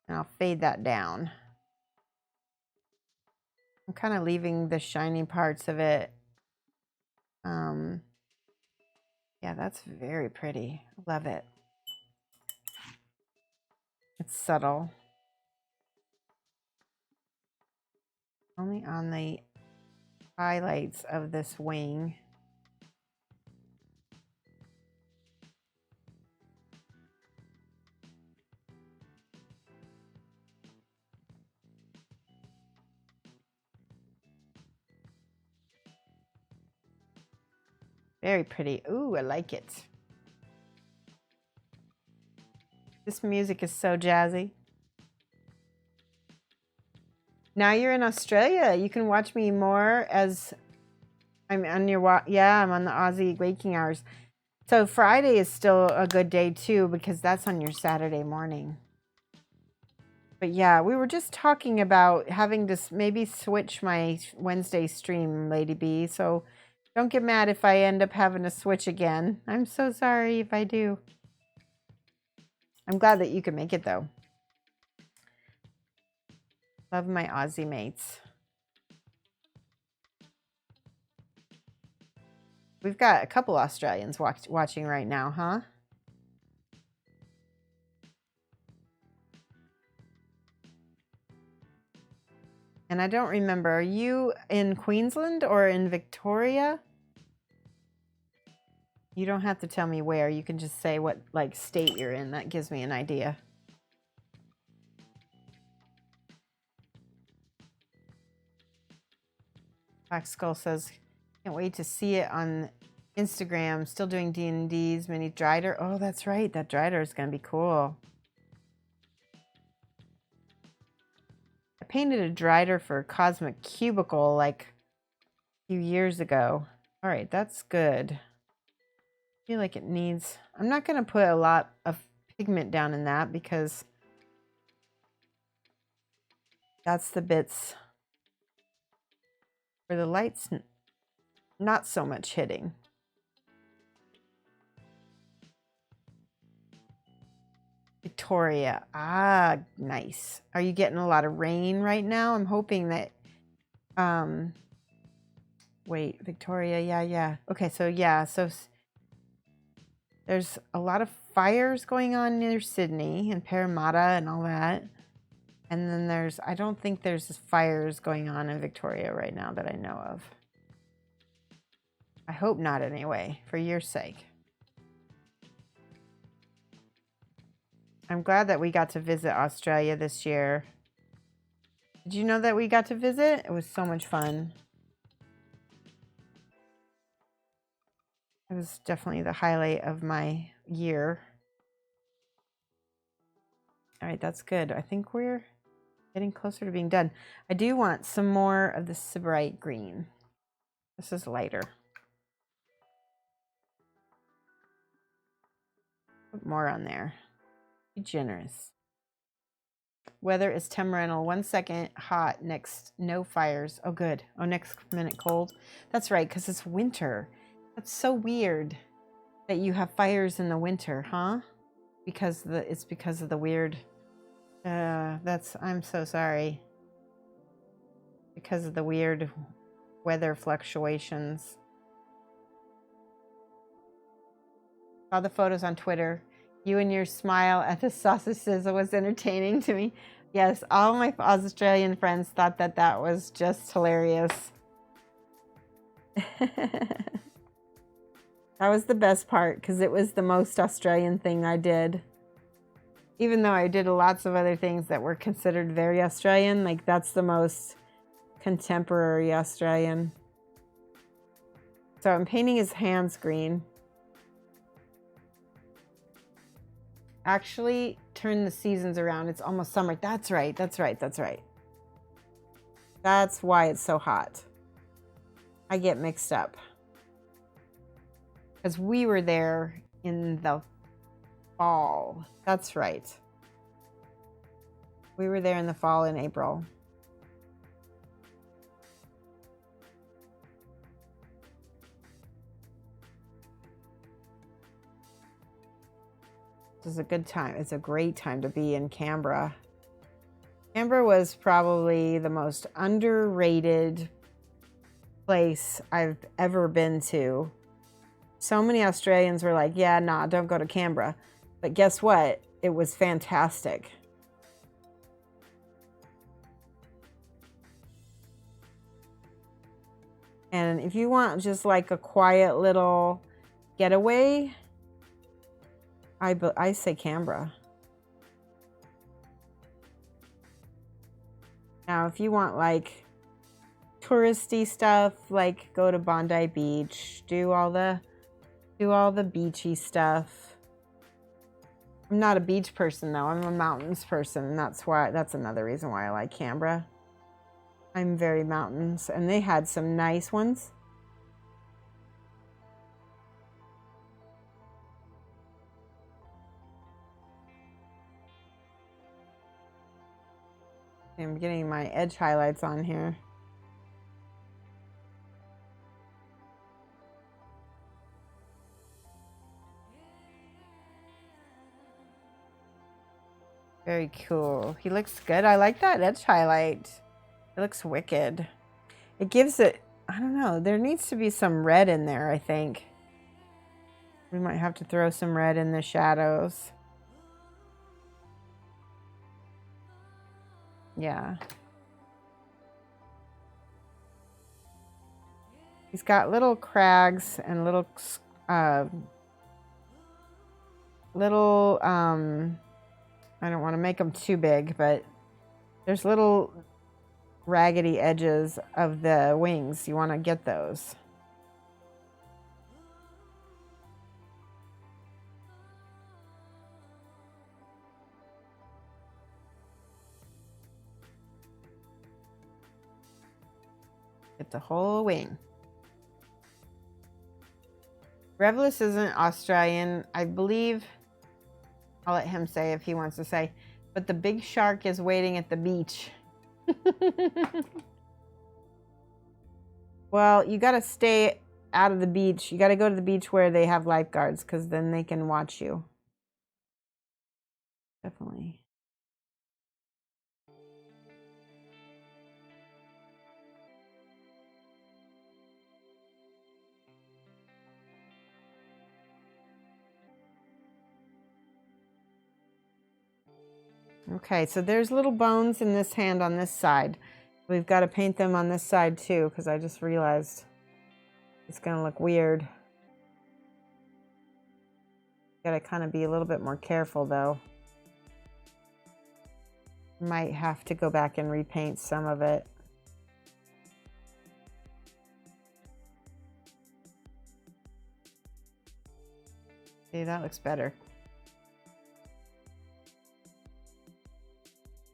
And I'll fade that down. I'm kind of leaving the shiny parts of it. Yeah, that's very pretty. Love it. It's subtle. Only on the highlights of this wing. Very pretty. Ooh, I like it. This music is so jazzy. Now you're in Australia. You can watch me more as I'm on your, yeah, I'm on the Aussie waking hours. So Friday is still a good day too, because that's on your Saturday morning. But yeah, we were just talking about having to maybe switch my Wednesday stream, Lady B. So Don't get mad if I end up having to switch again. I'm so sorry if I do. I'm glad that you could make it though. Love my Aussie mates. We've got a couple Australians watching right now, huh? And I don't remember, are you in Queensland or in Victoria? You don't have to tell me where. You can just say what like state you're in. That gives me an idea. Black Skull says, can't wait to see it on Instagram. Still doing D&D's mini Drider. Oh, that's right. That Drider is going to be cool. I painted a Drider for Cosmic Cubicle like a few years ago. All right, that's good. I feel like it needs... I'm not going to put a lot of pigment down in that because that's the bits where the light's not so much hitting. Victoria. Ah, nice. Are you getting a lot of rain right now? I'm hoping that... wait, Victoria, yeah. Okay, so yeah, so there's a lot of fires going on near Sydney and Parramatta and all that. And then there's, I don't think there's fires going on in Victoria right now that I know of. I hope not anyway, for your sake. I'm glad that we got to visit Australia this year. Did you know that we got to visit? It was so much fun. It was definitely the highlight of my year. All right, that's good. I think we're getting closer to being done. I do want some more of the Sybarite green. This is lighter. Put more on there. Be generous. Weather is temperamental. 1 second hot, next no fires. Oh, good. Oh, next minute cold. That's right, because it's winter. That's so weird that you have fires in the winter, huh? Because it's because of the weird... I'm so sorry. Because of the weird weather fluctuations. Saw the photos on Twitter. You and your smile at the sausage sizzle was entertaining to me. Yes, all my Australian friends thought that that was just hilarious. That was the best part because it was the most Australian thing I did. Even though I did lots of other things that were considered very Australian, like that's the most contemporary Australian. So I'm painting his hands green. Actually, turn the seasons around. It's almost summer. That's right. That's why it's so hot. I get mixed up. Because we were there in the fall. That's right. We were there in the fall in April. This is a good time. It's a great time to be in Canberra. Canberra was probably the most underrated place I've ever been to. So many Australians were like, yeah, nah, don't go to Canberra. But guess what? It was fantastic. And if you want just like a quiet little getaway, I say Canberra. Now, if you want like touristy stuff, like go to Bondi Beach, do all the beachy stuff. I'm not a beach person though. I'm a mountains person, and that's another reason why I like Canberra. I'm very mountains, and they had some nice ones. I'm getting my edge highlights on here. Very cool. He looks good. I like that edge highlight. It looks wicked. It gives it, I don't know, there needs to be some red in there, I think. We might have to throw some red in the shadows. Yeah. He's got little crags and little, I don't want to make them too big, but there's little raggedy edges of the wings. You want to get those. Get the whole wing. Revelus isn't Australian, I believe. I'll let him say if he wants to say. But the big shark is waiting at the beach. Well, you got to stay out of the beach. You got to go to the beach where they have lifeguards, because then they can watch you. Definitely. Okay, so there's little bones in this hand on this side. We've got to paint them on this side too, because I just realized it's going to look weird. Got to kind of be a little bit more careful though. Might have to go back and repaint some of it. See, that looks better.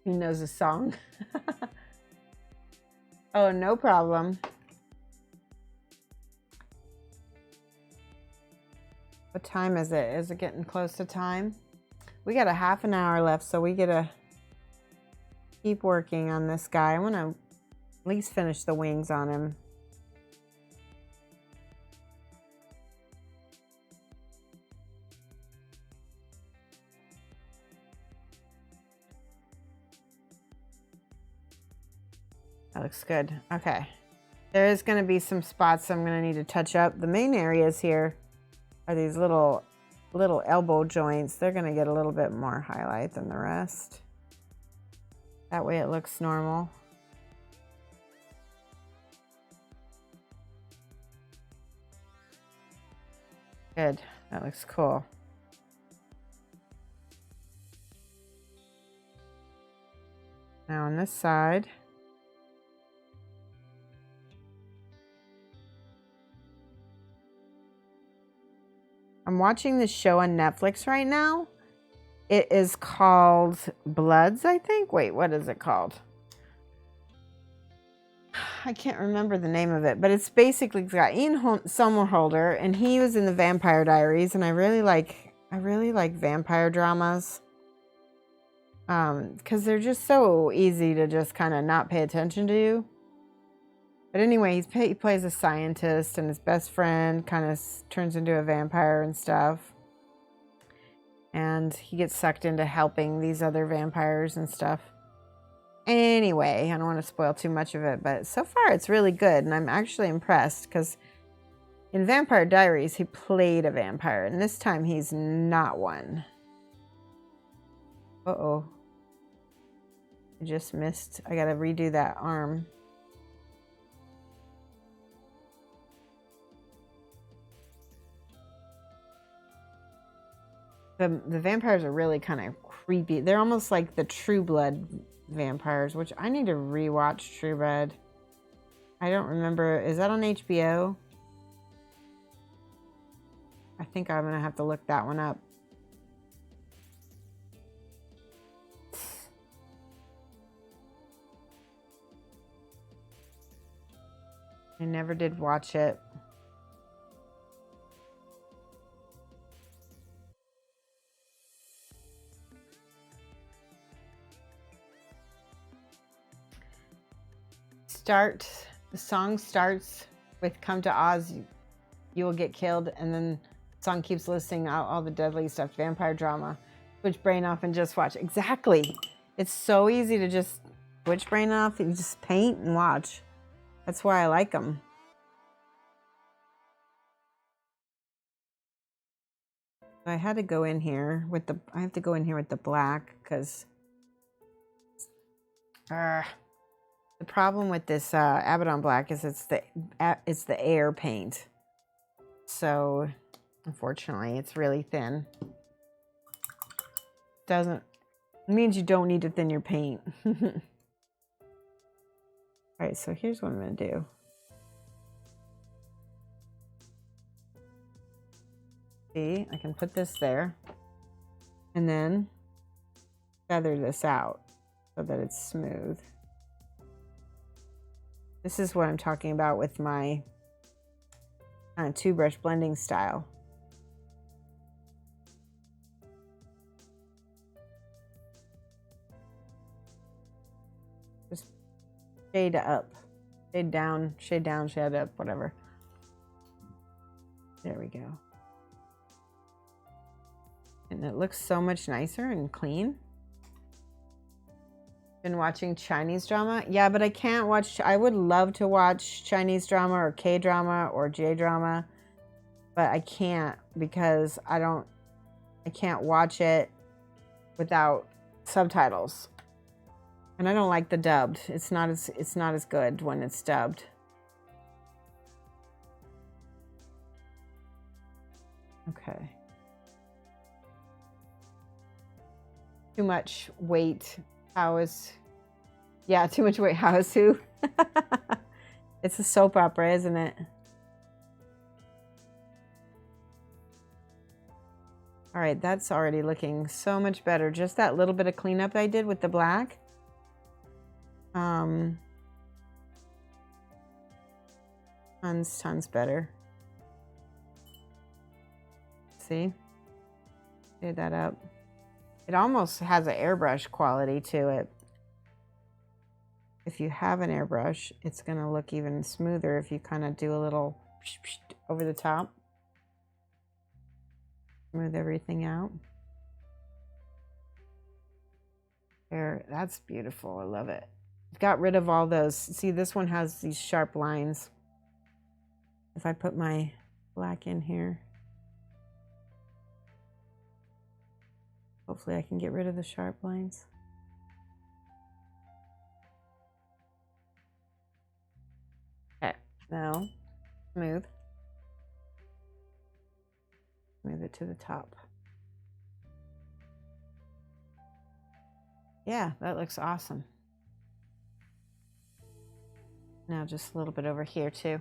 He knows a song. Oh, no problem. What time is it? Is it getting close to time? We got a half an hour left, so we gotta keep working on this guy. I want to at least finish the wings on him. That looks good. Okay. There is going to be some spots I'm going to need to touch up. The main areas here are these little elbow joints. They're going to get a little bit more highlight than the rest. That way it looks normal. Good. That looks cool. Now on this side. I'm watching this show on Netflix right now. It is called Bloods, I think. Wait, what is it called? I can't remember the name of it, but it's basically got Ian Somerhalder, and he was in the Vampire Diaries, and I really like vampire dramas. Because they're just so easy to just kind of not pay attention to. But anyway, he plays a scientist, and his best friend kind of turns into a vampire and stuff. And he gets sucked into helping these other vampires and stuff. Anyway, I don't want to spoil too much of it, but so far it's really good, and I'm actually impressed because in Vampire Diaries, he played a vampire, and this time he's not one. Uh-oh. I just missed. I gotta redo that arm. The vampires are really kind of creepy. They're almost like the True Blood vampires, which I need to rewatch True Blood. I don't remember. Is that on HBO? I think I'm going to have to look that one up. I never did watch it. The song starts with "Come to Oz, you will get killed," and then the song keeps listing out all the deadly stuff. Vampire drama, switch brain off and just watch. Exactly. It's so easy to just switch brain off. You just paint and watch. That's why I like them. I had to go in here with the, I have to go in here with the black because the problem with this Abaddon black is it's the air paint. So unfortunately it's really thin. It means you don't need to thin your paint. All right, so here's what I'm gonna do. See, I can put this there and then feather this out so that it's smooth. This is what I'm talking about with my kind of two-brush blending style. Just shade up, shade down, shade down, shade up, whatever. There we go. And it looks so much nicer and clean. Been watching Chinese drama? Yeah, but I can't watch, I would love to watch Chinese drama or K-drama or J-drama, but I can't because I can't watch it without subtitles. And I don't like the dubbed. It's not as good when it's dubbed. Okay. Too much weight. Yeah, too much weight. How is who? It's a soap opera, isn't it? All right, that's already looking so much better. Just that little bit of cleanup I did with the black. Tons better. See? Shade that up. It almost has an airbrush quality to it. If you have an airbrush, it's going to look even smoother if you kind of do a little over the top. Smooth everything out. There, that's beautiful. I love it. I've got rid of all those. See, this one has these sharp lines. If I put my black in here, hopefully I can get rid of the sharp lines. Okay, now smooth. Smooth it to the top. Yeah, that looks awesome. Now just a little bit over here too.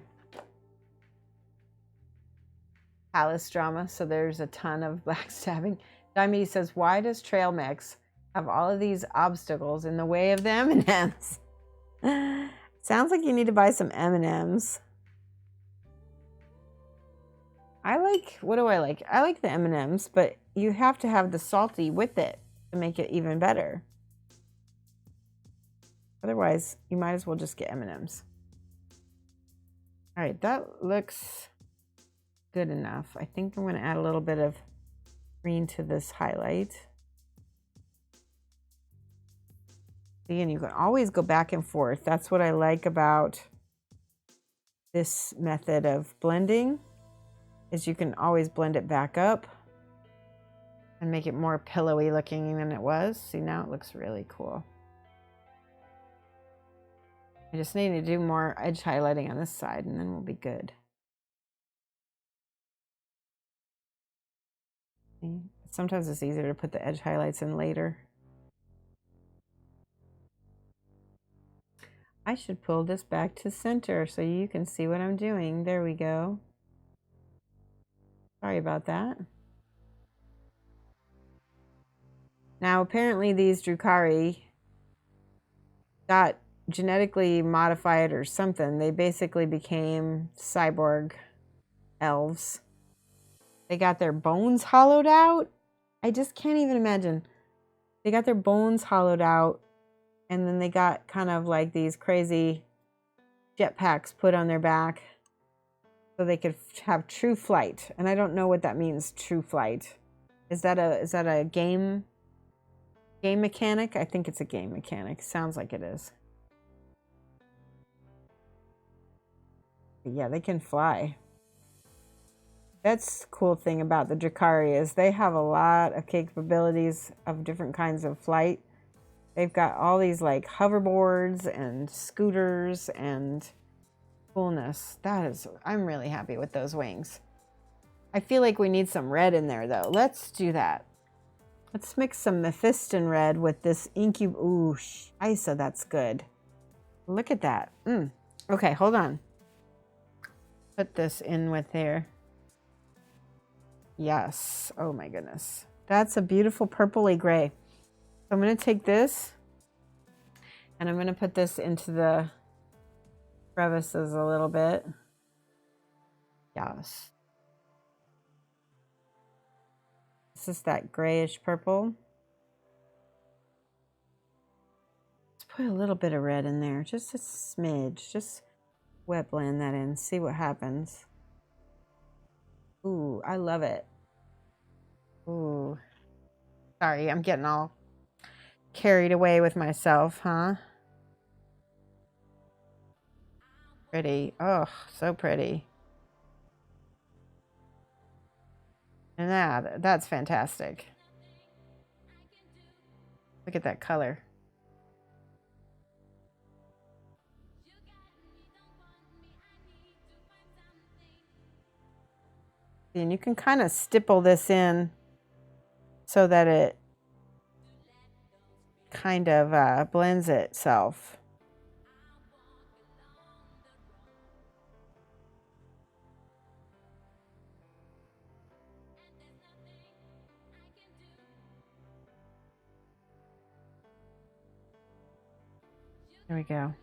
Palace drama, so there's a ton of backstabbing. Diomedes says, why does Trail Mix have all of these obstacles in the way of the M&Ms? Sounds like you need to buy some M&Ms. I like, what do I like? I like the M&Ms, but you have to have the salty with it to make it even better. Otherwise, you might as well just get M&Ms. All right, that looks good enough. I think I'm going to add a little bit of green to this highlight. See, and you can always go back and forth. That's what I like about this method of blending, is you can always blend it back up and make it more pillowy looking than it was. See, now it looks really cool. I just need to do more edge highlighting on this side and then we'll be good. See? Sometimes it's easier to put the edge highlights in later. I should pull this back to center so you can see what I'm doing. There we go. Sorry about that. Now apparently these Drukhari got genetically modified or something. They basically became cyborg elves. They got their bones hollowed out. I just can't even imagine. They got their bones hollowed out and then they got kind of like these crazy jetpacks put on their back so they could have true flight. And I don't know what that means, true flight. Is that a game Game mechanic? I think it's a game mechanic. Sounds like it is. But yeah, they can fly. That's the cool thing about the Drukhari is they have a lot of capabilities of different kinds of flight. They've got all these like hoverboards and scooters and coolness. I'm really happy with those wings. I feel like we need some red in there though. Let's do that. Let's mix some Mephiston red with this Incub. Ooh, Isa, that's good. Look at that. Okay, hold on. Put this in with there. Yes. Oh my goodness. That's a beautiful purpley gray. So I'm going to take this and I'm going to put this into the crevices a little bit. Yes. This is that grayish purple. Let's put a little bit of red in there. Just a smidge. Just wet blend that in. See what happens. Ooh, I love it. Ooh. Sorry, I'm getting all carried away with myself, huh? Pretty. Oh, so pretty. And that's fantastic. Look at that color. And you can kind of stipple this in so that it kind of blends itself. There we go.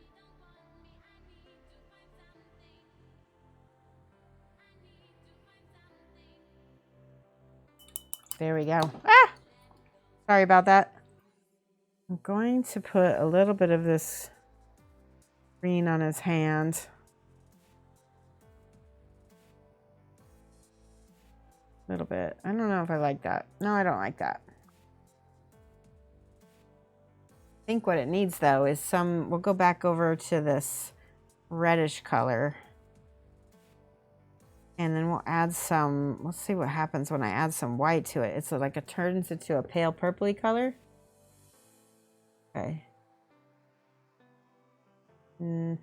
There we go. Ah! Sorry about that. I'm going to put a little bit of this green on his hand. A little bit. I don't know if I like that. No, I don't like that. I think what it needs though is we'll go back over to this reddish color. And then we'll add some, let's see what happens when I add some white to it. It's like it turns into a pale purpley color. Okay. Nope.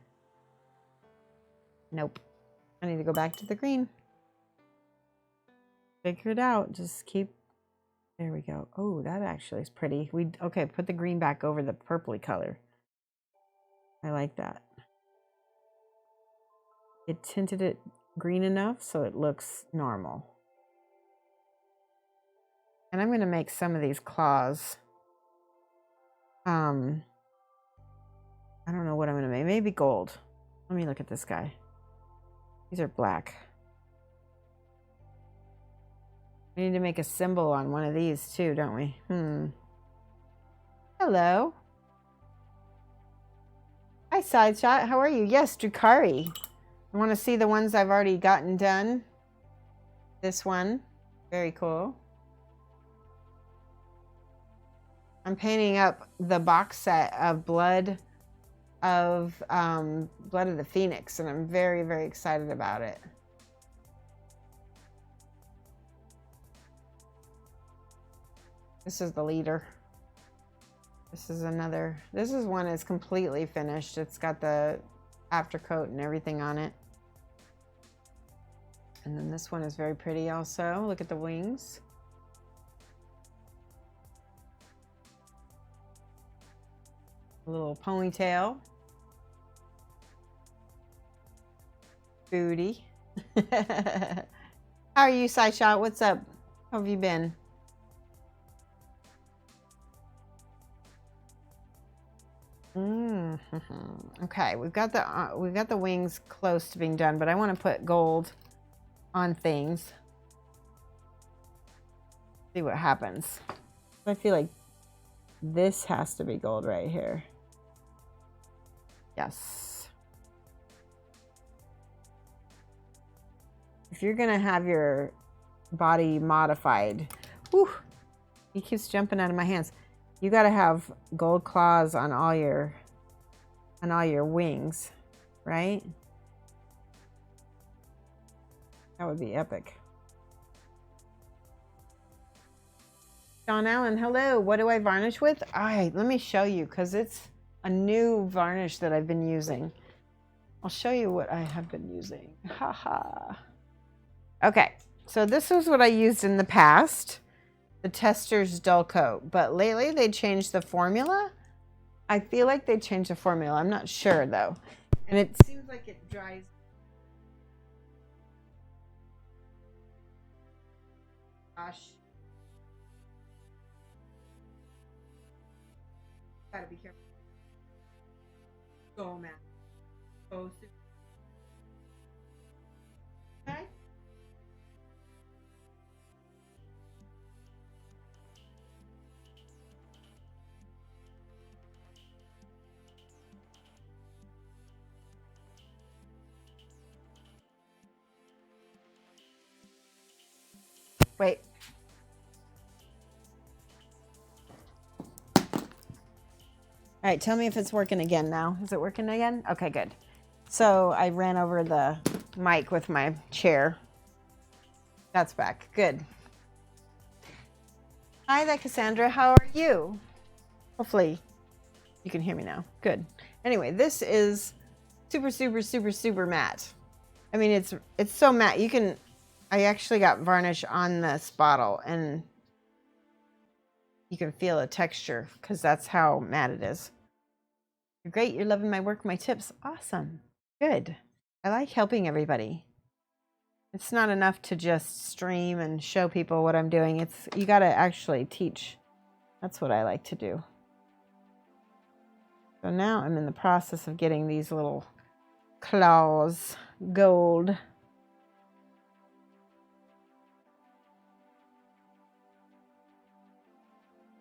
I need to go back to the green. Figure it out. Just keep, there we go. Oh, that actually is pretty. Okay, put the green back over the purpley color. I like that. It tinted it green enough so it looks normal. And I'm going to make some of these claws. I don't know what I'm going to make. Maybe gold. Let me look at this guy. These are black. We need to make a symbol on one of these too, don't we? Hello. Hi, Side Shot. How are you? Yes, Drukhari. I want to see the ones I've already gotten done. This one. Very cool. I'm painting up the box set of Blood of the Phoenix, and I'm very, very excited about it. This is the leader. This is one is completely finished. It's got the aftercoat and everything on it. And then this one is very pretty also. Look at the wings. A little ponytail. Booty. How are you, Sideshot? What's up? How have you been? Okay, we've got the wings close to being done, but I want to put gold on things. See what happens. I feel like this has to be gold right here. Yes. If you're gonna have your body modified, whew, he keeps jumping out of my hands. You got to have gold claws on all your wings, right? That would be epic. John Allen, hello. What do I varnish with? All right, let me show you because it's a new varnish that I've been using. I'll show you what I have been using. Haha. Okay, so this was what I used in the past, the Tester's Dull Coat, but lately they changed the formula. I feel like they changed the formula. I'm not sure though. And it seems like it dries. Gosh. Gotta be careful. So mad. So super. Okay. Wait. All right, tell me if it's working again now. Is it working again? Okay, good. So I ran over the mic with my chair. That's back. Good. Hi there, Cassandra. How are you? Hopefully you can hear me now. Good. Anyway, this is super, super, super, super matte. I mean, it's so matte. I actually got varnish on this bottle and you can feel the texture because that's how matte it is. You're great. You're loving my work, my tips. Awesome. Good. I like helping everybody. It's not enough to just stream and show people what I'm doing. You got to actually teach. That's what I like to do. So now I'm in the process of getting these little claws gold.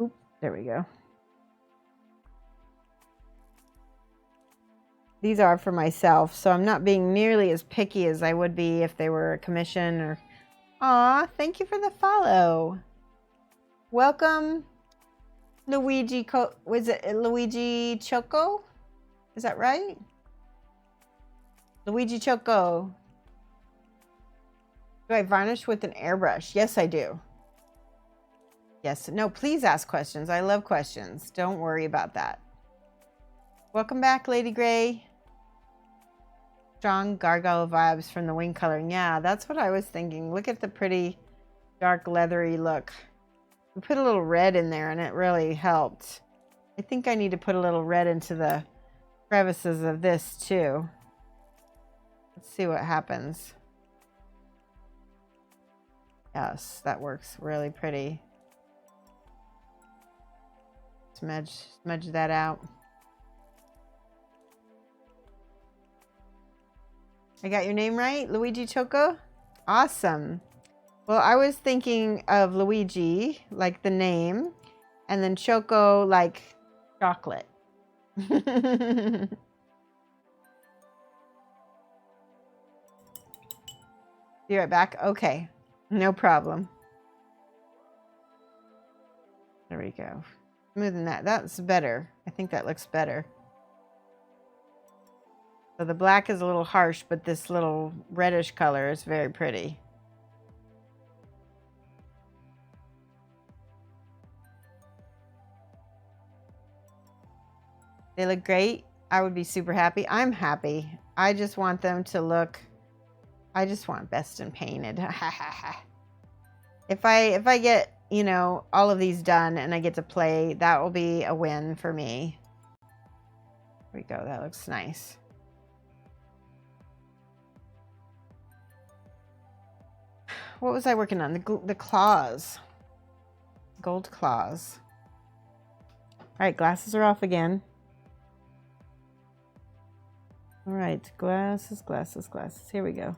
Oop, there we go. These are for myself, so I'm not being nearly as picky as I would be if they were a commission or... Aw, thank you for the follow. Welcome, Luigi. Was it Luigi Choco? Is that right? Luigi Choco. Do I varnish with an airbrush? Yes, I do. Yes. No, please ask questions. I love questions. Don't worry about that. Welcome back, Lady Gray. Strong gargoyle vibes from the wing coloring. Yeah, that's what I was thinking. Look at the pretty dark leathery look. We put a little red in there and it really helped. I think I need to put a little red into the crevices of this too. Let's see what happens. Yes, that works really pretty. Smudge that out. I got your name right, Luigi Choco? Awesome. Well, I was thinking of Luigi, like the name, and then Choco, like chocolate. Be right back. Okay, no problem. There we go. Smoothing that. That's better. I think that looks better. So the black is a little harsh, but this little reddish color is very pretty. They look great. I would be super happy. I'm happy. I just want them to look, I just want best and painted. If I get, you know, all of these done and I get to play, that will be a win for me. There we go. That looks nice. What was I working on? The claws. Gold claws. All right, glasses are off again. All right, glasses, glasses, glasses. Here we go.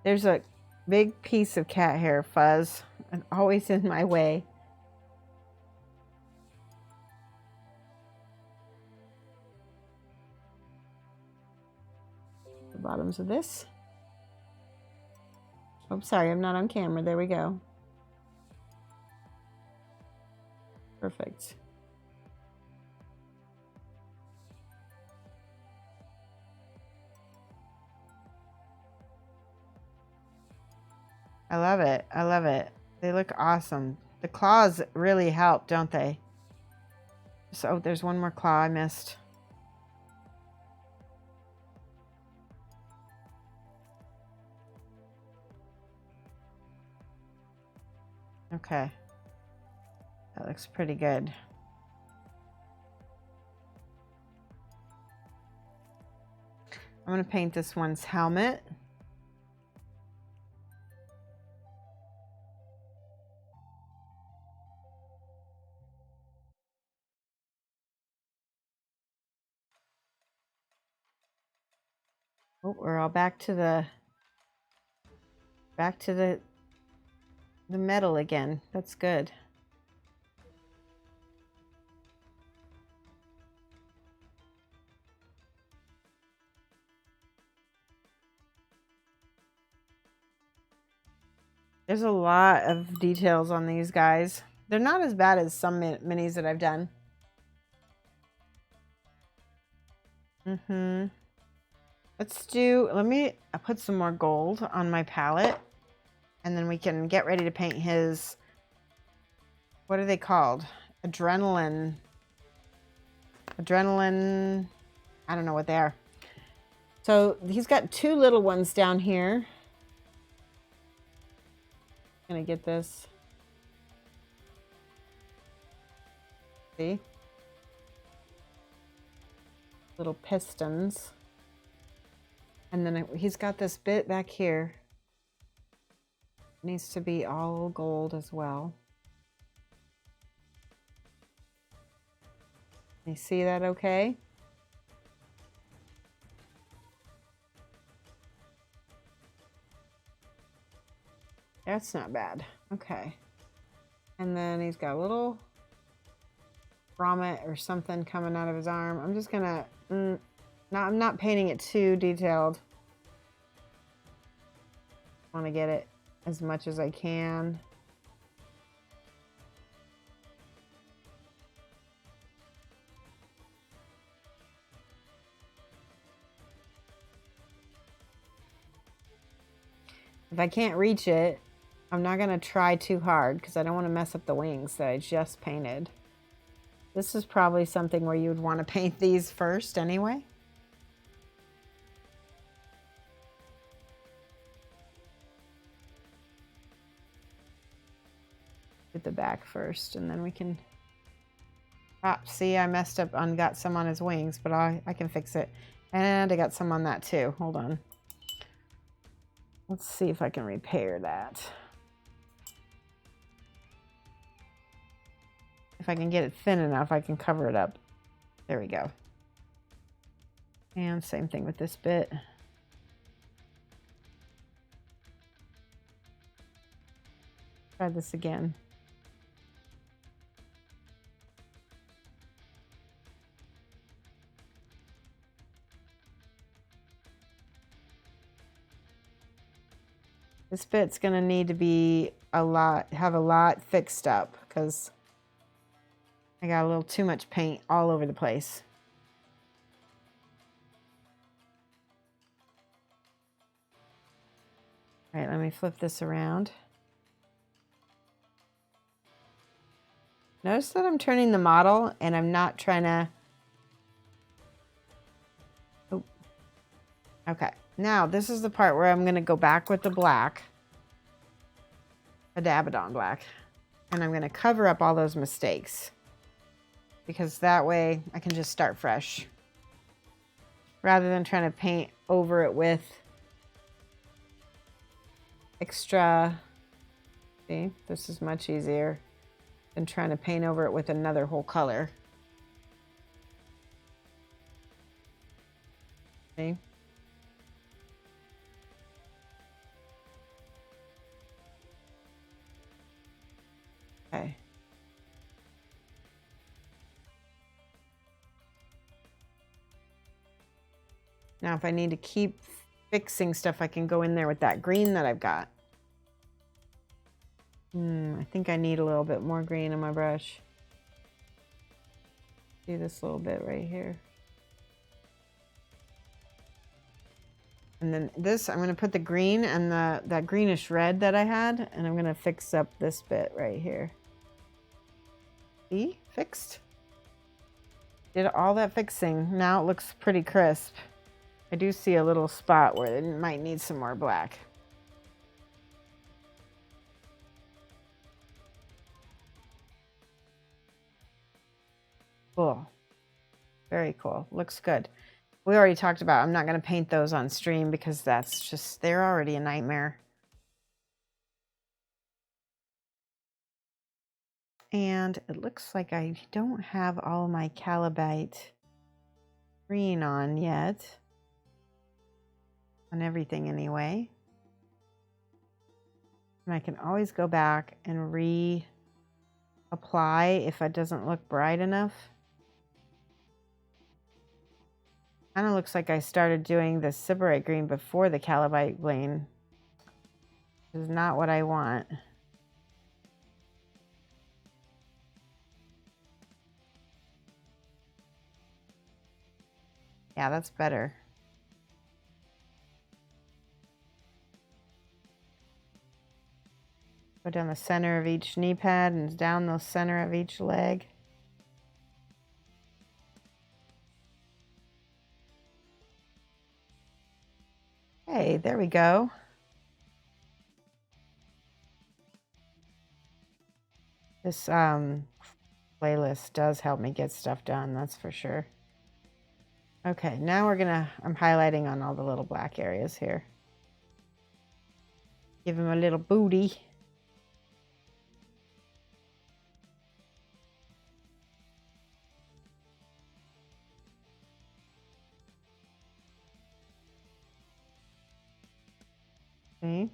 There's a big piece of cat hair fuzz, and always in my way. The bottoms of this. Oh, sorry, I'm not on camera. There we go. Perfect. I love it. I love it. They look awesome. The claws really help, don't they? So there's one more claw I missed. Okay. That looks pretty good. I'm going to paint this one's helmet. Oh, we're all back to the metal again. That's good. There's a lot of details on these guys. They're not as bad as some minis that I've done. Let me put some more gold on my palette, and then we can get ready to paint his, what are they called? Adrenaline, I don't know what they are. So he's got two little ones down here. Gonna get this. See? Little pistons. And then he's got this bit back here. It needs to be all gold as well. You see that okay? That's not bad. Okay. And then he's got a little grommet or something coming out of his arm. I'm just gonna, no, I'm not painting it too detailed. I want to get it as much as I can. If I can't reach it, I'm not going to try too hard because I don't want to mess up the wings that I just painted. This is probably something where you would want to paint these first anyway. Get the back first, and then we can... Ah, see, I messed up and got some on his wings, but I can fix it. And I got some on that too. Hold on. Let's see if I can repair that. If I can get it thin enough, I can cover it up. There we go. And same thing with this bit. Try this again. This bit's gonna need to be have a lot fixed up because I got a little too much paint all over the place. All right, let me flip this around. Notice that I'm turning the model and I'm not trying to... Oh. Okay, now this is the part where I'm gonna go back with the black, a Abaddon black, and I'm gonna cover up all those mistakes because that way I can just start fresh rather than trying to paint over it with extra. See, this is much easier than trying to paint over it with another whole color. See? Okay. Now if I need to keep fixing stuff, I can go in there with that green that I've got. I think I need a little bit more green on my brush. Do this little bit right here. And then this, I'm going to put the green and that greenish red that I had, and I'm going to fix up this bit right here. See? Fixed. Did all that fixing. Now it looks pretty crisp. I do see a little spot where it might need some more black. Cool. Very cool. Looks good. We already talked about, I'm not going to paint those on stream because that's just, they're already a nightmare. And it looks like I don't have all my Calibite green on yet. On everything anyway. And I can always go back and reapply if it doesn't look bright enough. Kind of looks like I started doing the Sybarite green before the Calibite green. This is not what I want. Yeah, that's better. Go down the center of each knee pad and down the center of each leg. Okay, there we go. This playlist does help me get stuff done, that's for sure. Okay, now I'm highlighting on all the little black areas here. Give him a little booty. See?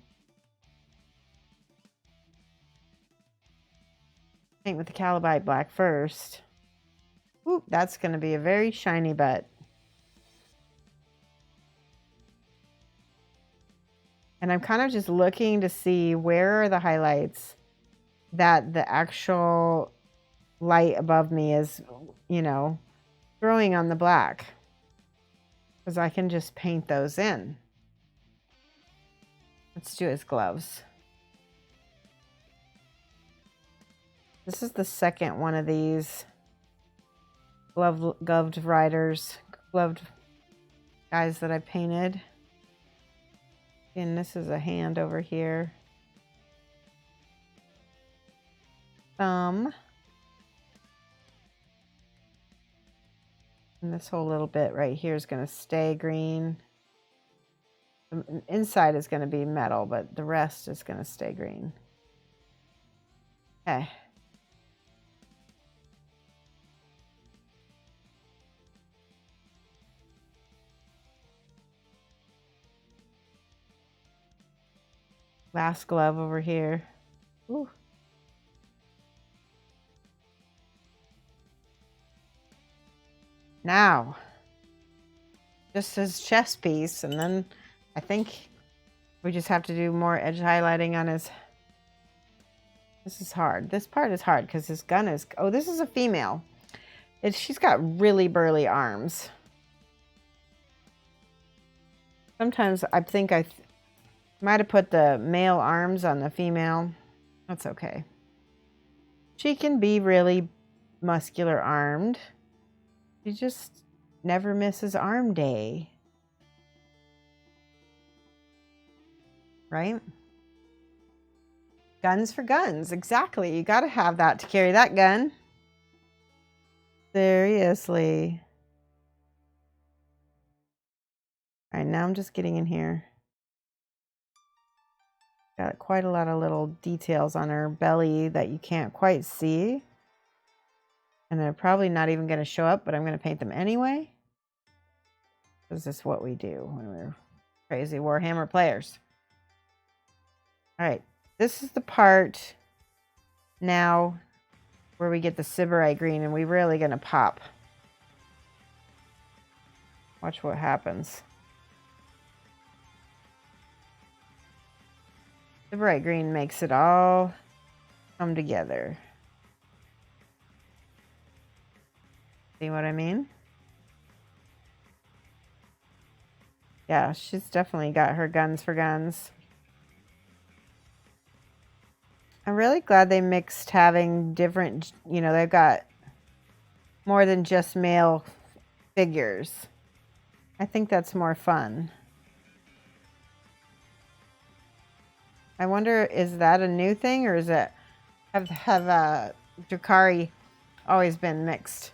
Paint with the Calibite black first. Ooh, that's going to be a very shiny butt. And I'm kind of just looking to see where are the highlights that the actual light above me is, you know, throwing on the black. Because I can just paint those in. Let's do his gloves. This is the second one of these gloved riders, gloved guys that I painted. And this is a hand over here. Thumb. And this whole little bit right here is going to stay green. The inside is going to be metal, but the rest is going to stay green. Okay. Last glove over here. Ooh. Now, just his chest piece, and then I think we just have to do more edge highlighting on his. This is hard. This part is hard because his gun is. Oh, this is a female. She's got really burly arms. Sometimes I think I might have put the male arms on the female. That's okay. She can be really muscular armed. She just never misses arm day. Right? Guns for guns. Exactly. You got to have that to carry that gun. Seriously. All right, now I'm just getting in here. Got quite a lot of little details on her belly that you can't quite see. And they're probably not even going to show up, but I'm going to paint them anyway. This is what we do when we're crazy Warhammer players. All right, this is the part now where we get the Sybarite green, and we're really going to pop. Watch what happens. Sybarite green makes it all come together. See what I mean? Yeah, she's definitely got her guns for guns. I'm really glad they mixed having different, you know, they've got more than just male figures. I think that's more fun. I wonder, is that a new thing, or is it have Drukhari always been mixed?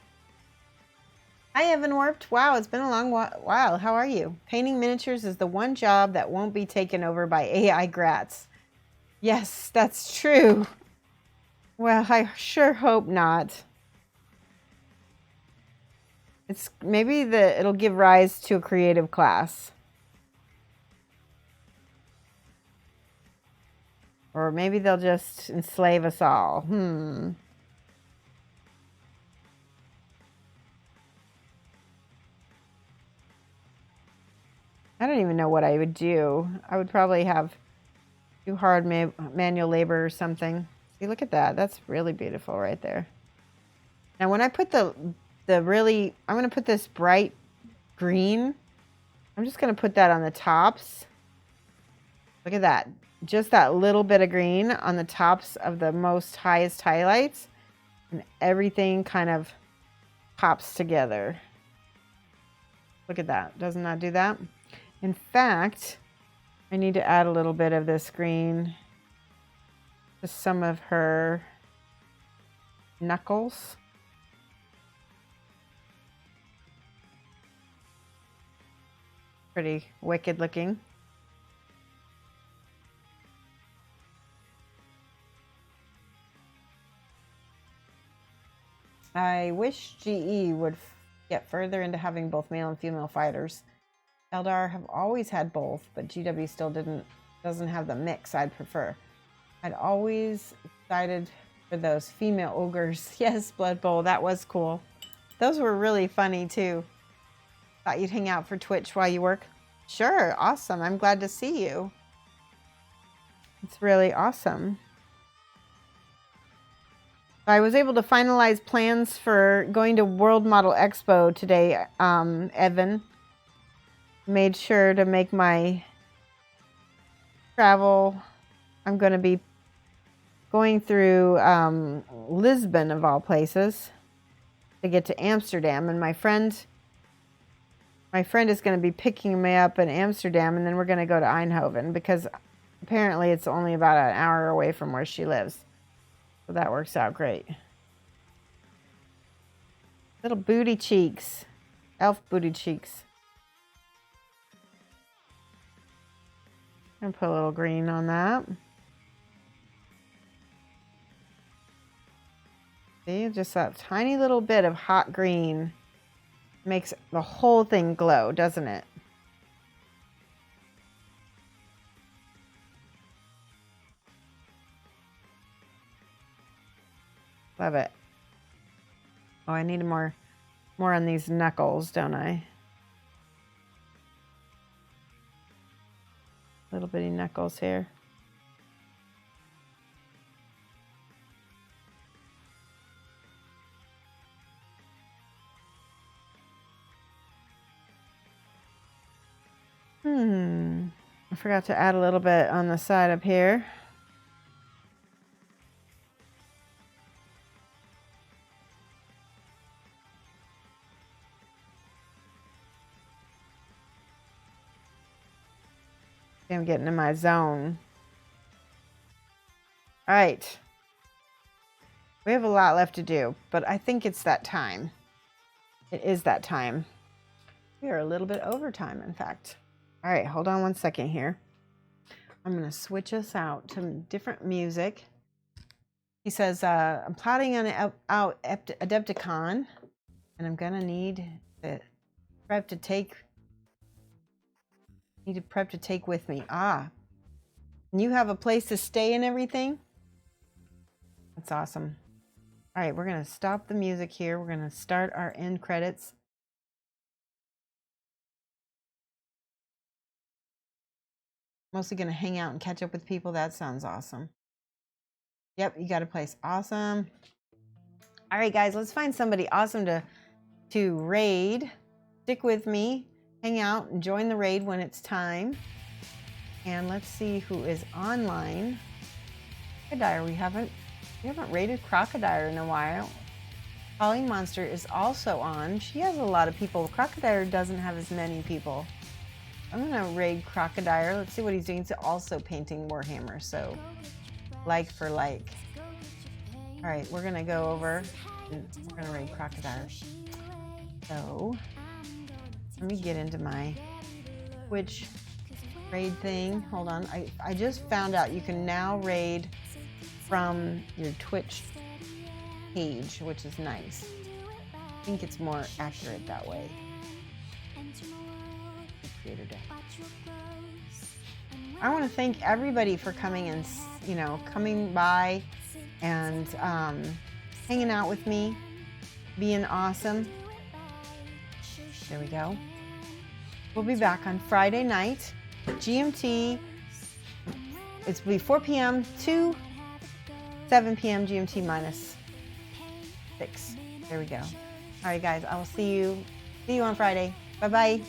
Hi, Evan Warped. Wow, it's been a long while. How are you? Painting miniatures is the one job that won't be taken over by AI grats. Yes, that's true. Well, I sure hope not. It's maybe it'll give rise to a creative class. Or maybe they'll just enslave us all. I don't even know what I would do. I would probably do hard manual labor or something. See, look at that. That's really beautiful right there. Now, when I put I'm going to put this bright green. I'm just going to put that on the tops. Look at that. Just that little bit of green on the tops of the most highest highlights. And everything kind of pops together. Look at that. Doesn't that do that? In fact, I need to add a little bit of this green to some of her knuckles. Pretty wicked looking. I wish GE would get further into having both male and female fighters. Eldar have always had both, but GW still doesn't have the mix I'd prefer. I'd always excited for those female ogres. Yes, Blood Bowl, that was cool. Those were really funny too. Thought you'd hang out for Twitch while you work? Sure, awesome. I'm glad to see you. It's really awesome. I was able to finalize plans for going to World Model Expo today, Evan. Made sure to make my travel. I'm going to be going through Lisbon, of all places, to get to Amsterdam. And my friend is going to be picking me up in Amsterdam, and then we're going to go to Eindhoven, because apparently it's only about an hour away from where she lives. So that works out great. Little booty cheeks. Elf booty cheeks. I'm going to put a little green on that. See, just that tiny little bit of hot green makes the whole thing glow, doesn't it? Love it. Oh, I need more on these knuckles, don't I? Little bitty knuckles here. I forgot to add a little bit on the side up here. I'm getting in my zone. All right. We have a lot left to do, but I think it's that time. It is that time. We are a little bit over time, in fact. All right, hold on one second here. I'm going to switch us out to different music. He says, I'm plotting on out Adepticon, and I'm going to need to prep to take with me. And you have a place to stay and everything? That's awesome. All right, we're going to stop the music here. We're going to start our end credits. Mostly going to hang out and catch up with people. That sounds awesome. Yep, you got a place. Awesome. All right, guys, let's find somebody awesome to raid. Stick with me, hang out, and join the raid when it's time. And let's see who is online. Crocodile, we haven't raided Crocodile in a while. Calling Monster is also on. She has a lot of people. Crocodile doesn't have as many people. I'm gonna raid Crocodile. Let's see what he's doing. He's also painting Warhammer, so like for like. All right, we're gonna go over and we're gonna raid Crocodile. So let me get into my Twitch raid thing. Hold on, I just found out you can now raid from your Twitch page, which is nice. I think it's more accurate that way. Creator Day. I want to thank everybody for coming and, you know, coming by and hanging out with me, being awesome. There we go. We'll be back on Friday night, GMT. It's will be 4 p.m. to 7 p.m. GMT minus 6. There we go. All right, guys. I will see you on Friday. Bye bye.